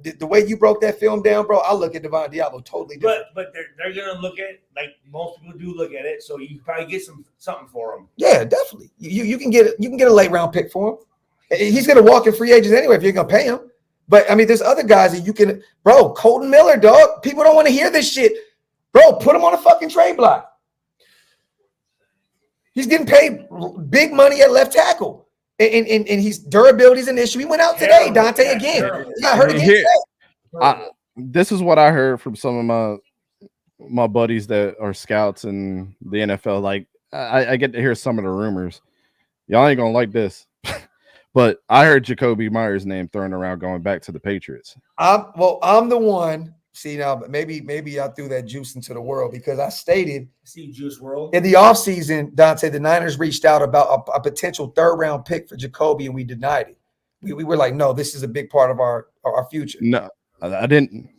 the way you broke that film down, bro. I look at Divine Diablo totally different. But they're gonna look at like most people do look at it. So you probably get something for him. Yeah, definitely. You can get a late round pick for him. He's gonna walk in free agents anyway if you're gonna pay him. But I mean, there's other guys that you can, bro. Colton Miller, dog. People don't want to hear this shit, bro. Put him on a fucking trade block. He's getting paid big money at left tackle. And he's durability is an issue. He went out today, Dante, again. He got hurt again today. This is what I heard from some of my buddies that are scouts in the NFL. Like, I get to hear some of the rumors. Y'all ain't gonna like this, but I heard Jacoby Myers' name thrown around going back to the Patriots. I'm the one. See, now maybe I threw that juice into the world because I stated juice world in the offseason, Dante, the Niners reached out about a potential 3rd round pick for Jacoby, and we denied it. We were like, no, this is a big part of our future. No, I didn't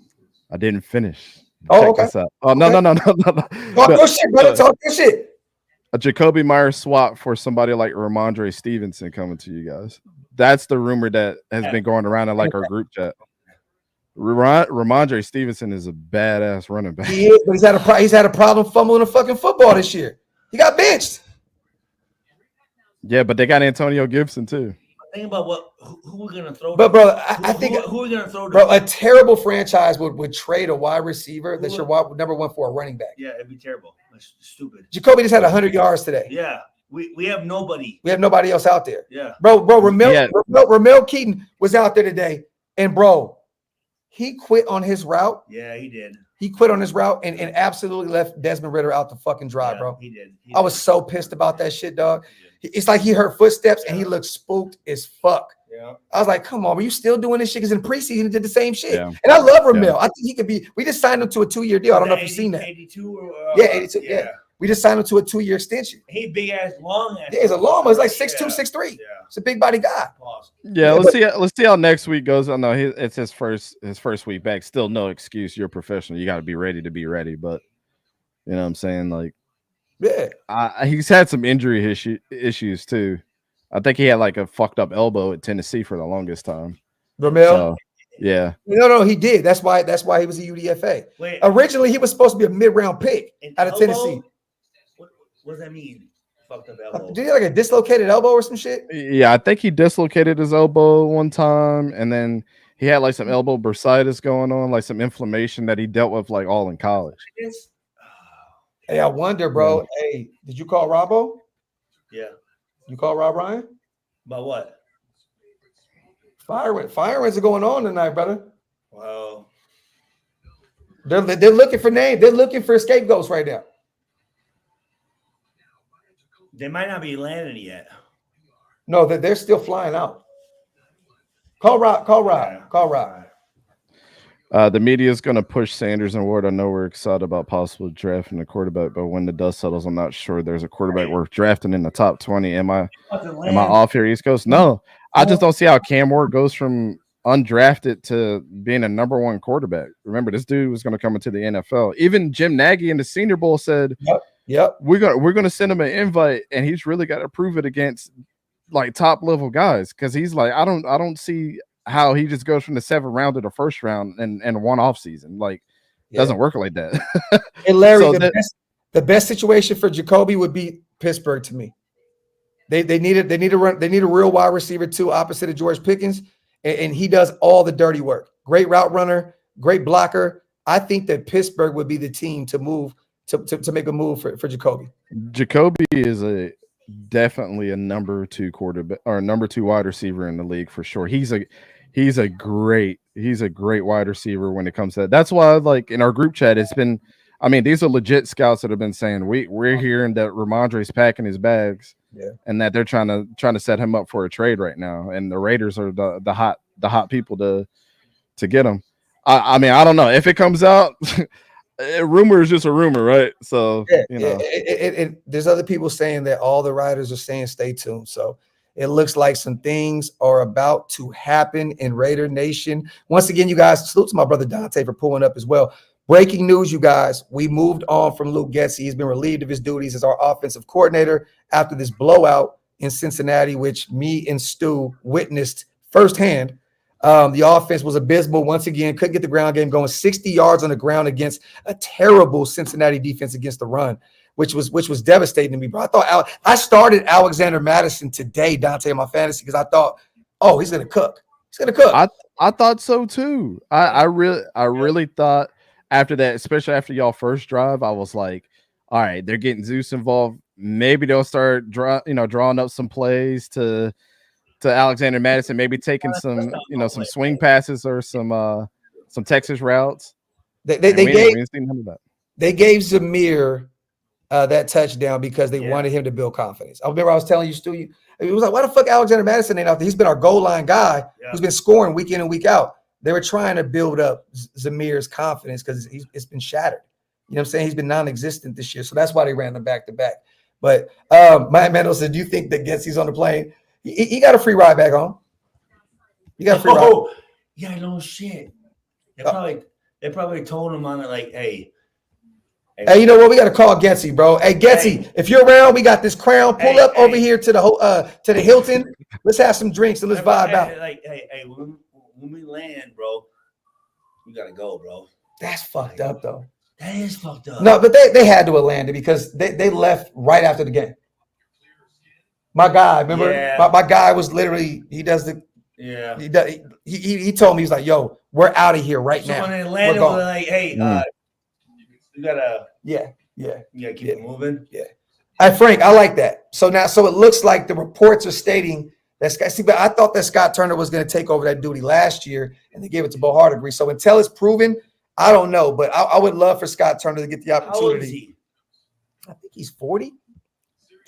finish. Oh, Check okay. this out. Oh, no. Talk your shit, brother. Talk your shit. A Jacoby Myers swap for somebody like Ramondre Stevenson coming to you guys. That's the rumor that has been going around in like our group chat. Ramondre Stevenson is a badass running back. He is, but he's had a problem fumbling a fucking football this year. He got benched. Yeah, but they got Antonio Gibson too. Think about who we're gonna throw. But bro, I think who we're gonna throw. Bro, a terrible franchise would trade a wide receiver that's your number one for a running back. Yeah, it'd be terrible. That's stupid. Jacoby just had 100 yards today. Yeah, we have nobody. We have nobody else out there. Yeah, bro. Ramel Keaton was out there today, and bro, he quit on his route. Yeah, he did. He quit on his route and absolutely left Desmond Ridder out the fucking drive, bro. He did. I was so pissed about that shit, dog. It's like he heard footsteps and he looked spooked as fuck. Yeah. I was like, come on, are you still doing this shit? Because in preseason, he did the same shit. Yeah. And I love Ramel. I think he could be. We just signed him to a 2-year deal. I don't know if you've seen that. 82 yeah, 82. Yeah. We just signed him to a 2-year extension. He big ass, long ass. Yeah, he's a long one. He's like 6'2", 6'3". Yeah. It's a big body guy. Yeah, let's see how next week goes. I know it's his first week back. Still no excuse. You're a professional. You got to be ready to be ready. But you know what I'm saying? Like, yeah, he's had some injury issues too. I think he had like a fucked up elbow at Tennessee for the longest time. Ramel? So, yeah. No, he did. That's why he was a UDFA. Wait, originally he was supposed to be a mid-round pick out of Tennessee. What does that mean? Fucked up elbow. Did he have like a dislocated elbow or some shit? Yeah, I think he dislocated his elbow one time, and then he had like some elbow bursitis going on, like some inflammation that he dealt with like all in college. Hey, I wonder, bro. Yeah. Hey, did you call Robbo? Yeah. You call Rob Ryan? About what? Firings are going on tonight, brother. Wow. They're looking for names. They're looking for scapegoats right now. They might not be landing yet. No, they're still flying out. Call Rob. The media is going to push Sanders and Ward. I know we're excited about possibly drafting a quarterback, but when the dust settles, I'm not sure there's a quarterback worth drafting in the top 20. Am I off here, East Coast? No, I just don't see how Cam Ward goes from undrafted to being a number one quarterback. Remember, this dude was going to come into the NFL. Even Jim Nagy in the Senior Bowl said, "Yep, we're gonna send him an invite, and he's really got to prove it against like top level guys because he's like, I don't see." How he just goes from the 7th round to the 1st round and one off season. Like, doesn't work like that. And Larry, so the best situation for Jacoby would be Pittsburgh to me. They need a real wide receiver too, opposite of George Pickens, and he does all the dirty work. Great route runner, great blocker. I think that Pittsburgh would be the team to move to make a move for Jacoby. Jacoby is definitely a number 2 quarterback or number 2 wide receiver in the league for sure. He's a great wide receiver when it comes to that. That's why, like, in our group chat, it's been, I mean, these are legit scouts that have been saying we're hearing that Ramondre's packing his bags, and that they're trying to set him up for a trade right now, and the Raiders are the hot people to get him. I mean, I don't know if it comes out. A rumor is just a rumor, right? So you know, there's other people saying that all the writers are saying stay tuned. So it looks like some things are about to happen in Raider Nation. Once again, you guys, salute to my brother Dante for pulling up as well. Breaking news, you guys. We moved on from Luke Getsey. He's been relieved of his duties as our offensive coordinator after this blowout in Cincinnati, which me and Stu witnessed firsthand. The offense was abysmal once again. Couldn't get the ground game going. 60 yards on the ground against a terrible Cincinnati defense against the run, which was devastating to me. Bro, I started Alexander Madison today, Dante, in my fantasy because I thought, oh, he's gonna cook. He's gonna cook. I thought so too. I really thought after that, especially after y'all first drive, I was like, all right, they're getting Zeus involved. maybe they'll start drawing up some plays to Alexander Madison, maybe taking some some swing passes or some Texas routes. They gave Zamir that touchdown because they wanted him to build confidence. I remember I was telling you, Stu, it was like, why the fuck Alexander Madison ain't out there? He's been our goal line guy who's been scoring week in and week out. They were trying to build up Zamir's confidence because it's been shattered. You know what I'm saying? He's been non-existent this year. So that's why they ran them back to back. But Matt Mendel said, do you think that Getsey's on the plane? He got a free ride back home. You got a free ride. Yeah, no shit. They probably told him on it like, hey, you know what? We got to call Getsey, bro. Hey, Getsey, if you're around, we got this crown. Pull up over here to the Hilton. Let's have some drinks and let's vibe out. When we land, bro, we gotta go, bro. That's fucked up, though. That is fucked up. No, but they had to have landed because they left right after the game. My guy, remember? Yeah. My guy was literally, he does the. Yeah. He told me, he's like, yo, we're out of here right now. So when they landed, we're like, hey, you gotta. Yeah. You gotta keep it moving. Yeah. Hey, Frank, I like that. So it looks like the reports are stating that but I thought that Scott Turner was going to take over that duty last year, and they gave it to Bo Hardegree. So until it's proven, I don't know. But I would love for Scott Turner to get the opportunity. How old is he? I think he's 40.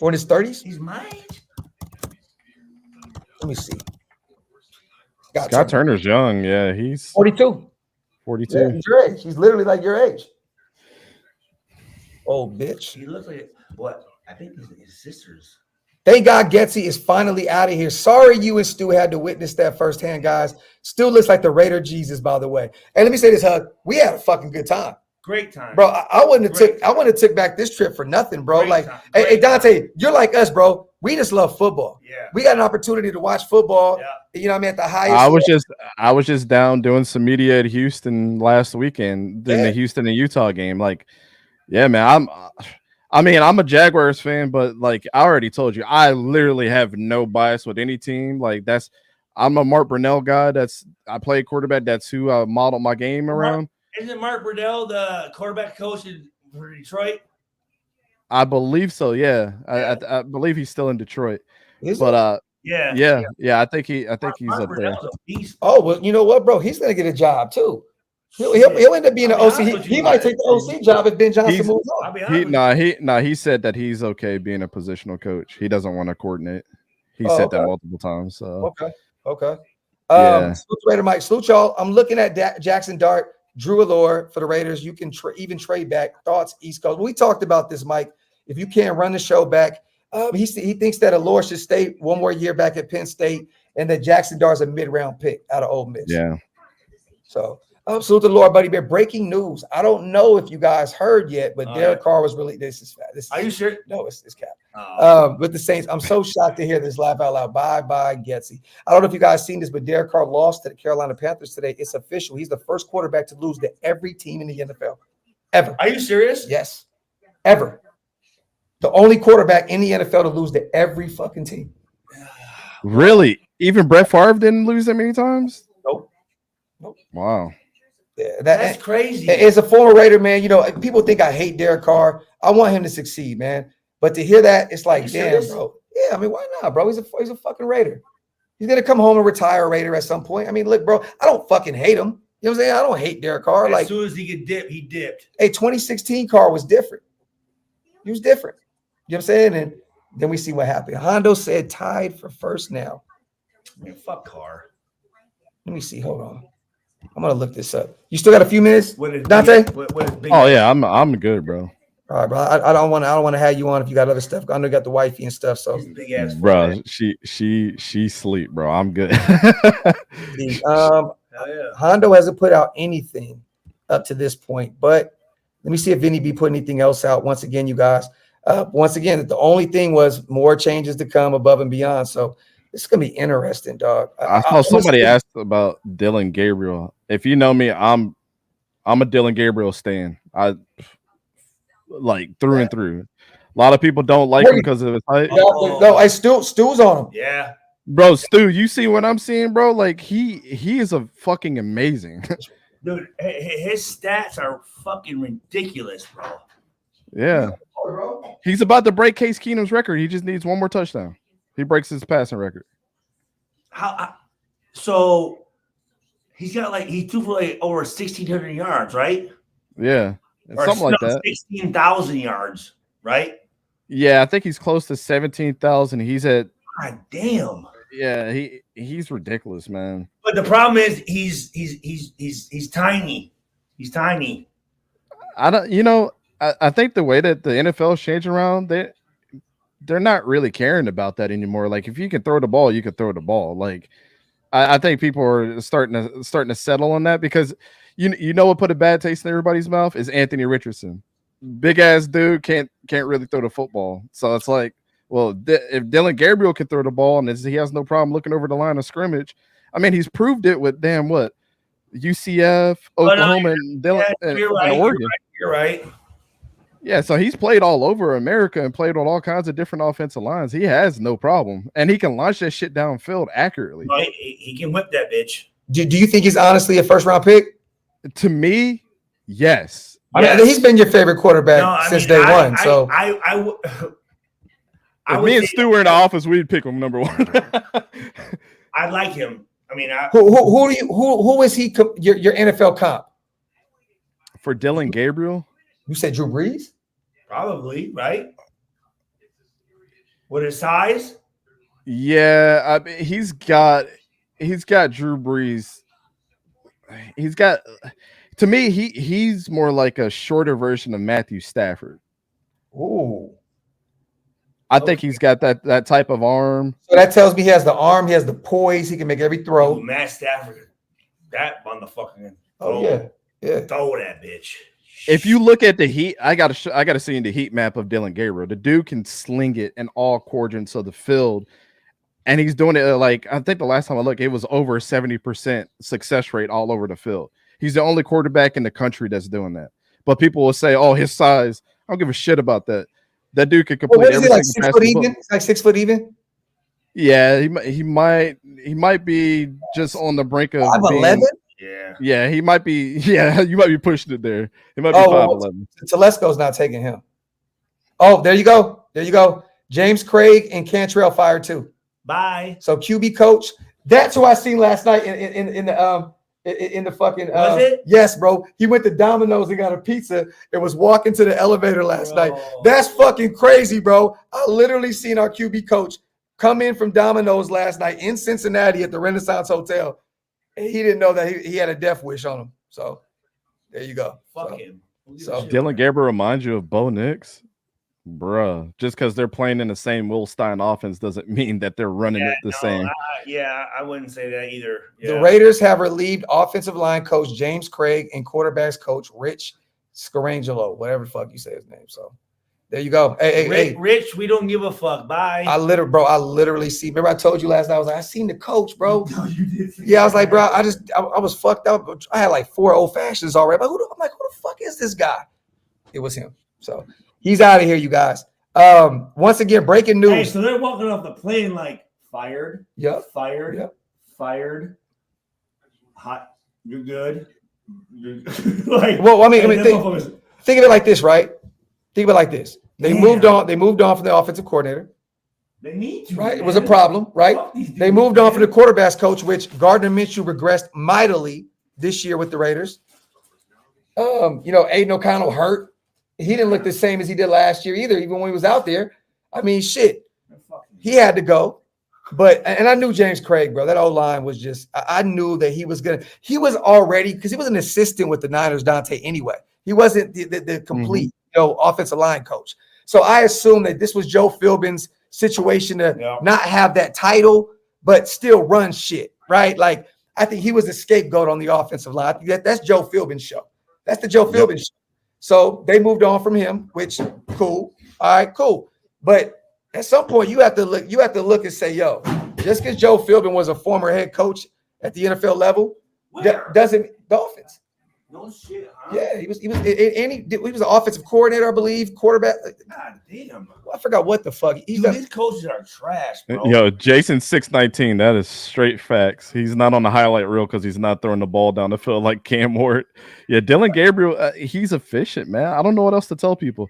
Or in his 30s. He's my age. Let me see. Scott Turner's young. Yeah, he's 42. 42. Yeah, he's your age. He's literally like your age. Oh, bitch. He looks like what? I think his sister's. Thank God Getsey is finally out of here. Sorry you and Stu had to witness that firsthand, guys. Stu looks like the Raider Jesus, by the way. And let me say this, Hug. We had a fucking good time. Great time. Bro, I wouldn't have took back this trip for nothing, bro. Great like, time. Hey, Dante, you're like us, bro. We just love football. Yeah. We got an opportunity to watch football. Yeah. You know what I mean? At the highest. I was just down doing some media at Houston last weekend in the Houston and Utah game. Like, yeah, man, I'm a Jaguars fan, but like I already told you, I literally have no bias with any team. Like I'm a Mark Brunell guy. I play quarterback. That's who I modeled my game around. Isn't Mark Brunell the quarterback coach for Detroit? I believe so. Yeah, I believe he's still in Detroit. Yeah. I think he's up there. Oh well, you know what, bro? He's gonna get a job too. He'll end up being an OC. He might take the OC job if Ben Johnson moves on. He said that he's okay being a positional coach. He doesn't want to coordinate. He said that multiple times. So okay. Salute Raider Mike. Salute y'all. I'm looking at Jackson Dart, Drew Allure for the Raiders. You can even trade back. Thoughts, East Coast. We talked about this, Mike. If you can't run the show back, he thinks that Allure should stay one more year back at Penn State, and that Jackson Dart's a mid-round pick out of Ole Miss. Yeah. So. Salute to Lord Buddy Bear. Breaking news. I don't know if you guys heard yet, but Derek Carr was really. This is Are you sure? No, it's cap. With the Saints, I'm so shocked to hear this. Laugh out loud. Bye, Getsey. I don't know if you guys seen this, but Derek Carr lost to the Carolina Panthers today. It's official. He's the first quarterback to lose to every team in the NFL ever. Are you serious? Yes, ever. The only quarterback in the NFL to lose to every fucking team. Really? Even Brett Favre didn't lose that many times? Nope. Wow. That's crazy. As a former Raider, man, people think I hate Derek Carr. I want him to succeed, man. But to hear that, it's like, damn, bro. Yeah, I mean, why not, bro? He's a fucking Raider. He's gonna come home and retire a Raider at some point. I mean, look, bro, I don't fucking hate him. You know what I'm saying? I don't hate Derek Carr. As soon as he could dip, he dipped. Hey, 2016 Carr was different. He was different. You know what I'm saying? And then we see what happened. Hondo said tied for first now. Man, fuck Carr. Let me see. Hold on. I'm gonna look this up. You still got a few minutes, Dante? Oh yeah, I'm good, bro. All right, bro. I don't want to have you on if you got other stuff. I know you got the wifey and stuff. So, bro, she sleep, bro. I'm good. Hondo hasn't put out anything up to this point, but let me see if Vinny B put anything else out. Once again, you guys. Once again, the only thing was more changes to come above and beyond. So. It's gonna be interesting, dog. I saw somebody asked about Dylan Gabriel. If you know me, I'm a Dylan Gabriel stan. I like through and through. A lot of people don't like him because of his height. No, Stu's on him. Yeah, bro, Stu, you see what I'm seeing, bro? Like he is a fucking amazing. Dude, his stats are fucking ridiculous, bro. Yeah. He's about to break Case Keenum's record. He just needs one more touchdown. He breaks his passing record. So he's got he threw for over 1,600 yards, right? Yeah. Something like that. 16,000 yards, right? Yeah, I think he's close to 17,000. He's at God damn. Yeah, he's ridiculous, man. But the problem is he's tiny. He's tiny. I think the way that the NFL is changing around, they're not really caring about that anymore. Like, if you can throw the ball, you can throw the ball. Like, I think people are starting to settle on that, because you know what put a bad taste in everybody's mouth is Anthony Richardson. Big ass dude can't really throw the football. So it's like, well, if Dylan Gabriel can throw the ball and he has no problem looking over the line of scrimmage, I mean, he's proved it with UCF, Oklahoma, and Oregon. You're right. Yeah, so he's played all over America and played on all kinds of different offensive lines. He has no problem, and he can launch that shit downfield accurately. No, he can whip that bitch. Do you think he's honestly a first-round pick? To me, yes. I mean, he's been your favorite quarterback since day one. So me and Stu were in the office, we'd pick him number one. I like him. I mean, who is he? Your NFL comp for Dylan Gabriel? You said Drew Brees? Probably, right? With his size? Yeah, I mean, he's got Drew Brees. To me, he's more like a shorter version of Matthew Stafford. Ooh. I think he's got that type of arm. So that tells me he has the arm, he has the poise, he can make every throw. Ooh, Matt Stafford, that motherfucking yeah. Throw that bitch. If you look at the heat, I gotta see in the heat map of Dylan Gabriel. The dude can sling it in all quadrants of the field, and he's doing it like, I think the last time I looked, it was over 70% success rate all over the field. He's the only quarterback in the country that's doing that. But people will say, "Oh, his size." I don't give a shit about that. That dude could complete every like single 6 foot even? It's like 6 foot even. Yeah, he might be just on the brink of 5'11". Yeah, he might be. Yeah, you might be pushing it there. He might be 5'11". Telesco's not taking him. Oh, there you go. James Craig and Cantrell fired too. Bye. So QB coach. That's who I seen last night in the fucking. Was it? Yes, bro. He went to Domino's and got a pizza and was walking to the elevator last night. That's fucking crazy, bro. I literally seen our QB coach come in from Domino's last night in Cincinnati at the Renaissance Hotel. And he didn't know that he had a death wish on him. So there you go. Fuck him. So Dylan Gabriel reminds you of Bo Nix, bruh. Just because they're playing in the same Will Stein offense doesn't mean that they're running it the same. I wouldn't say that either. Yeah. The Raiders have relieved offensive line coach James Craig and quarterbacks coach Rich Scarangelo, whatever the fuck you say his name. So there you go. Hey, Rich, we don't give a fuck. Bye. I literally see. Remember I told you last night, I was like, I seen the coach, bro. No, you did. Yeah, I was like, bro, I was fucked up. I had like 4 old fashions already. I'm like, who the fuck is this guy? It was him. So he's out of here, you guys. Once again, breaking news. Hey, so they're walking off the plane like fired. Yep. Fired. Yep. Fired. Hot. You're good. Like, well, I mean, think of it like this, right? Think of it like this. They moved on from the offensive coordinator. They need to, right? Man. It was a problem, right? They moved on from the quarterbacks coach, which Gardner Minshew regressed mightily this year with the Raiders. Aiden O'Connell hurt. He didn't look the same as he did last year either, even when he was out there. I mean, shit. He had to go. And I knew James Craig, bro. That O-line was just, I knew that he was already, because he was an assistant with the Niners, Dante, anyway. He wasn't the complete offensive line coach. So I assumed that this was Joe Philbin's situation to not have that title, but still run shit, right? Like, I think he was the scapegoat on the offensive line. I think that's Joe Philbin's show. That's the Joe Philbin show. So they moved on from him, which cool. All right, cool. But at some point, you have to look and say, yo, just because Joe Philbin was a former head coach at the NFL level, doesn't Dolphins. No shit, huh? Yeah, he was an offensive coordinator, I believe, quarterback. God damn. Well, I forgot what the fuck. These coaches are trash, bro. Yo, Jason 619, that is straight facts. He's not on the highlight reel because he's not throwing the ball down the field like Cam Ward. Yeah, Dylan Gabriel, he's efficient, man. I don't know what else to tell people.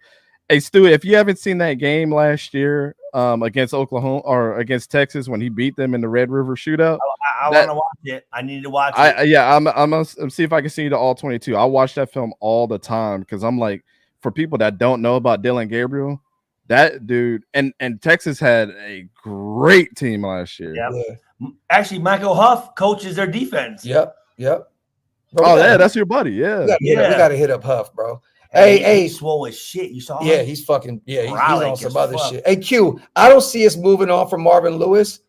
Hey Stu, if you haven't seen that game last year against Oklahoma or against Texas when he beat them in the Red River shootout, I want to watch it. I need to watch it. I'm gonna see if I can see the all 22. I watch that film all the time because I'm like, for people that don't know about Dylan Gabriel, that dude and Texas had a great team last year. Yep. Yeah. Actually, Michael Huff coaches their defense. Yep. Bro, that's your buddy. Yeah. We gotta hit up Huff, bro. Hey, he's swole as shit. You saw him? Yeah, he's fucking, he's on some other shit. Hey, Q, I don't see us moving on from Marvin Lewis.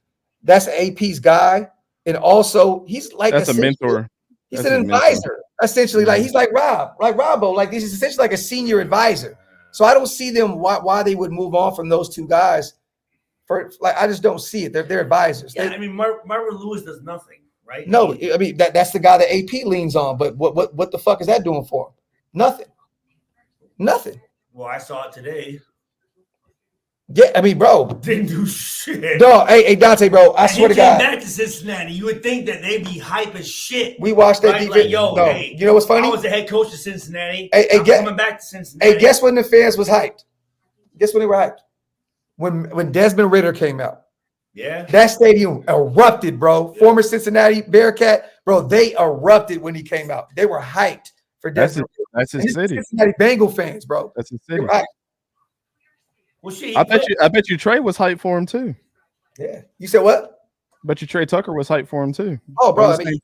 That's AP's guy. And also, he's like a mentor. He's an advisor, essentially. Like, he's like Robbo. Like, he's essentially like a senior advisor. So I don't see them why they would move on from those two guys. I just don't see it. They're advisors. Yeah, Marvin Lewis does nothing, right? No, I mean, that's the guy that AP leans on. But what the fuck is that doing for him? Nothing. Well, I saw it today. Yeah, I mean, bro. Didn't do shit. Dog, hey, Dante, bro. I swear to God. He came back to Cincinnati. You would think that they'd be hype as shit. We watched that defense. Hey, you know what's funny? I was the head coach of Cincinnati. I'm coming back to Cincinnati. Hey, guess when the fans was hyped? Guess when they were hyped? When Desmond Ridder came out. Yeah. That stadium erupted, bro. Yeah. Former Cincinnati Bearcat, bro, they erupted when he came out. They were hyped for Desmond. That's his city. Cincinnati Bengal fans, bro. That's his city. Right. Well, I bet you Trey was hyped for him too. Yeah. You said what? Bet you Trey Tucker was hyped for him too. Oh, bro, I mean,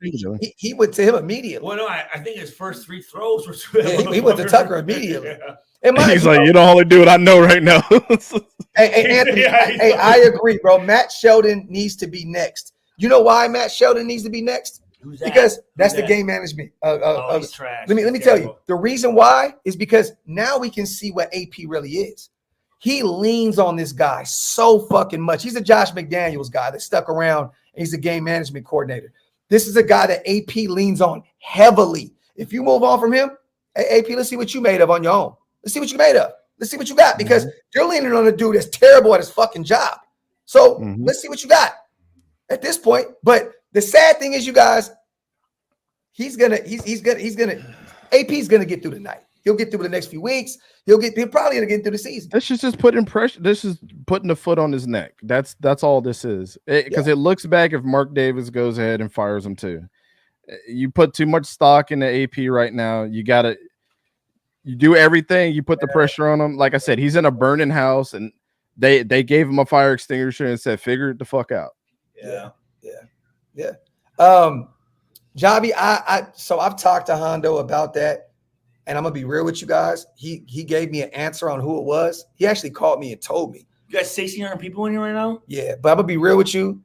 he went to him immediately. Well, no, I think his first 3 throws were. He went to Tucker immediately. Yeah. He's like, you don't only do what I know right now. Hey, Anthony, I agree, bro. Matt Sheldon needs to be next. You know why Matt Sheldon needs to be next? Who's that? Because that's the game management. He's trash. Let me tell you. The reason why is because now we can see what AP really is. He leans on this guy so fucking much. He's a Josh McDaniels guy that stuck around, and he's a game management coordinator. This is a guy that AP leans on heavily. If you move on from him, hey, AP, let's see what you made of on your own. Let's see what you made of. Let's see what you got, because you're leaning on a dude that's terrible at his fucking job. So let's see what you got at this point. But the sad thing is, you guys, AP's gonna get through the night. He'll get through the next few weeks. He'll probably gonna get through the season. This is just putting pressure. This is putting the foot on his neck. That's all this is. Because it looks back if Mark Davis goes ahead and fires him too. You put too much stock in the AP right now. You do everything. You put the pressure on him. Like I said, he's in a burning house, and they gave him a fire extinguisher and said, "Figure it the fuck out." Yeah. Javi, so I've talked to Hondo about that, and I'm gonna be real with you guys. He gave me an answer on who it was. He actually called me and told me. You got 1,600 people in here right now? Yeah, but I'm gonna be real with you,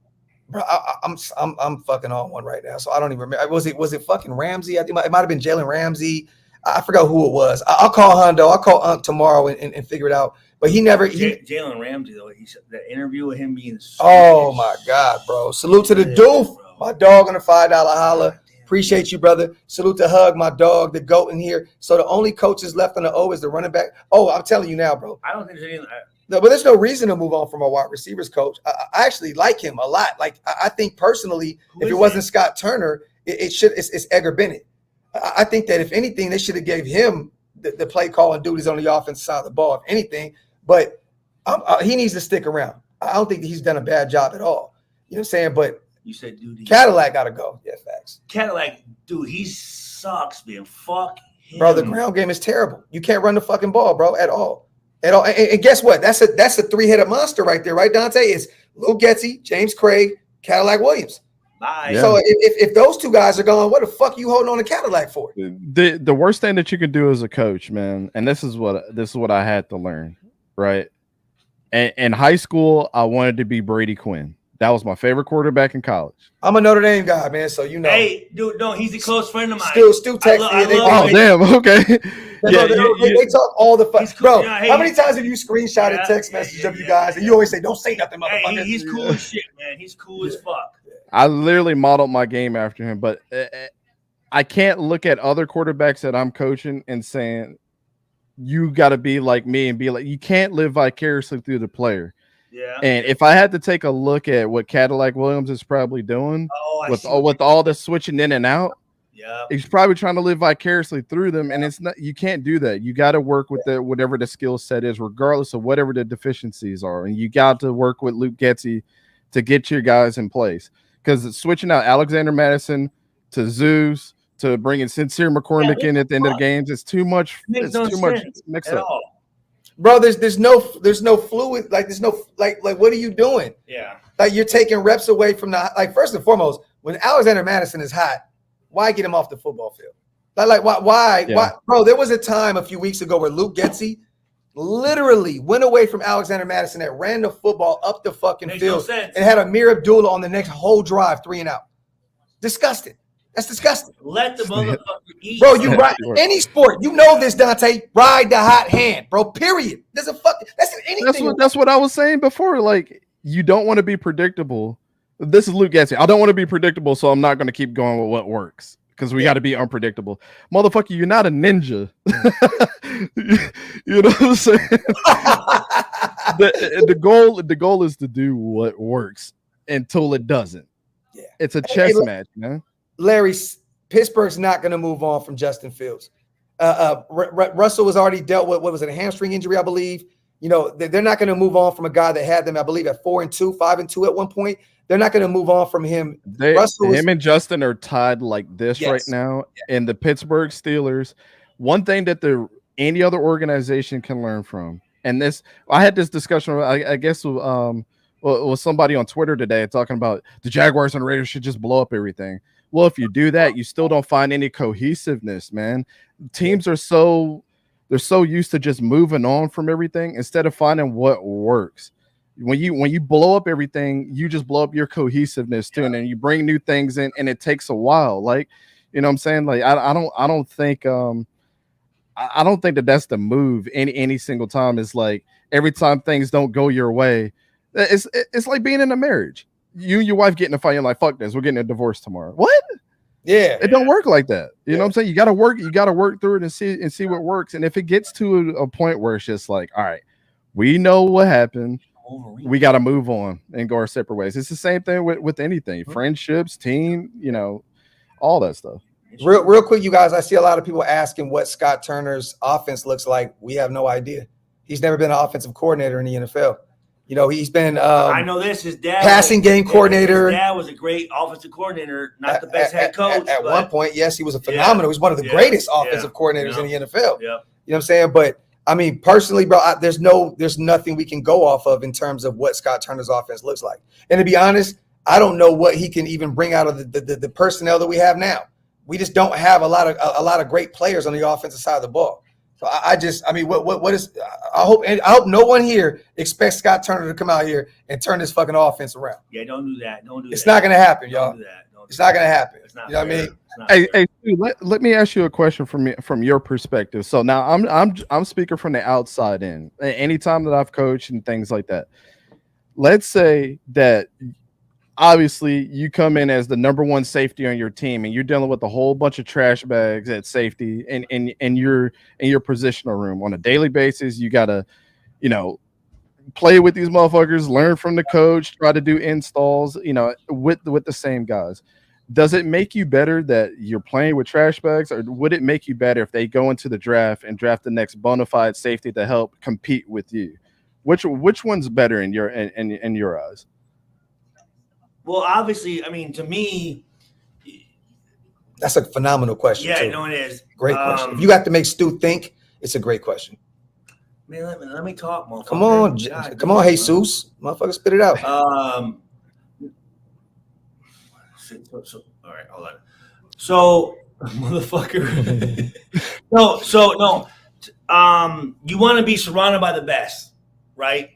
bro. I'm fucking on one right now, so I don't even remember. Was it fucking Ramsey? I think it might have been Jalen Ramsey. I forgot who it was. I'll call Hondo. I'll call Unc tomorrow and figure it out. But Jalen Ramsey, though, that interview with him being oh my God, bro. Salute to the doof, my dog on the $5 holla. Appreciate you, brother. Salute to Hug, my dog, the GOAT in here. So the only coaches left on the O is the running back. Oh, I'm telling you now, bro. I don't think there's any. No, but there's no reason to move on from a wide receivers coach. I actually like him a lot. Like, I think personally, if it wasn't Scott Turner, it's Edgar Bennett. I think that if anything, they should have gave him the play call and duties on the offensive side of the ball, if anything. But he needs to stick around. I don't think that he's done a bad job at all. You know what I'm saying? But you said, dude, Cadillac got to go. Yeah, facts. Cadillac, dude, he sucks, man. Fuck him. Bro, the ground game is terrible. You can't run the fucking ball, bro, at all. And guess what? That's a three-headed monster right there, right, Dante? It's Lou Getsey, James Craig, Cadillac Williams. Bye. So if those two guys are gone, what the fuck are you holding on to Cadillac for? The worst thing that you can do as a coach, man, and this is what I had to learn, right? In high school, I wanted to be Brady Quinn. That was my favorite quarterback in college. I'm a Notre Dame guy, man, so you know. Hey, dude, no, he's a close friend of mine. Stu texted me. Oh, damn, okay. They talk all the fuck. Cool. Bro, how many times have you screenshotted text messages of you guys and you always say, don't say nothing, motherfucker? Hey, he's cool as shit, man. He's cool as fuck. I literally modeled my game after him, but I can't look at other quarterbacks that I'm coaching and saying, you got to be like me and be like, you can't live vicariously through the player. Yeah. And if I had to take a look at what Cadillac Williams is probably doing with all the switching in and out, Yeah. He's probably trying to live vicariously through them, and it's not. You can't do that. You got to work with whatever the skill set is, regardless of whatever the deficiencies are, and you got to work with Luke Getsey to get your guys in place. Because switching out Alexander Madison to Zeus to bringing Sincere McCormick in at the end of the games, it's too much. Makes It's no too much sense mix at up. all. Bro, there's no fluid, like there's no like what are you doing? Yeah. Like you're taking reps away from the like first and foremost, when Alexander Madison is hot, why get him off the football field? Like why? Bro, there was a time a few weeks ago where Luke Getsey literally went away from Alexander Madison and ran the football up the fucking field and had Amir Abdullah on the next whole drive 3 and out. Disgusting. That's disgusting. Let the motherfucker eat. Bro, you ride any sport. You know this, Dante. Ride the hot hand, bro. Period. That's anything. That's what I was saying before. Like, you don't want to be predictable. This is Luke Getsey. I don't want to be predictable, so I'm not going to keep going with what works because we got to be unpredictable. Motherfucker, you're not a ninja. You know what I'm saying? The goal is to do what works until it doesn't. Yeah. It's a chess match, man. Larry, Pittsburgh's not going to move on from Justin Fields. Russell was already dealt with, what was it, a hamstring injury, I believe. You know, they're not going to move on from a guy that had them, I believe, at 4-2, 5-2 at one point. They're not going to move on from him. Him and Justin are tied like this right now. Yeah. And the Pittsburgh Steelers, one thing that any other organization can learn from, and this, I had this discussion, I guess, with somebody on Twitter today talking about the Jaguars and Raiders should just blow up everything. Well, if you do that, you still don't find any cohesiveness, man. Teams are they're so used to just moving on from everything instead of finding what works. When you blow up everything, you just blow up your cohesiveness too, and then you bring new things in, and it takes a while. Like, you know what I'm saying? Like, I don't think that that's the move any single time. It's like every time things don't go your way, it's like being in a marriage. You and your wife get in a fight, you're like, fuck this, we're getting a divorce tomorrow. What? Yeah, it don't work like that. You know what I'm saying? You got to work through it and see what works. And if it gets to a point where it's just like, all right, we know what happened, we got to move on and go our separate ways. It's the same thing with anything, friendships, team, you know, all that stuff. Real quick, you guys, I see a lot of people asking what Scott Turner's offense looks like. We have no idea. He's never been an offensive coordinator in the NFL. You know, he's been I know this. His dad passing game coordinator. His dad was a great offensive coordinator, not the best head coach. At one point, yes, he was a phenomenal. He was one of the greatest offensive coordinators in the NFL. Yeah. You know what I'm saying? But I mean, personally, bro, there's nothing we can go off of in terms of what Scott Turner's offense looks like. And to be honest, I don't know what he can even bring out of the personnel that we have now. We just don't have a lot of great players on the offensive side of the ball. So what is? I hope no one here expects Scott Turner to come out here and turn this fucking offense around. Yeah, don't do that. It's not gonna happen, y'all. It's not gonna happen. You know what I mean? Hey, let me ask you a question from your perspective. So now I'm speaking from the outside in. Anytime that I've coached and things like that, let's say that obviously you come in as the number one safety on your team and you're dealing with a whole bunch of trash bags at safety and in your positional room on a daily basis. You gotta, you know, play with these motherfuckers, learn from the coach, try to do installs, you know, with the same guys. Does it make you better that you're playing with trash bags, or would it make you better if they go into the draft and draft the next bona fide safety to help compete with you? Which one's better in your eyes? Well, obviously, I mean, to me, that's a phenomenal question. Yeah, too. No, it is. Great question. If you got to make Stu think, it's a great question. Man, let me talk, motherfucker. Come on, Jesus, motherfucker, spit it out. All right, hold on. So, motherfucker. No. You want to be surrounded by the best, right?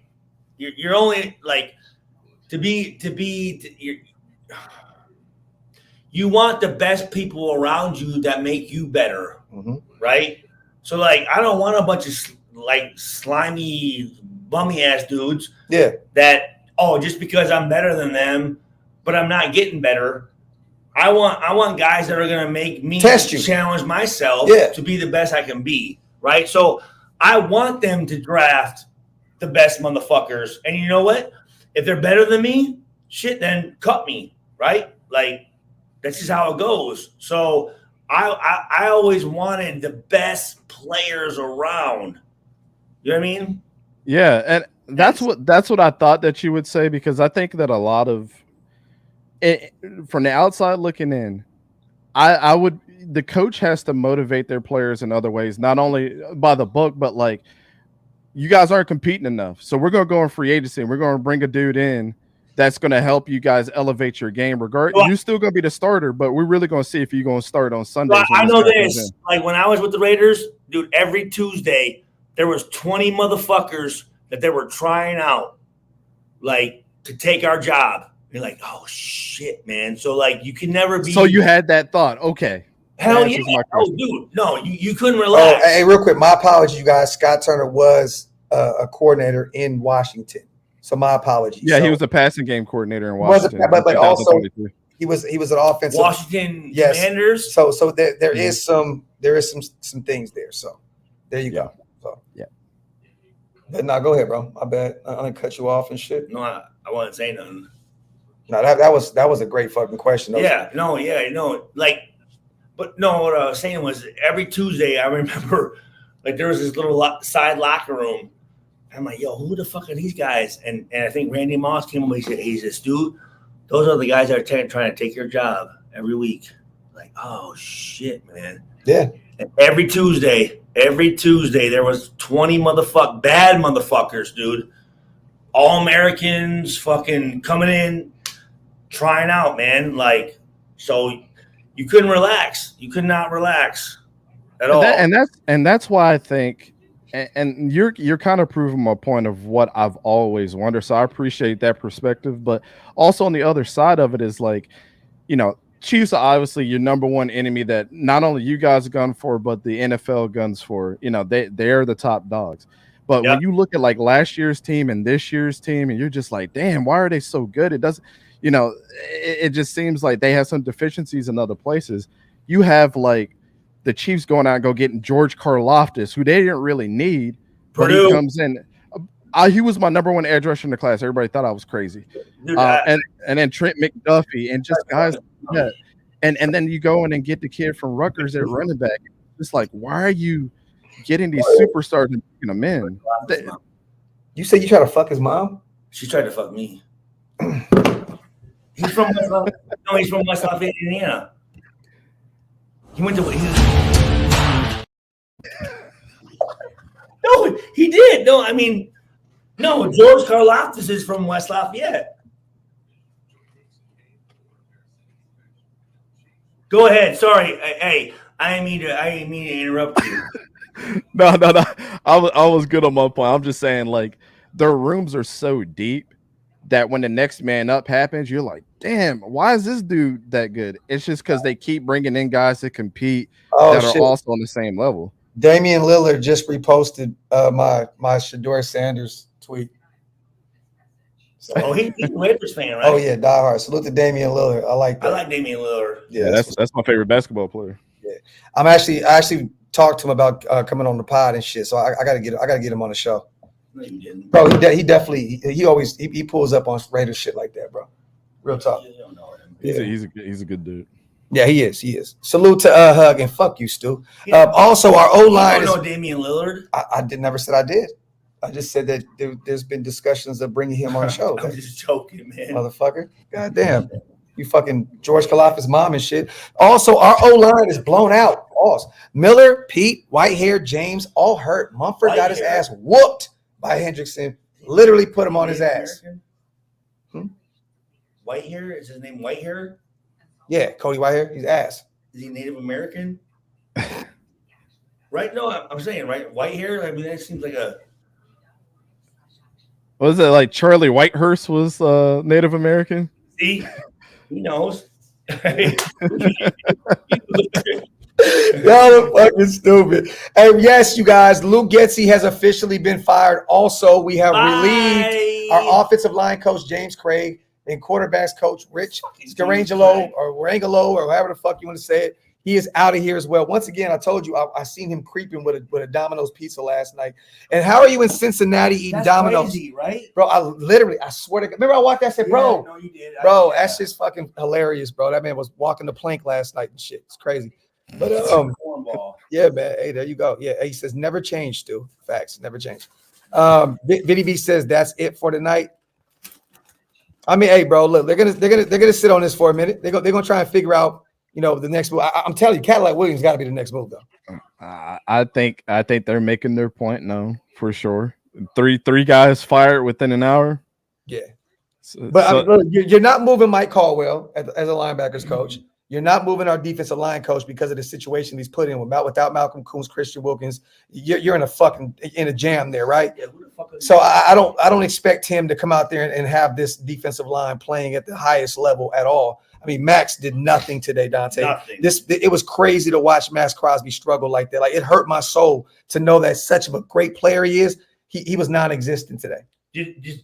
You're only like. You want the best people around you that make you better, right? So, like, I don't want a bunch of like slimy, bummy ass dudes. Yeah. That just because I'm better than them, but I'm not getting better. I want guys that are gonna make me challenge myself to be the best I can be, right? So I want them to draft the best motherfuckers, and you know what? If they're better than me, shit, then cut me, right? Like, that's just how it goes. So I always wanted the best players around. You know what I mean? Yeah, and that's what I thought that you would say, because I think that a lot of it, from the outside looking in, I would, the coach has to motivate their players in other ways, not only by the book, but like, you guys aren't competing enough, so we're gonna go in free agency and we're gonna bring a dude in that's gonna help you guys elevate your game. You're still gonna be the starter, but we're really gonna see if you're gonna start on Sundays. I know this. Like when I was with the Raiders, dude, every Tuesday there was 20 motherfuckers that they were trying out, like to take our job. You're like, oh shit, man. So like you can never be. So you had that thought, okay? Hell yeah. Oh, dude, no, you couldn't relax. Oh, hey, real quick, my apologies, you guys. Scott Turner was a coordinator in Washington, so my apologies. Yeah, so, he was a passing game coordinator in Washington, but also he was an offensive Washington Commanders. So there is some things there. So there you go. So yeah. But no, go ahead, bro. I bet I didn't cut you off and shit. No, I wasn't saying nothing. No, that was a great fucking question. Yeah, like. But no, what I was saying was every Tuesday, I remember like there was this little side locker room. I'm like, yo, who the fuck are these guys? And I think Randy Moss came over. He said, Stu, those are the guys that are trying to take your job every week. Like, oh shit, man. Yeah. And every Tuesday, there was 20 bad motherfuckers, dude. All Americans fucking coming in, trying out, man. Like, so you couldn't relax. You could not relax at all. And that's why I think, and you're kind of proving my point of what I've always wondered. So I appreciate that perspective. But also on the other side of it is like, Chiefs are obviously your number one enemy that not only you guys gun for, but the NFL guns for. They're the top dogs. But when you look at like last year's team and this year's team, and you're just like, damn, why are they so good? It doesn't. It just seems like they have some deficiencies in other places. You have like the Chiefs going out and go getting George Karlaftis, who they didn't really need. But he comes in. He was my number one edge rusher in the class. Everybody thought I was crazy. Dude, and then Trent McDuffie and just guys. Yeah. And then you go in and get the kid from Rutgers at running back. It's like, why are you getting these superstars and picking them in? You said you tried to fuck his mom? She tried to fuck me. He's from West Lafayette, Indiana. He went to. No, he did. No, I mean, no. George Karlaftis is from West Lafayette. Go ahead. Sorry. Hey, I didn't mean to interrupt you. No. I was good on my point. I'm just saying, like, their rooms are so deep that when the next man up happens, you're like, damn, why is this dude that good? It's just because they keep bringing in guys to compete that are also on the same level. Damian Lillard just reposted my Shador Sanders tweet. So, he's a Raiders fan, right? Oh yeah, diehard. Salute to Damian Lillard. I like that. I like Damian Lillard. Yeah, that's my favorite basketball player. Yeah, I actually talked to him about coming on the pod and shit. So I gotta get him on the show. No, you didn't. Bro, he definitely always pulls up on Raiders shit like that, bro. Real talk. You don't know him. He's a good dude. Yeah, he is. Salute to Hug and fuck you, Stu. Also, our O-line is. You don't know Damian Lillard? I never said I did. I just said that there's been discussions of bringing him on the show. I'm just joking, man. Motherfucker. God damn. You fucking George Karlaftis' mom and shit. Also, our O-line is blown out. Miller, Pete, Whitehair, James, all hurt. Mumford got his ass whooped by Hendrickson. Literally put him on his ass. Whitehair? Is his name Whitehair? Yeah, Cody Whitehair. He's ass. Is he Native American? Right? No, I'm saying, right? Whitehair? I mean, that seems like a... Was it like Charlie Whitehurst was Native American? See? He knows. Y'all are fucking stupid. And yes, you guys, Luke Getsey has officially been fired. Also, we have relieved our offensive line coach, James Craig, and quarterbacks coach, Rich Scarangelo or Rangelo or however the fuck you want to say it. He is out of here as well. Once again, I told you, I seen him creeping with a Domino's pizza last night. And how are you in Cincinnati eating Domino's? Crazy, right? Bro, I swear to God. Remember I walked that, I said, bro. No, you did. Bro, that's just fucking hilarious, bro. That man was walking the plank last night and shit. It's crazy. But yeah, man. Hey, there you go. Yeah, he says never change, Stu. Facts, never change. Vinny B says that's it for tonight. I mean, hey, bro, look, they're gonna sit on this for a minute. They're gonna try and figure out, the next move. I'm telling you, Cadillac Williams got to be the next move, though. I think they're making their point known for sure. Three guys fired within an hour. Yeah, but I mean, look, you're not moving Mike Caldwell as a linebackers coach. You're not moving our defensive line coach because of the situation he's put in without Malcolm Coons, Christian Wilkins. You're in a jam there, right? Yeah, so I don't expect him to come out there and have this defensive line playing at the highest level at all. I mean, Max did nothing today, Dante. Nothing. It was crazy to watch Max Crosby struggle like that. Like, it hurt my soul to know that such of a great player he is. He was non-existent today.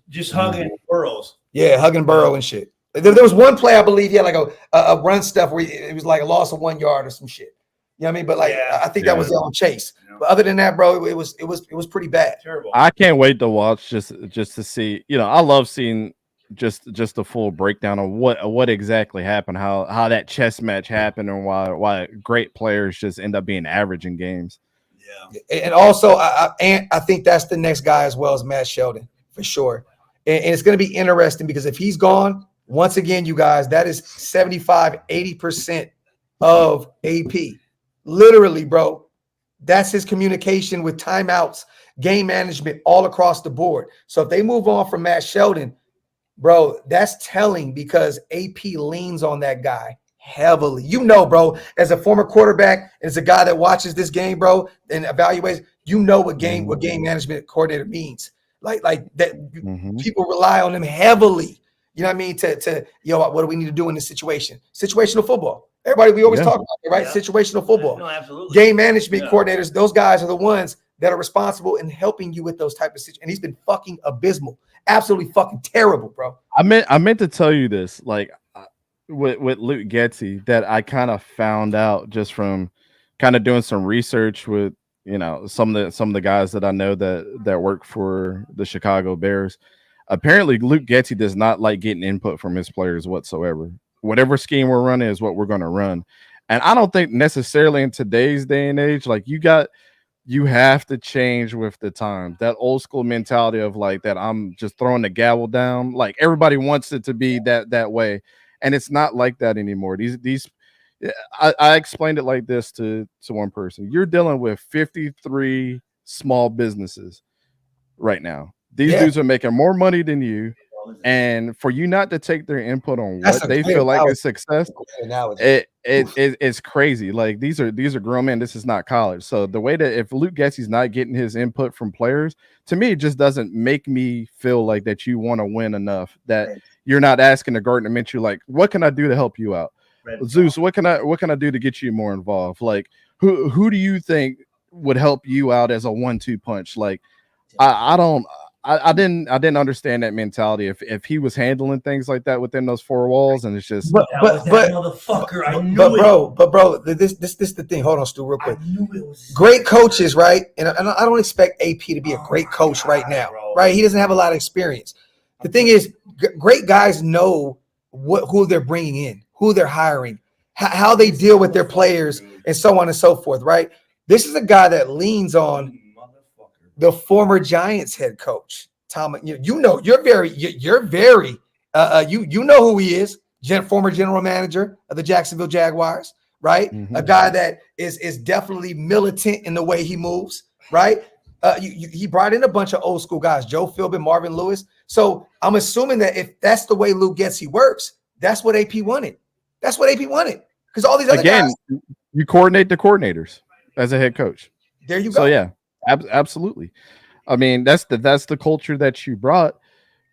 Just hugging Burrows. Yeah, hugging Burrow and shit. There was one play, I believe, he had like a run stuff where it was like a loss of 1 yard or some shit. You know what I mean? But I think that was on Chase. Yeah. But other than that, bro, it was pretty bad. Terrible. I can't wait to watch just to see. I love seeing just the full breakdown of what exactly happened, how that chess match happened, and why great players just end up being average in games. Yeah, and also I think that's the next guy as well as Matt Sheldon for sure. And it's going to be interesting because if he's gone. Once again, you guys, that is 75-80% of AP. Literally, bro. That's his communication with timeouts, game management all across the board. So if they move on from Matt Sheldon, bro, that's telling because AP leans on that guy heavily. Bro, as a former quarterback, as a guy that watches this game, bro, and evaluates, what game management coordinator means. Like that, people rely on him heavily. You know what I mean? To what do we need to do in this situation? Situational football. Everybody, we always talk about it, right? Yeah. Situational football. No, absolutely. Game management coordinators, those guys are the ones that are responsible in helping you with those type of situations. And he's been fucking abysmal. Absolutely fucking terrible, bro. I meant to tell you this, like with Luke Getsey, that I kind of found out just from kind of doing some research with some of the guys that I know that work for the Chicago Bears. Apparently, Luke Getsey does not like getting input from his players whatsoever. Whatever scheme we're running is what we're going to run. And I don't think necessarily in today's day and age, like you have to change with the times. That old school mentality of like that I'm just throwing the gavel down. Like everybody wants it to be that way. And it's not like that anymore. I explained it like this to one person. You're dealing with 53 small businesses right now. These dudes are making more money than you, and for you not to take their input on what they feel like is success, it's crazy. Like these are grown men. This is not college. So the way that if Luke Getsey's not getting his input from players, to me, it just doesn't make me feel like that you want to win enough. That you're not asking the Gardner Minshew, like, what can I do to help you out? Zeus, what can I do to get you more involved? Like, who do you think would help you out as a 1-2 punch? Like, I didn't understand that mentality. If he was handling things like that within those four walls, and it's just but motherfucker, I knew bro, this is the thing. Hold on, Stu, real quick. Great coaches, right? And I don't expect AP to be a great coach right now, right? He doesn't have a lot of experience. The thing is, great guys know who they're bringing in, who they're hiring, how they deal with their players, and so on and so forth, right? This is a guy that leans on the former Giants head coach, Tom. You're very who he is, former general manager of the Jacksonville Jaguars, right? Mm-hmm. A guy that is definitely militant in the way he moves, right? He brought in a bunch of old school guys, Joe Philbin, Marvin Lewis. So I'm assuming that if that's the way Luke Getsey works, that's what AP wanted. That's what AP wanted. Because all these other guys, you coordinate the coordinators as a head coach. There you go. So yeah. Absolutely. I mean, that's the culture that you brought,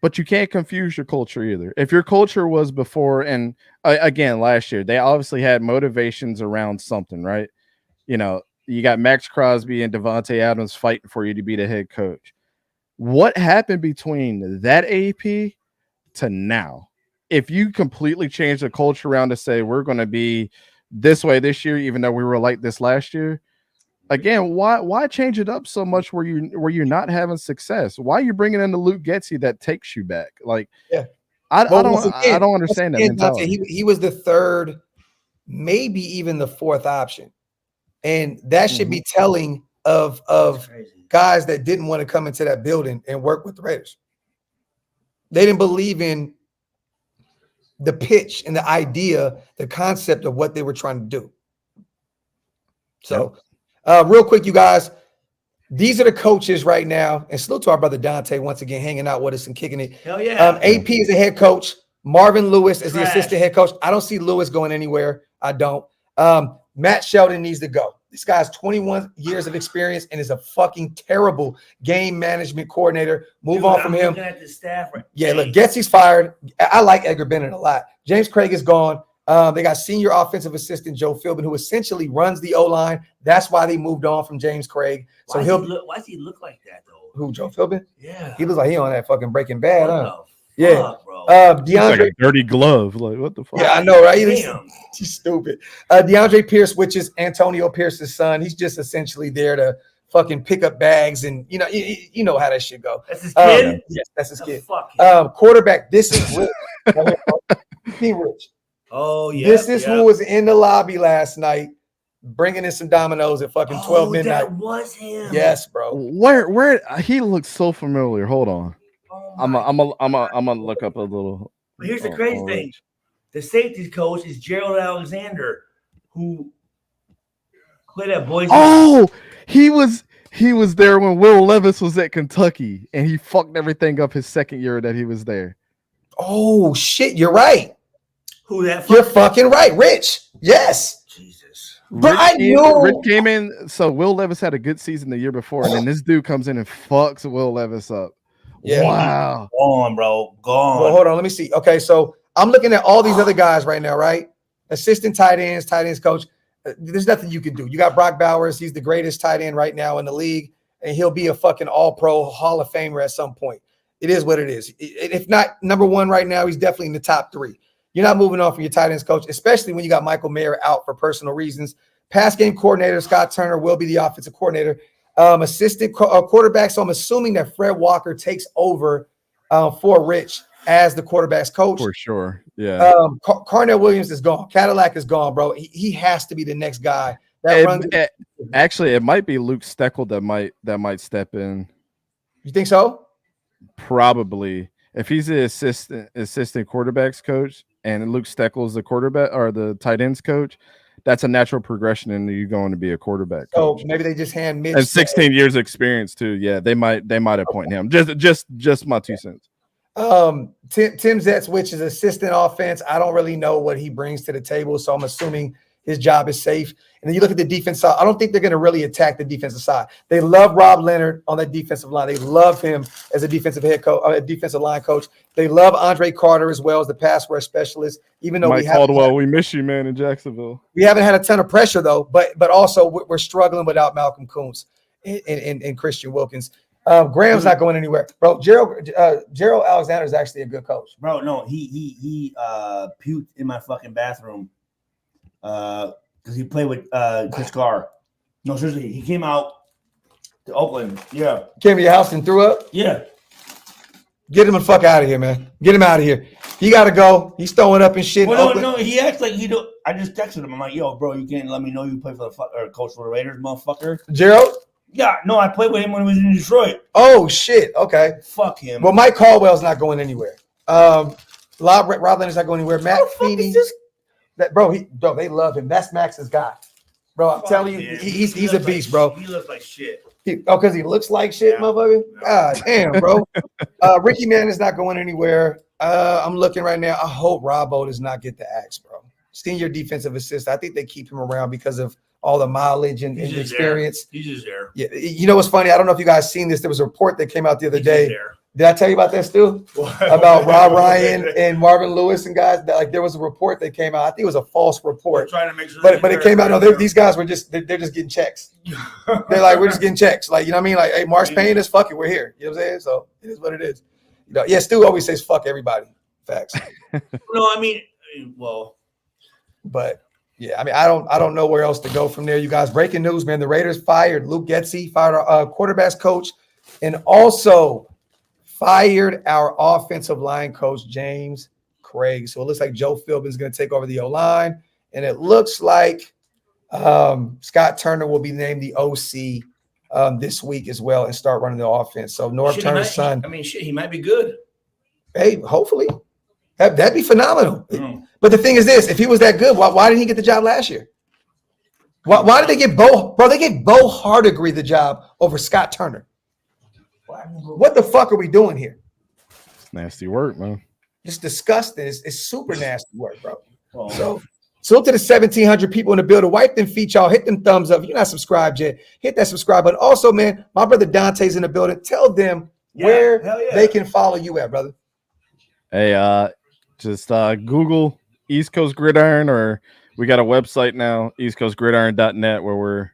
but you can't confuse your culture either. If your culture was before, and again, last year, they obviously had motivations around something, right? You got Max Crosby and Devontae Adams fighting for you to be the head coach. What happened between that AP to now? If you completely change the culture around to say we're going to be this way this year, even though we were like this last year, again, why change it up so much where you're not having success? Why are you bringing in the Luke Getsey that takes you back? Like, yeah, I don't understand that mentality. He was the third, maybe even the fourth option. And that should be telling of guys that didn't want to come into that building and work with the Raiders. They didn't believe in the pitch and the idea, the concept of what they were trying to do. So real quick, you guys, these are the coaches right now. And salute to our brother Dante once again, hanging out with us and kicking it. Hell yeah. AP is the head coach. Marvin Lewis is the assistant head coach. I don't see Lewis going anywhere. I don't. Matt Sheldon needs to go. This guy has 21 years of experience and is a fucking terrible game management coordinator. Move on from him. At the staff Look, Getsey's fired. I like Edgar Bennett a lot. James Craig is gone. They got senior offensive assistant Joe Philbin, who essentially runs the O-line. That's why they moved on from James Craig. So why does he look like that though? Who, Joe Philbin? Yeah, he looks like he on that fucking Breaking Bad, huh? Fuck, bro. DeAndre, like a dirty glove. Like, what the fuck? Yeah, I know, right? Damn. He's stupid. DeAndre Pierce, which is Antonio Pierce's son. He's just essentially there to fucking pick up bags, and you know how that shit go. That's his kid. Yes, that's his kid. Fuck Quarterback. This is Rich. Rich. Oh yeah. This is who was in the lobby last night, bringing in some dominoes at fucking 12 midnight. That was him. Yes, bro. Where he looks so familiar. Hold on. I'm gonna look up a little. But here's the crazy thing: the safeties coach is Gerald Alexander, who played at Boise. Oh, he was there when Will Levis was at Kentucky, and he fucked everything up his second year that he was there. Oh shit, you're right. Who that? You're fucking right, Rich. Yes. Jesus. But I knew Rich came in. So Will Levis had a good season the year before, and then this dude comes in and fucks Will Levis up. Yeah. Wow. Gone, bro. Gone. Well, hold on. Let me see. Okay, so I'm looking at all these other guys right now, right? Assistant tight ends coach. There's nothing you can do. You got Brock Bowers. He's the greatest tight end right now in the league, and he'll be a fucking all-pro Hall of Famer at some point. It is what it is. If not number one right now, he's definitely in the top three. You're not moving on from your tight ends coach, especially when you got Michael Mayer out for personal reasons. Pass game coordinator Scott Turner will be the offensive coordinator. Assistant quarterback. So I'm assuming that Fred Walker takes over for Rich as the quarterback's coach. For sure. Yeah. Carnell Williams is gone. Cadillac is gone, bro. He has to be the next guy. Actually, it might be Luke Steckel that might step in. You think so? Probably. If he's the assistant quarterbacks coach and Luke Steckel is the quarterback or the tight ends coach, that's a natural progression into you going to be a quarterback coach. So maybe they just hand Mitch and 16 years of experience too. Yeah, they might appoint him. Just my 2 cents. Tim Zetz, which is assistant offense. I don't really know what he brings to the table, so I'm assuming his job is safe. And then you look at the defense side. I don't think they're going to really attack the defensive side. They love Rob Leonard on that defensive line. They love him as a defensive head coach, a defensive line coach. They love Andre Carter as well as the pass rush specialist. Even though Mike Caldwell, we miss you, man, in Jacksonville. We haven't had a ton of pressure though, but also we're struggling without Malcolm Kuntz and Christian Wilkins. Graham's not going anywhere, bro. Gerald Alexander is actually a good coach, bro. No, he puked in my fucking bathroom. Because he played with Chris Carr. No, seriously, he came out to Oakland. Yeah. Came to your house and threw up? Yeah. Get him the fuck out of here, man. Get him out of here. He got to go. He's throwing up and shit. Well, no, he acts like he do. I just texted him. I'm like, yo, bro, you can't let me know you play for the coach for the Raiders, motherfucker. Gerald? Yeah, no, I played with him when he was in Detroit. Oh, shit. Okay. Fuck him. Well, Mike Caldwell's not going anywhere. Rob Leonard's not going anywhere. Matt Feeney. Bro, they love him. That's Max's guy. Bro, I'm telling you, he's a beast, bro. He looks like shit. Because he looks like shit, motherfucker? No. God damn, bro. Ricky Mann is not going anywhere. I'm looking right now. I hope Robbo does not get the axe, bro. Senior defensive assistant. I think they keep him around because of all the mileage and experience. He's just there. Yeah. You know what's funny? I don't know if you guys seen this. There was a report that came out the other day. Did I tell you about that, Stu? About Rob Ryan and Marvin Lewis and guys? There was a report that came out. I think it was a false report. Trying to make sure but it came out. No, these guys were they're just getting checks. They're like, we're just getting checks. Like, you know what I mean? Like, hey, Mark's paying us. Fuck it, we're here. You know what I'm saying? So it is what it is. You know, yeah, Stu always says fuck everybody. Facts. No, I mean, well, but yeah, I mean, I don't know where else to go from there. You guys, breaking news, man. The Raiders fired Luke Getsey, fired our quarterbacks coach, and also fired our offensive line coach, James Craig. So it looks like Joe Philbin's going to take over the O-line. And it looks like Scott Turner will be named the OC this week as well and start running the offense. So North Turner's son. He might be good. Hey, hopefully. That'd be phenomenal. But the thing is this, if he was that good, why didn't he get the job last year? Why did they get Bo? Bro, they gave Bo Hardigree the job over Scott Turner. What the fuck are we doing here? It's nasty work, man. It's disgusting. It's super nasty work, bro. So salute to the 1,700 people in the building. Wipe them feet, y'all. Hit them thumbs up. If you're not subscribed yet, hit that subscribe button. Also, man, my brother Dante's in the building. Tell them where they can follow you at, brother. Hey, just Google East Coast Gridiron, or we got a website now, eastcoastgridiron.net, where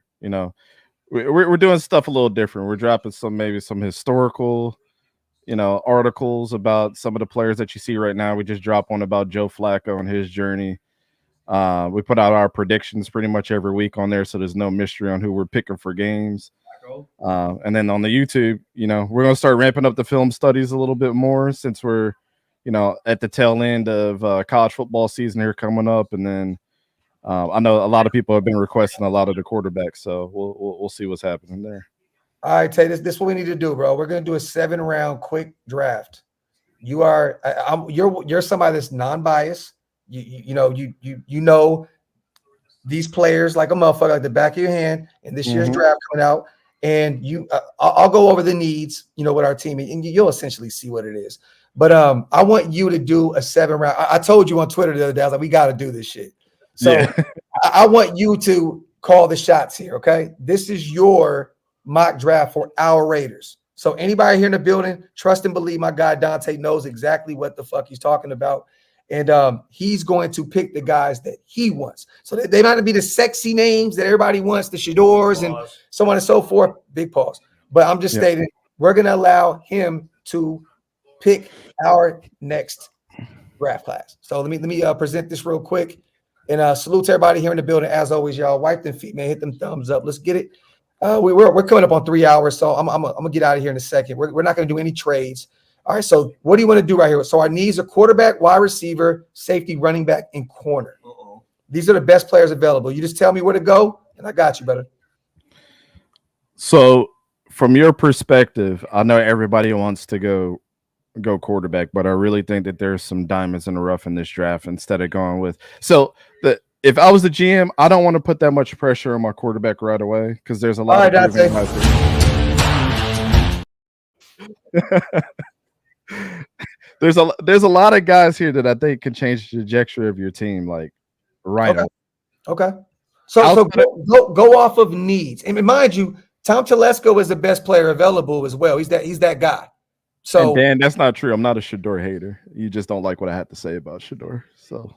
we're doing stuff a little different. We're dropping some historical, articles about some of the players that you see right now. We just dropped one about Joe Flacco and his journey. We put out our predictions pretty much every week on there, so there's no mystery on who we're picking for games. And then on the YouTube, we're going to start ramping up the film studies a little bit more, since we're, at the tail end of college football season here coming up. And then I know a lot of people have been requesting a lot of the quarterbacks, so we'll see what's happening there. All right, Tay, this is what we need to do, bro. We're going to do a 7-round quick draft. You're somebody that's non-biased. You know these players like a motherfucker, like the back of your hand. And this year's draft coming out, and I'll go over the needs, with our team, and you'll essentially see what it is. But I want you to do a 7-round. I told you on Twitter the other day, I was like, we got to do this shit. So I want you to call the shots here, okay? This is your mock draft for our Raiders. So anybody here in the building, trust and believe my guy Dante knows exactly what the fuck he's talking about. And he's going to pick the guys that he wants. So they might not be the sexy names that everybody wants, the Shadors and so on and so forth. Big pause. But I'm just stating, we're going to allow him to pick our next draft class. So let me present this real quick. And salute to everybody here in the building. As always, y'all, wipe them feet, man. Hit them thumbs up. Let's get it. We're coming up on 3 hours, so I'm gonna get out of here in a second. We're not gonna do any trades. All right. So what do you want to do right here? So our needs are quarterback, wide receiver, safety, running back, and corner. These are the best players available. You just tell me where to go, and I got you, brother. So from your perspective, I know everybody wants to go quarterback, but I really think that there's some diamonds in the rough in this draft instead of going with. So if I was the GM, I don't want to put that much pressure on my quarterback right away, because there's a lot of there's a lot of guys here that I think can change the trajectory of your team, like right away. Okay. So go off of needs. And mind you, Tom Telesco is the best player available as well. He's that guy. So and Dan, that's not true. I'm not a Shador hater. You just don't like what I have to say about Shador. So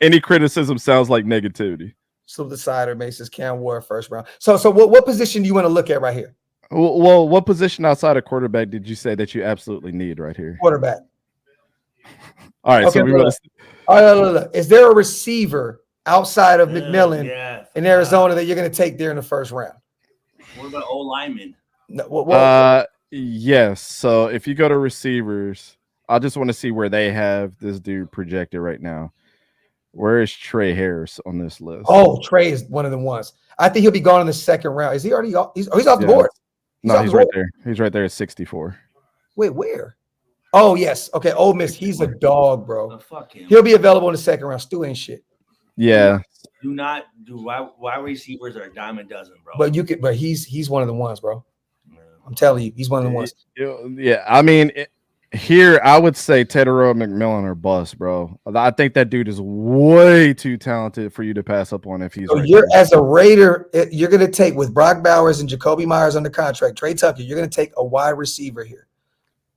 any criticism sounds like negativity. So the cider Mace's Cam Ward first round. So what position do you want to look at right here? Well, what position outside of quarterback did you say that you absolutely need right here? Quarterback. All right. Okay, So look. Is there a receiver outside of McMillan in Arizona that you're going to take there in the first round? What about old linemen? No, yes. So if you go to receivers, I just want to see where they have this dude projected right now. Where is Trey Harris on this list? Oh, Trey is one of the ones. I think he'll be gone in the second round. Is he already off? He's off the board. He's right there. He's right there at 64. Wait, where? Oh, yes. Okay, Ole Miss. He's a dog, bro. Fuck him. He'll be available in the second round. Stu ain't shit. Yeah. Do not do wide receivers are a dime a dozen, bro. But he's one of the ones, bro. I'm telling you, he's one of the ones. Yeah, I mean, here I would say Tedero McMillan or bust, bro. I think that dude is way too talented for you to pass up on if he's. So as a Raider, you're going to take with Brock Bowers and Jacoby Myers under contract, Trey Tucker. You're going to take a wide receiver here.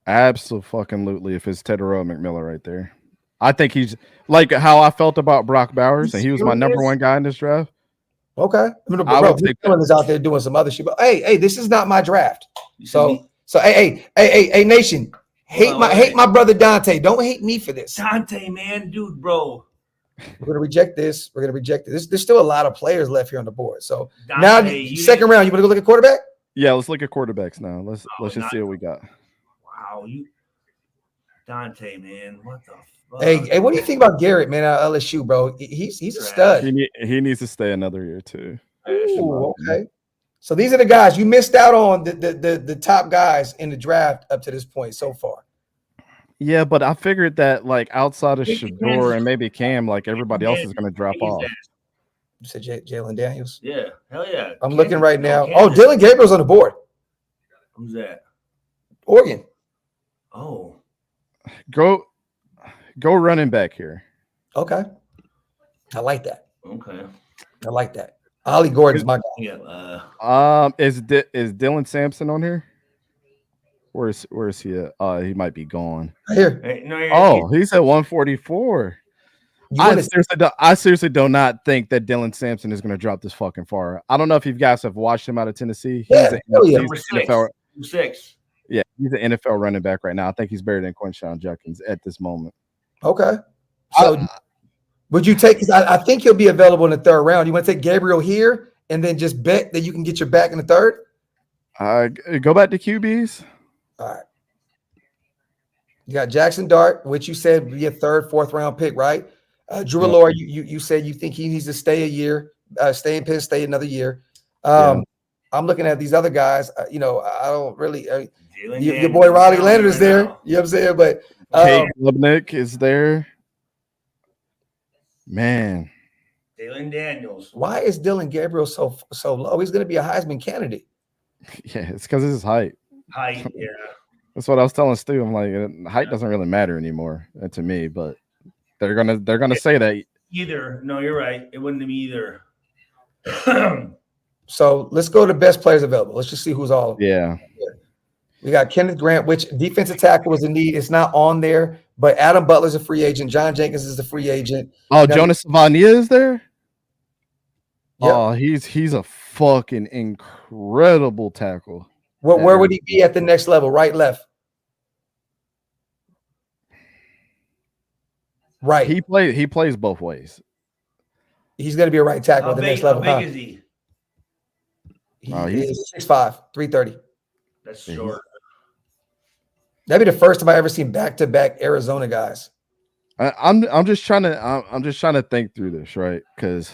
Absolutely, if it's Tedero McMillan right there. I think he's like how I felt about Brock Bowers, and he was my number one guy in this draft. Okay, McMillan is out there doing some other shit. But hey, this is not my draft. So hey, nation, hate my brother Dante. Don't hate me for this. Dante, man, dude, bro. We're gonna reject this. There's still a lot of players left here on the board. So Dante, now second round, you want to go look at quarterback? Yeah, let's look at quarterbacks now. Let's just see what we got. Wow, Dante, man, what the Hey, what do you think about Garrett, man? LSU, bro. He's a stud. He needs to stay another year too. Ooh, okay. So these are the guys you missed out on, the top guys in the draft up to this point so far. Yeah, but I figured that like outside of Shador and maybe Cam, like everybody else is going to drop off. You said Jalen Daniels? Yeah, hell yeah. I'm looking right now. Oh, Dylan Gabriel's on the board. Who's that? Oregon. Oh. Go running back here. Okay. I like that. Okay. I like that. Ollie Gordon's my guy. Yeah. Is Dylan Sampson on here? Where is he at? He might be gone. Here. Hey, no, he's at 144. I seriously do not think that Dylan Sampson is going to drop this fucking far. I don't know if you guys have watched him out of Tennessee. He's number NFL, 6. Yeah, he's an NFL running back right now. I think he's better than Quinshon Judkins at this moment. Okay. So would you take? Because I think he'll be available in the third round. You want to take Gabriel here and then just bet that you can get your back in the third? Go back to QBs. All right. You got Jackson Dart, which you said would be a third, fourth round pick, right? Drew Allure, you said you think he needs to stay a year, stay in Penn State another year. I'm looking at these other guys. I don't really. Your boy Riley Leonard is there. You know what I'm saying? But Kate Klubnik is there. Man, Dylan Daniels. Why is Dylan Gabriel so low? He's going to be a Heisman candidate. Yeah, it's because of his height. Height, yeah. That's what I was telling Stu. I'm like, height doesn't really matter anymore to me, but they're gonna say that either. No, you're right. It wouldn't be either. So let's go to best players available. Let's just see who's all. Yeah. We got Kenneth Grant, which defensive tackle was a need. It's not on there, but Adam Butler's a free agent. John Jenkins is a free agent. Oh, Jonas Savania is there? Yep. Oh, he's a fucking incredible tackle. Where would he be at the next level? Right, left? Right. He plays both ways. He's going to be a right tackle at the next level. How big is he? He's 6'5", 330. That's short. That'd be the first time I ever seen back-to-back Arizona guys. I'm just trying to think through this, right? Because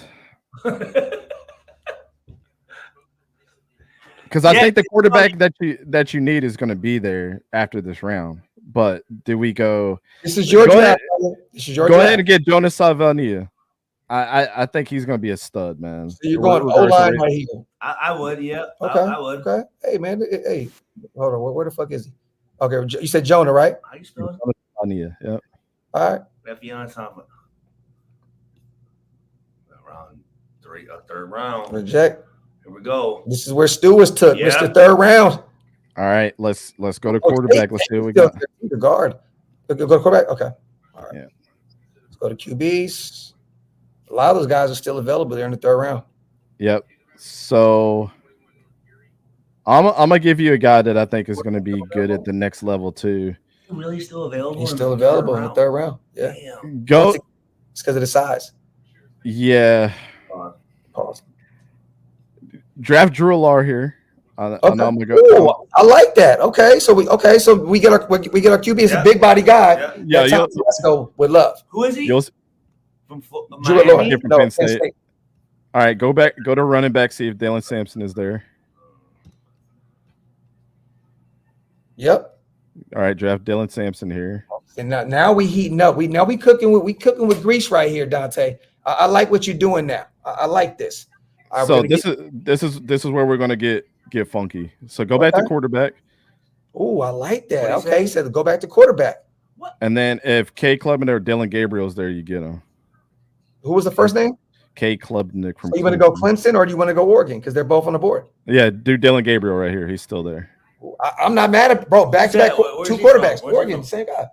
I think the quarterback that you need is going to be there after this round. But do we go? This is your draft. Go ahead and get Jonas Savania. I think he's going to be a stud, man. So you're going O-line right here. I would, yeah. Okay. I would. Okay. Hey, man. Hey, hold on. Where the fuck is he? Okay, you said Jonah, right? How you spell it? Savania. Yeah. All right. F-E-on-Sama. Third round. Reject. Here we go. This is where Stu was took. Yeah. Mr. Third round. All right, let's go to quarterback. Let's see what we got. The guard. Go to quarterback. Okay. All right. Yeah. Let's go to QBs. A lot of those guys are still available there in the third round. Yep. So I'm gonna give you a guy that I think is going to be good at the next level too. Really still available? He's still available in the third round. Yeah. Damn. Go. It's because of the size. Yeah. Pause. Draft Drew Allure here. I know I'm gonna go. Ooh, I like that. Okay, so we get our QB. It's a big body guy. Yeah. Let's go with Love. Who is he? From Drew Miami? Allure. From Penn State. All right, go to running back. See if Dylan Sampson is there. Yep. All right, draft Dylan Sampson here. And now we heating up. We cooking with grease right here, Dante. I like what you're doing now. I like this. This is where we're gonna get funky. So go back to quarterback. Oh, I like that. Okay, so go back to quarterback. What? And then if K Klubnik or Dylan Gabriel's there, you get him. Who was the first name? K Klubnik from. So you want to go Clemson or do you want to go Oregon? Because they're both on the board. Yeah, do Dylan Gabriel right here. He's still there. I'm not mad at bro. Back to back, two quarterbacks. Oregon, same guy.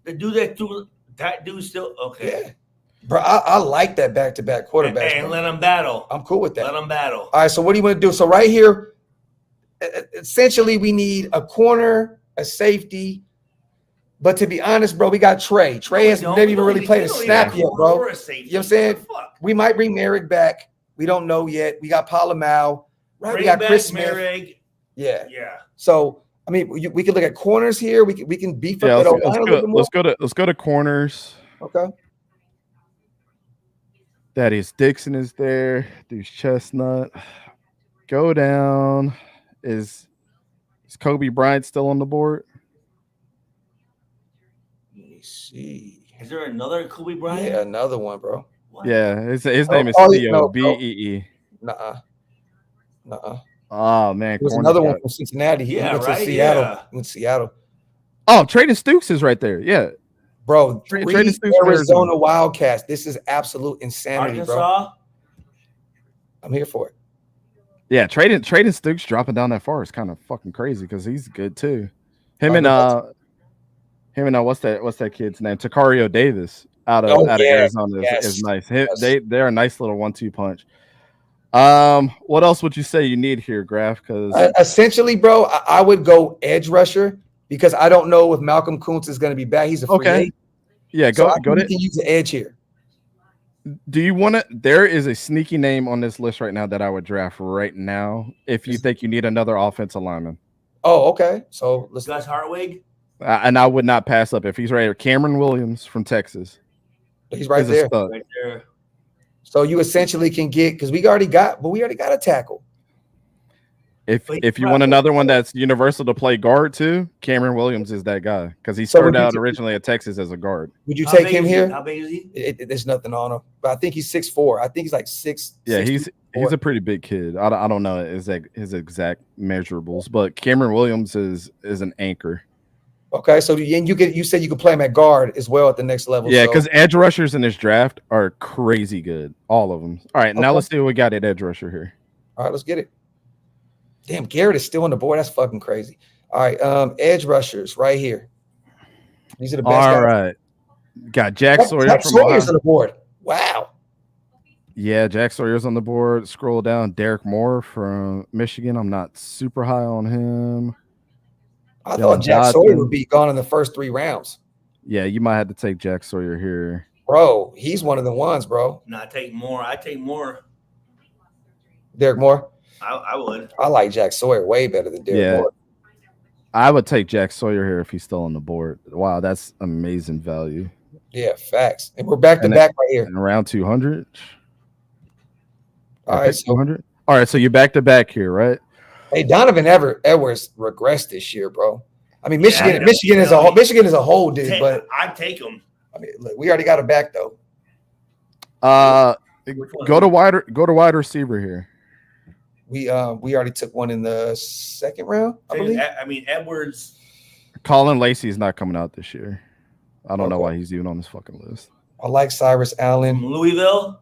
The dude that dude's still okay. Yeah. Bro, I like that back-to-back quarterback. And let them battle. I'm cool with that. Let them battle. All right, so what do you want to do? So right here, essentially we need a corner, a safety. But to be honest, bro, we got Trey. Trey has never even really played a snap yet, bro. You know what I'm saying? We might bring Merrick back. We don't know yet. We got Palomau. Right? We got Chris Smith. Merrick. Yeah. Yeah. So I mean, we can look at corners here. We can beef up that O-line a little bit more. Let's go to corners. Okay. Thaddeus Dixon is there. Deuce Chestnut. Go down. Is Kobe Bryant still on the board? Let me see. Is there another Kobe Bryant? Yeah, another one, bro. What? Yeah, his name is Cobee. Nuh-uh. Oh man, There's another one from Cincinnati. He went to Seattle. Yeah. He went to Seattle. Oh, Traden Stukes is right there. Yeah, bro. Traden Stukes, Arizona Wildcats. This is absolute insanity, Arkansas? bro. I'm here for it. Yeah, Traden Stukes dropping down that far is kind of fucking crazy because he's good too. Him and what's that kid's name? Takario Davis out of Arizona is nice. They're a nice little 1-2 punch. What else would you say you need here, Graphk? Because essentially, bro, I would go edge rusher because I don't know if Malcolm Kuntz is going to be back. He's a free agent. Yeah, go to. You can use the edge here. Do you want to? There is a sneaky name on this list right now that I would draft right now if you think you need another offensive lineman. Oh, okay. So let's. Gus Hartwig. And I would not pass up if he's right here. Cameron Williams from Texas. He's right there. Right there. So you essentially can get because we already got a tackle. If you want another one that's universal to play guard too, Cameron Williams is that guy because he started out originally at Texas as a guard. Would you take him here? How big is he? There's nothing on him, but I think he's 6'4". I think he's like 6. Yeah, he's a pretty big kid. I don't know his exact measurables, but Cameron Williams is an anchor. Okay, so you said you could play him at guard as well at the next level. Yeah, because edge rushers in this draft are crazy good, all of them. All right, now let's see what we got at edge rusher here. All right, let's get it. Damn, Garrett is still on the board. That's fucking crazy. All right, edge rushers right here. These are the best guys. All right, got Jack Sawyer Jack from Sawyer's on the board. Wow. Yeah, Jack Sawyer's on the board. Scroll down, Derek Moore from Michigan. I'm not super high on him. I thought Jack Sawyer would be gone in the first 3 rounds. Yeah, you might have to take Jack Sawyer here. Bro, he's one of the ones, bro. No, I take more. Derek Moore? I would. I like Jack Sawyer way better than Derek Moore. I would take Jack Sawyer here if he's still on the board. Wow, that's amazing value. Yeah, facts. And we're back to back right here. And around 200. All right, 200. All right, so you're back to back here, right? Hey, Donovan Edwards regressed this year, bro. I mean, Michigan is a whole dude, but I'd take him. I mean, look, we already got it back though. Go to wide receiver here. We already took one in the 2nd round, I believe. I mean, Edwards. Colin Lacey is not coming out this year. I don't know why he's even on this fucking list. I like Cyrus Allen. From Louisville.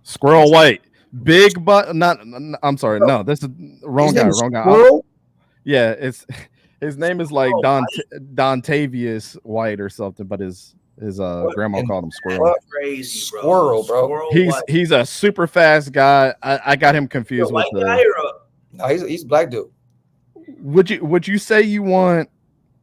Squirrel White. Big but not. I'm sorry. No, this is wrong guy. Wrong guy. Squirrel? Yeah, his name is like Dontavius White or something, but his grandma called him Squirrel. Crazy, bro. Squirrel, bro. He's a super fast guy. I got him confused with the. Guy or no, he's a black dude. Would you say you want?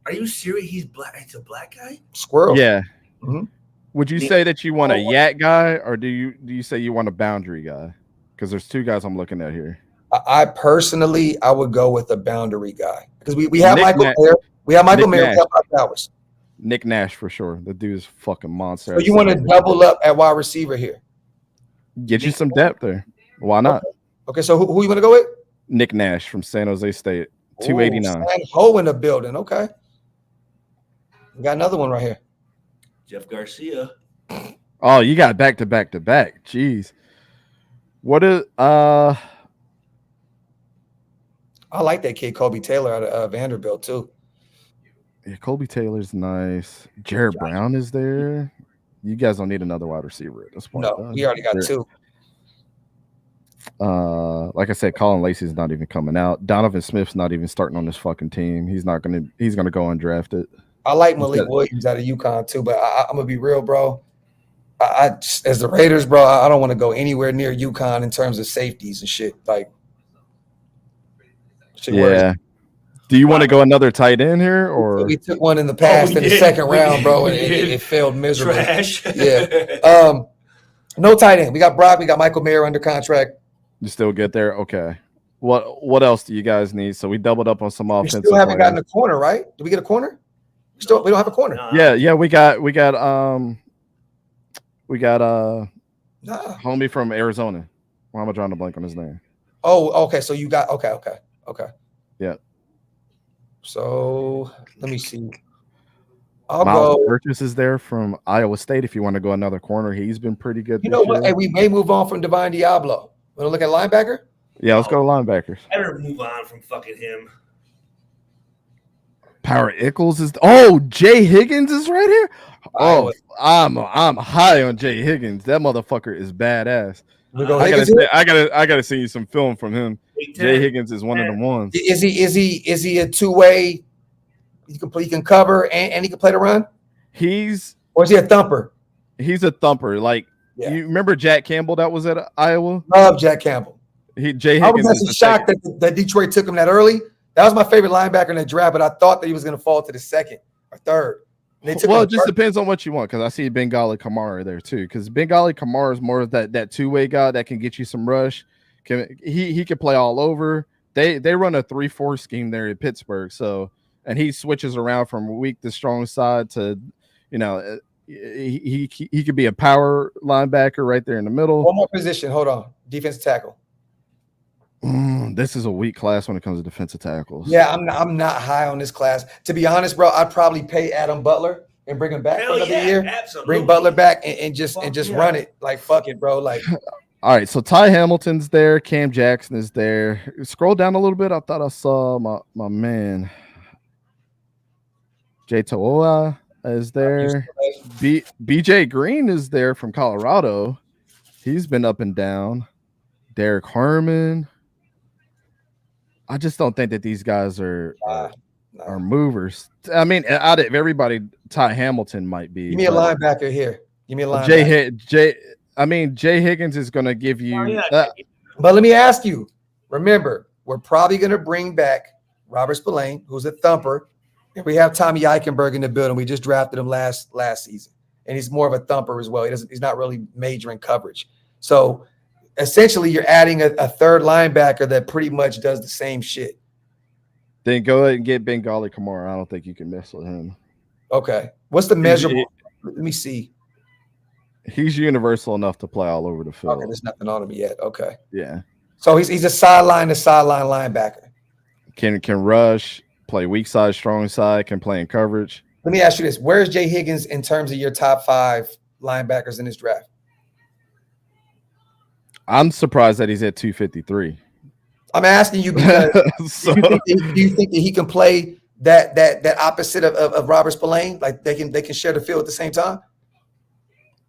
Are you serious? He's black. It's a black guy. Squirrel. Yeah. Mm-hmm. Would you say that you want a yak guy, or do you say you want a boundary guy? Because there's 2 guys I'm looking at here. I personally would go with a boundary guy because we have Michael Mayer. We have Michael Mayer. We have Mike Powers. Nick Nash for sure. The dude is fucking monster. So you want to double up at wide receiver here? Get you some depth there. Why not? Okay, so who you want to go with? Nick Nash from San Jose State, 289. Ho in the building. Okay, we got another one right here. Jeff Garcia. Oh, you got back to back to back. Jeez. What is I like that kid Kobe Taylor out of Vanderbilt too. Yeah, Kobe Taylor's nice. Jared Brown is there. You guys don't need another wide receiver at this point. No, we already got 2. Like I said, Colin Lacey's not even coming out. Donovan Smith's not even starting on this fucking team. He's gonna go undrafted. I like Malik Williams out of UConn too, but I'm gonna be real, bro. I as the Raiders, bro, I don't want to go anywhere near UConn in terms of safeties and shit. Like, yeah. Do you want to go another tight end here, or we took one in the past in the 2nd round, bro, and it failed miserably. Trash. Yeah. No tight end. We got Brock. We got Michael Mayer under contract. You still get there? Okay. What else do you guys need? So we doubled up on some We offensive. still haven't gotten a corner, right? Did we get a corner? We don't have a corner. Yeah, we got Nah. homie from Arizona. Why am I drawing a blank on his name? Oh, okay. So you got okay. Yeah. So let me see. I'll Miles go. Burgess is there from Iowa State. If you want to go another corner, he's been pretty good. You know what? Hey, we may move on from Divine Diablo. Want to look at linebacker? Yeah, let's go to linebackers. I better move on from fucking him. Power Ickles is Jay Higgins is right here. Oh, I'm high on Jay Higgins. That motherfucker is badass. I gotta see you some film from him. Jay Higgins is one of the ones. Is he a two-way? He can cover and he can play the run. Or is he a thumper? He's a thumper. Like you remember Jack Campbell that was at Iowa? Love Jack Campbell. Jay Higgins. I was actually shocked that Detroit took him that early. That was my favorite linebacker in the draft, but I thought that he was going to fall to the second or third. Well, it just depends on what you want, because I see Bengali Kamara there too. Because Bengali Kamara is more of that two-way guy that can get you some rush. He can play all over. They run a 3-4 scheme there in Pittsburgh, and he switches around from weak to strong side to, he could be a power linebacker right there in the middle. One more position. Hold on. Defensive tackle. This is a weak class when it comes to defensive tackles. Yeah, I'm not high on this class. To be honest, bro, I'd probably pay Adam Butler and bring him back for another year. Absolutely. Bring Butler back and just run it. Like, fuck it, bro. Like, all right, so Ty Hamilton's there, Cam Jackson is there. Scroll down a little bit. I thought I saw my man Jay To'oa is there. BJ Green is there from Colorado. He's been up and down. Derek Harmon. I just don't think that these guys are movers. I mean, out of everybody, Ty Hamilton might be. Give me a linebacker here. Give me a linebacker. Jay Higgins is going to give you. But let me ask you. Remember, we're probably going to bring back Robert Spillane, who's a thumper, and we have Tommy Eichenberg in the building. We just drafted him last season, and he's more of a thumper as well. He's not really majoring coverage. So essentially, you're adding a third linebacker that pretty much does the same shit. Then go ahead and get Bengali Kamara. I don't think you can mess with him. Okay. What's the measurable? Let me see. He's universal enough to play all over the field. Okay, there's nothing on him yet. Okay. Yeah. So he's a sideline to sideline linebacker. Can rush, play weak side, strong side, can play in coverage. Let me ask you this. Where's Jay Higgins in terms of your top 5 linebackers in this draft? I'm surprised that he's at 253. I'm asking you because do you think that he can play that opposite of Robert Spillane? Like they can share the field at the same time?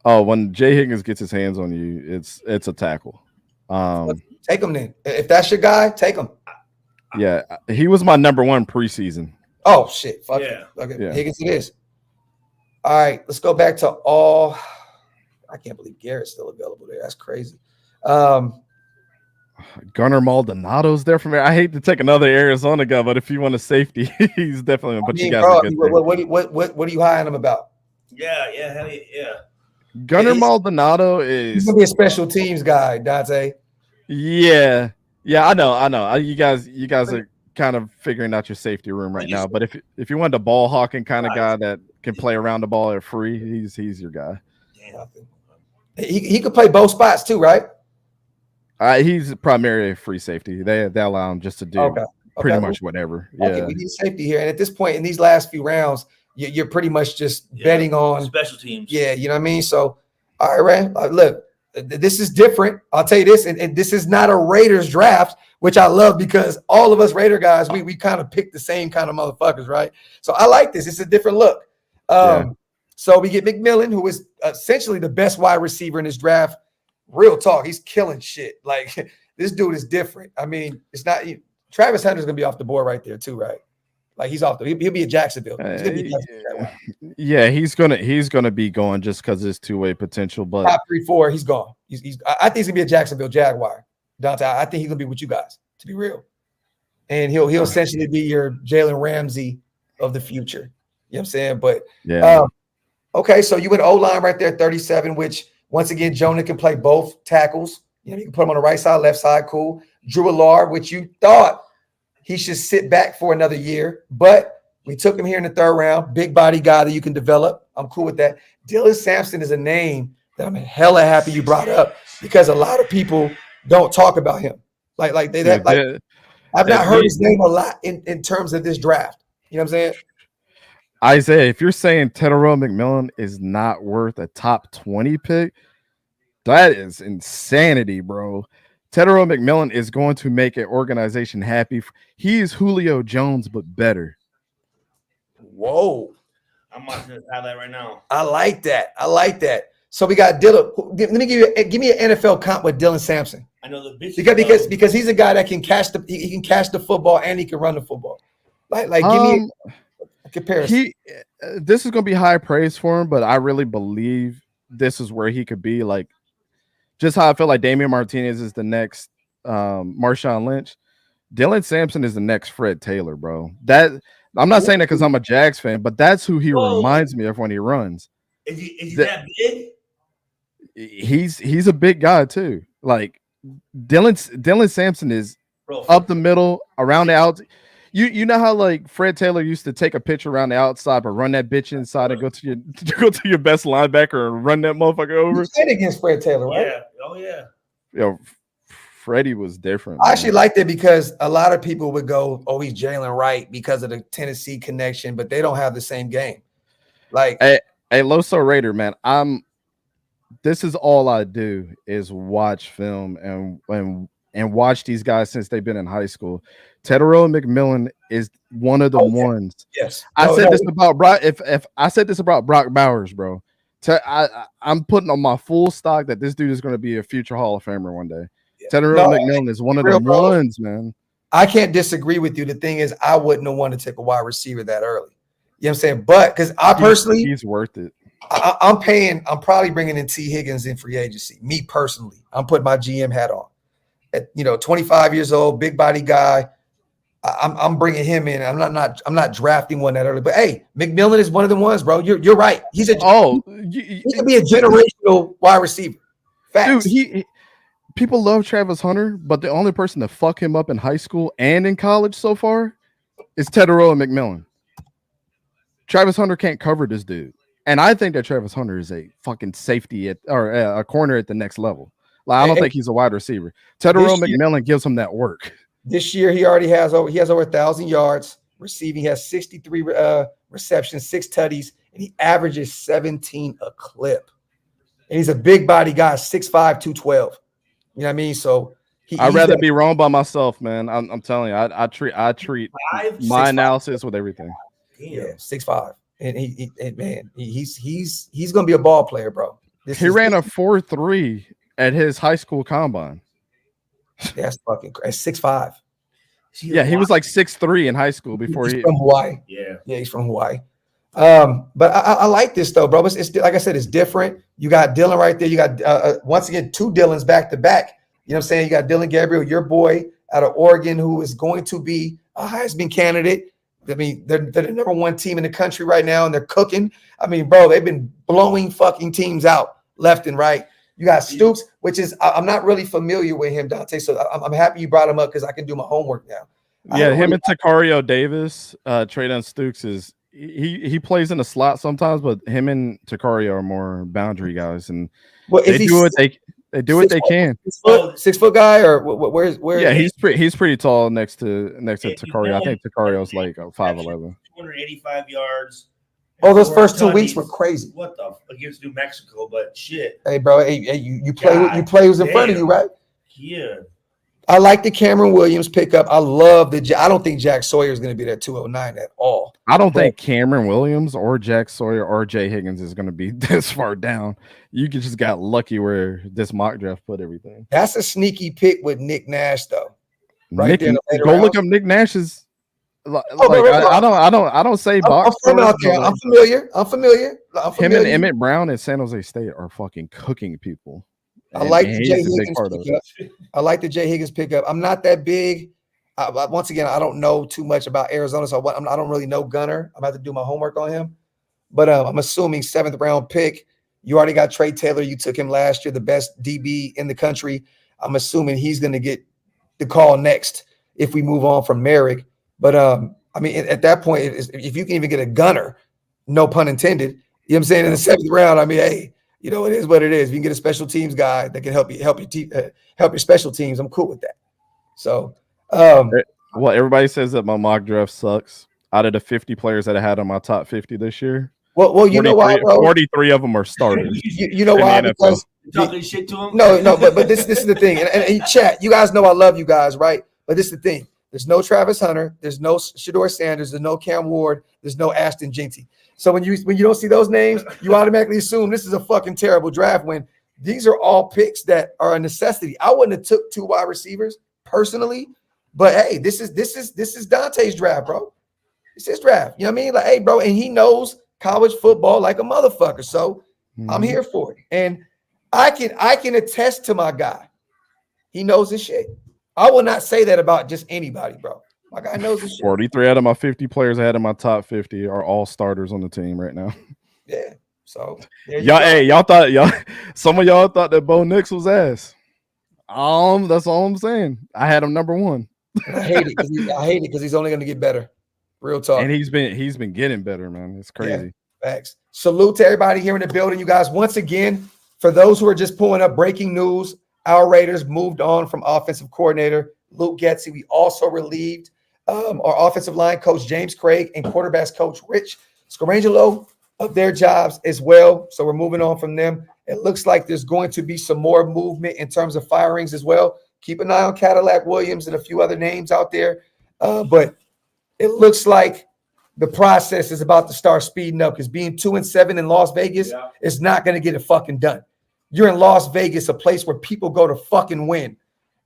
Oh, when Jay Higgins gets his hands on you, it's a tackle. Take him then. If that's your guy, take him. Yeah, he was my number 1 preseason. Oh shit! Fuck yeah. Okay, yeah. Higgins it is. All right, let's go back to all. I can't believe Garrett's still available there. That's crazy. Gunnar Maldonado's there from there. I hate to take another Arizona guy, but if you want a safety, he's definitely. But you guys are good. What are you high on him about? Yeah. Gunnar Maldonado he's gonna be a special teams guy, Dante. Yeah, I know. You guys are kind of figuring out your safety room right now. But if you want a ball hawking kind of guy that can play around the ball at free, he's your guy. He could play both spots too, right? He's primarily a free safety. They allow him just to do pretty much whatever. Yeah, okay, we need safety here, and at this point in these last few rounds, you're pretty much just betting on special teams. Yeah, you know what I mean. So, all right, Ray, look, this is different. I'll tell you this, and this is not a Raiders draft, which I love because all of us Raider guys, we kind of pick the same kind of motherfuckers, right? So I like this. It's a different look. So we get McMillan, who is essentially the best wide receiver in this draft. Real talk, he's killing shit. Like this dude is different. I mean, it's not Travis Hunter's gonna be off the board right there too, right? Like he's off he'll be at Jacksonville. He's gonna be going just because his two-way potential. But top 3-4, he's gone. I think he's gonna be a Jacksonville Jaguar. Dante, I think he's gonna be with you guys, to be real. And he'll essentially be your Jalen Ramsey of the future. You know what I'm saying? But okay, so you went O-line right there, 37, which once again, Jonah can play both tackles. You know, you can put him on the right side, left side, cool. Drew Allard, which you thought he should sit back for another year, but we took him here in the 3rd round. Big body guy that you can develop. I'm cool with that. Dylan Sampson is a name that I'm hella happy you brought up because a lot of people don't talk about him. I've not heard his name a lot in terms of this draft. You know what I'm saying? Isaiah, if you're saying Tetairoa McMillan is not worth a top 20 pick, that is insanity, bro. Tetairoa McMillan is going to make an organization happy. He is Julio Jones, but better. Whoa. I'm watching this highlight right now. I like that. So we got Dylan. Let me give me an NFL comp with Dylan Sampson. I know the bitch because he's a guy that can catch the football and he can run the football. Give me a comparison. This is gonna be high praise for him, but I really believe this is where he could be. Like, just how I feel like Damian Martinez is the next Marshawn Lynch. Dylan Sampson is the next Fred Taylor, bro. That I'm not saying that because I'm a Jags fan, but that's who he reminds me of when he runs. Is he that big? He's a big guy too. Like Dylan Sampson is up the middle, around the out. You know how like Fred Taylor used to take a picture around the outside, but run that bitch inside and go to your best linebacker and run that motherfucker over. You played against Fred Taylor, right? Yeah. Oh yeah. Yo, Freddie was different. I actually liked it because a lot of people would go, "Oh, he's Jalen Wright" because of the Tennessee connection, but they don't have the same game. Like, hey, Loso Raider, man, this is all I do is watch film and watch these guys since they've been in high school. Tetairoa McMillan is one of the ones. Yes, I said this about Brock. If I said this about Brock Bowers, bro, I'm putting on my full stock that this dude is going to be a future Hall of Famer one day. Yeah. Tetairoa McMillan is one of the ones, man. I can't disagree with you. The thing is, I wouldn't have wanted to take a wide receiver that early. You know what I'm saying? But because I personally, he's worth it. I'm probably bringing in T. Higgins in free agency. Me personally, I'm putting my GM hat on. At 25 years old, big body guy. I'm bringing him in. I'm not drafting one that early. But hey, McMillan is one of the ones, bro. You're right. He could be a generational wide receiver. Facts. Dude, people love Travis Hunter, but the only person to fuck him up in high school and in college so far is Tetairoa McMillan. Travis Hunter can't cover this dude. And I think that Travis Hunter is a fucking safety or a corner at the next level. Like, I don't think he's a wide receiver. Tetairoa McMillan gives him that work. This year, he has over 1,000 yards receiving. He has 63 receptions, 6 tutties, and he averages 17 a clip. And he's a big body guy, 6'5", 212. You know what I mean? So I'd rather be wrong by myself, man. I'm telling you, I treat my analysis with everything. Yeah, 6'5". And he's gonna be a ball player, bro. He ran a 4.3 at his high school combine. That's fucking crazy. 6'5". Yeah, he was like 6'3" in high school before he's from Hawaii. Yeah, he's from Hawaii. But I like this though, bro. It's like I said, it's different. You got Dylan right there. You got once again 2 Dylans back to back. You know what I'm saying? You got Dylan Gabriel, your boy out of Oregon, who is going to be a Heisman candidate. I mean, they're the number 1 team in the country right now, and they're cooking. I mean, bro, they've been blowing fucking teams out left and right. You got Stoops, which is I'm not really familiar with him, Dante. So I'm happy you brought him up because I can do my homework now. Yeah, him and Takario Davis, Traydon Stooks is he plays in the slot sometimes, but him and Takario are more boundary guys, and they do what they can. 6 foot guy, or where? Yeah, he's pretty tall next to Takario. I think Takario's like 5'11". 285 yards. Oh, those first 2 weeks were crazy. What the against New Mexico, but shit. Hey, bro, you play who's in front of you, right? Yeah. I like the Cameron Williams pickup. I love I don't think Jack Sawyer is going to be that 209 at all. I don't think Cameron Williams or Jack Sawyer or Jay Higgins is going to be this far down. You just got lucky where this mock draft put everything. That's a sneaky pick with Nick Nash, though. Right there. Go look up Nick Nash's. I don't say box. I'm familiar. Him and Emmett Brown at San Jose State are fucking cooking people. I like the Jay Higgins pickup. I like the Jay Higgins pickup. I'm not that big. Once again, I don't know too much about Arizona, so I don't really know Gunner. I'm about to do my homework on him. But I'm assuming 7th round pick. You already got Trey Taylor. You took him last year, the best DB in the country. I'm assuming he's going to get the call next if we move on from Merrick. But I mean, at that point, if you can even get a gunner, no pun intended, you know what I'm saying, in the 7th round, I mean, hey, you know, it is what it is. If you can get a special teams guy that can help your special teams, I'm cool with that. So, well, everybody says that my mock draft sucks. Out of the 50 players that I had on my top 50 this year, well, you know why, bro? 43 of them are starters. You know why? Because talking shit to him. No, but this is the thing, and chat. You guys know I love you guys, right? But this is the thing. There's no Travis Hunter. There's no Shedeur Sanders. There's no Cam Ward. There's no Ashton Jeanty. So when you don't see those names, you automatically assume this is a fucking terrible draft. When these are all picks that are a necessity. I wouldn't have took 2 wide receivers personally, but hey, this is Dante's draft, bro. It's his draft. You know what I mean? Like, hey, bro, and he knows college football like a motherfucker. So I'm here for it, and I can attest to my guy. He knows his shit. I will not say that about just anybody, bro. My guy knows his shit. 43 out of my 50 players I had in my top 50 are all starters on the team right now. Yeah. So some of y'all thought that Bo Nix was ass. That's all I'm saying. I had him number 1. I hate it because he's only going to get better. Real talk. And he's been getting better, man. It's crazy. Yeah, facts. Salute to everybody here in the building, you guys. Once again, for those who are just pulling up breaking news, our Raiders moved on from offensive coordinator Luke Getsey. We also relieved our offensive line coach James Craig and quarterbacks coach Rich Scarangelo of their jobs as well. So we're moving on from them. It looks like there's going to be some more movement in terms of firings as well. Keep an eye on Cadillac Williams and a few other names out there. But it looks like the process is about to start speeding up because being 2-7 in Las Vegas is not going to get it fucking done. You're in Las Vegas, a place where people go to fucking win.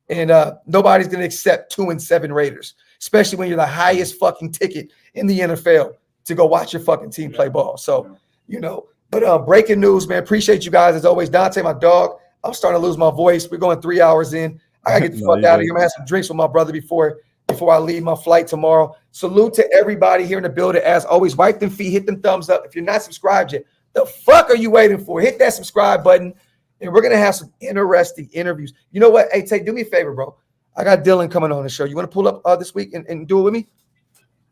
And nobody's going to accept 2-7 Raiders, especially when you're the highest fucking ticket in the NFL to go watch your fucking team play ball. So, you know, but breaking news, man. Appreciate you guys as always. Dante, my dog, I'm starting to lose my voice. We're going 3 hours in. I got to get the fuck out of here. I'm going to have some drinks with my brother before I leave my flight tomorrow. Salute to everybody here in the building. As always, wipe them feet, hit them thumbs up. If you're not subscribed yet, the fuck are you waiting for? Hit that subscribe button. And we're going to have some interesting interviews. You know what? Hey, Tate, do me a favor, bro. I got Dylan coming on the show. You want to pull up this week and do it with me?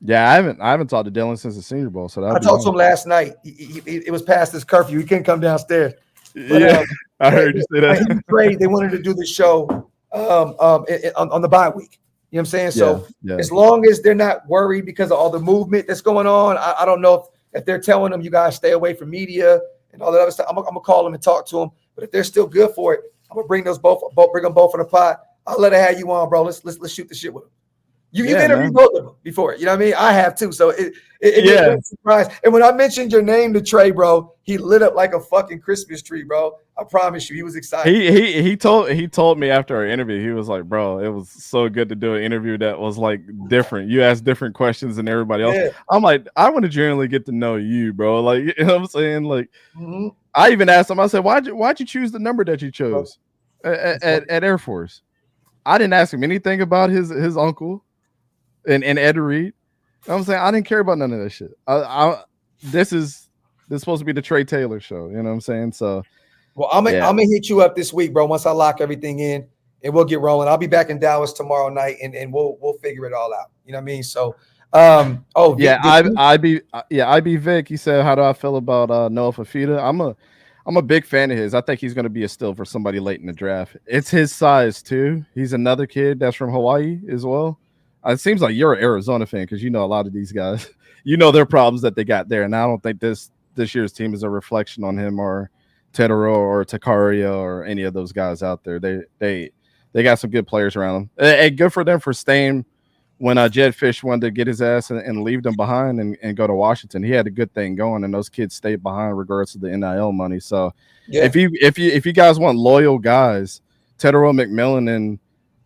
Yeah, I haven't talked to Dylan since the Senior Bowl. So I talked to him last night. It was past his curfew. He couldn't come downstairs. But, yeah, I heard you say that. They wanted to do the show on the bye week. You know what I'm saying? So as long as they're not worried because of all the movement that's going on, I don't know if they're telling them you guys stay away from media and all that other stuff. I'm gonna call them and talk to them. But if they're still good for it, I'm gonna bring them both on the pot. I'll let it have you on, bro. Let's shoot the shit with them. You've interviewed both of them before. You know what I mean? I have too. So it was a surprise. And when I mentioned your name to Trey, bro, he lit up like a fucking Christmas tree, bro. I promise you, he was excited. He told me after our interview, he was like, bro, it was so good to do an interview that was like different. You asked different questions than everybody else. Yeah. I'm like, I want to generally get to know you, bro. Like, you know what I'm saying? Like, I even asked him, I said, why'd you choose the number that you chose at Air Force? I didn't ask him anything about his uncle and Ed Reed. You know what I'm saying? I didn't care about none of that shit. This is supposed to be the Trey Taylor show. You know what I'm saying? So, well, I'm gonna hit you up this week, bro. Once I lock everything in, and we'll get rolling. I'll be back in Dallas tomorrow night, and we'll figure it all out. You know what I mean? So, IB Vic. He said, "How do I feel about Noah Fafita?" I'm a big fan of his. I think he's going to be a steal for somebody late in the draft. It's his size too. He's another kid that's from Hawaii as well. It seems like you're an Arizona fan because you know a lot of these guys. You know their problems that they got there, and I don't think this year's team is a reflection on him or Tedero or Takaria or any of those guys out there. They got some good players around them. And good for them for staying when Jed Fish wanted to get his ass and leave them behind and go to Washington. He had a good thing going, and those kids stayed behind regardless of the NIL money. So if you guys want loyal guys, Tedero McMillan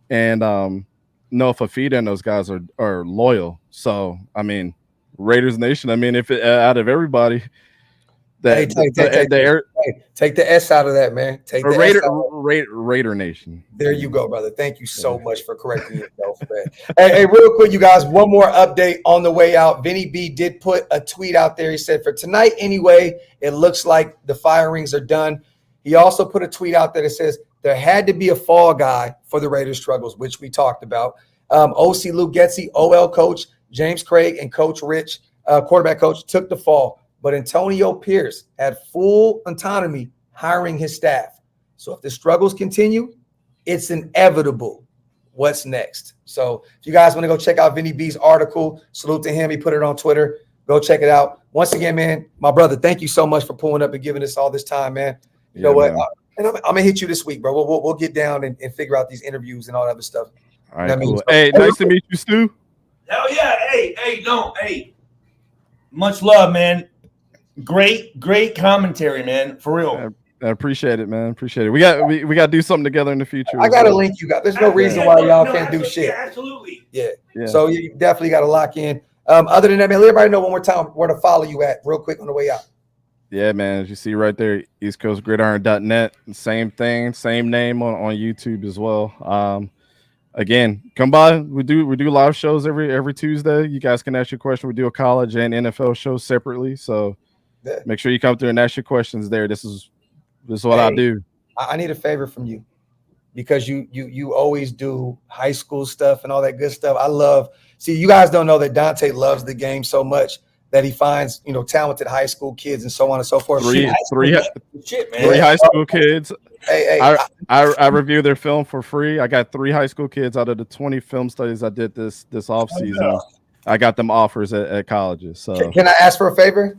and Noah Fafita and those guys are loyal. So I mean, Raiders Nation. I mean, if out of everybody. Take the S out of that, man. Take the Raider Nation. There you go, brother. Thank you so much for correcting yourself, man. Hey, real quick, you guys, one more update on the way out. Vinny B did put a tweet out there. He said, for tonight anyway, it looks like the firings are done. He also put a tweet out there that says there had to be a fall guy for the Raiders struggles, which we talked about. OC Luke Getsey, OL coach, James Craig, and Coach Rich, quarterback coach, took the fall. But Antonio Pierce had full autonomy hiring his staff. So if the struggles continue, it's inevitable. What's next? So if you guys want to go check out Vinny B's article, salute to him. He put it on Twitter. Go check it out. Once again, man, my brother, thank you so much for pulling up and giving us all this time, man. You know what? And I'm going to hit you this week, bro. We'll get down and figure out these interviews and all that other stuff. All right, cool. Hey, nice to meet you, Stu. Hell yeah. Hey. Much love, man. Great commentary, man. For real. I appreciate it, man. Appreciate it. We got to do something together in the future. I got to link you guys. There's no reason why y'all can't do shit. Yeah, absolutely. Yeah. So you definitely got to lock in. Other than that, man, let everybody know one more time where to follow you at real quick on the way out. Yeah, man. As you see right there, EastCoastGridiron.net. Same thing, same name on YouTube as well. Again, come by. We do live shows every Tuesday. You guys can ask your question. We do a college and NFL show separately. So make sure you come through and ask your questions there. This is what I do. I need a favor from you because you always do high school stuff and all that good stuff. See, you guys don't know that Dante loves the game so much that he finds, talented high school kids and so on and so forth. Three high school kids. Hey, I review their film for free. I got 3 high school kids out of the 20 film studies I did this off season. I got them offers at colleges. So can I ask for a favor?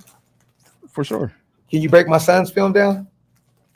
For sure. Can you break my son's film down?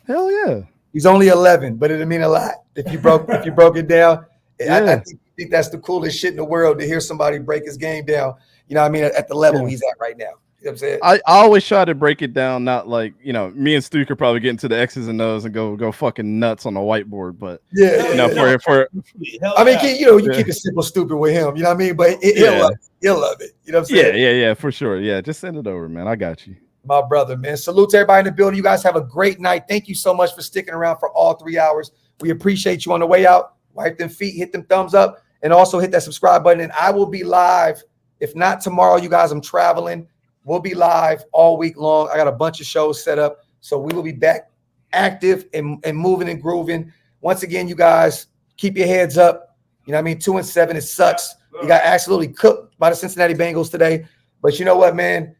Hell yeah. He's only 11, but it'd mean a lot if you broke it down. Yeah. I think that's the coolest shit in the world to hear somebody break his game down. You know what I mean? At the level he's at right now. You know what I'm saying? I always try to break it down, not like, me and Stu could probably get into the X's and O's and go fucking nuts on the whiteboard. But keep it simple, stupid with him. You know what I mean? But he'll love it. You know what I'm saying? Yeah, for sure. Yeah, just send it over, man. I got you. My brother, man. Salute to everybody in the building. You guys have a great night. Thank you so much for sticking around for all 3 hours. We appreciate you. On the way out, wipe them feet, hit them thumbs up, and also hit that subscribe button. And I will be live. If not tomorrow, you guys, I'm traveling. We'll be live all week long. I got a bunch of shows set up. So we will be back active and moving and grooving. Once again, you guys, keep your heads up. You know what I mean? 2-7, it sucks. You got absolutely cooked by the Cincinnati Bengals today. But you know what, man?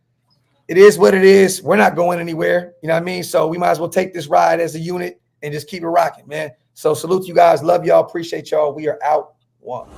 It is what it is. We're not going anywhere. You know what I mean? So we might as well take this ride as a unit and just keep it rocking, man. So salute you guys. Love y'all. Appreciate y'all. We are out. One.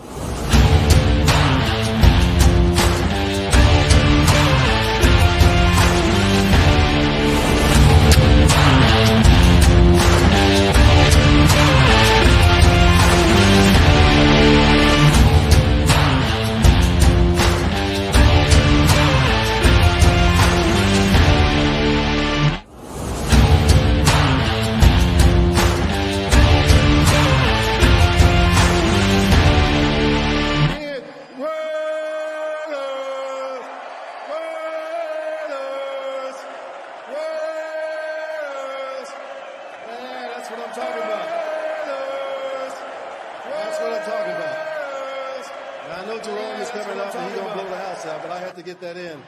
Jerome is coming up and he's going to blow the house out, but I have to get that in.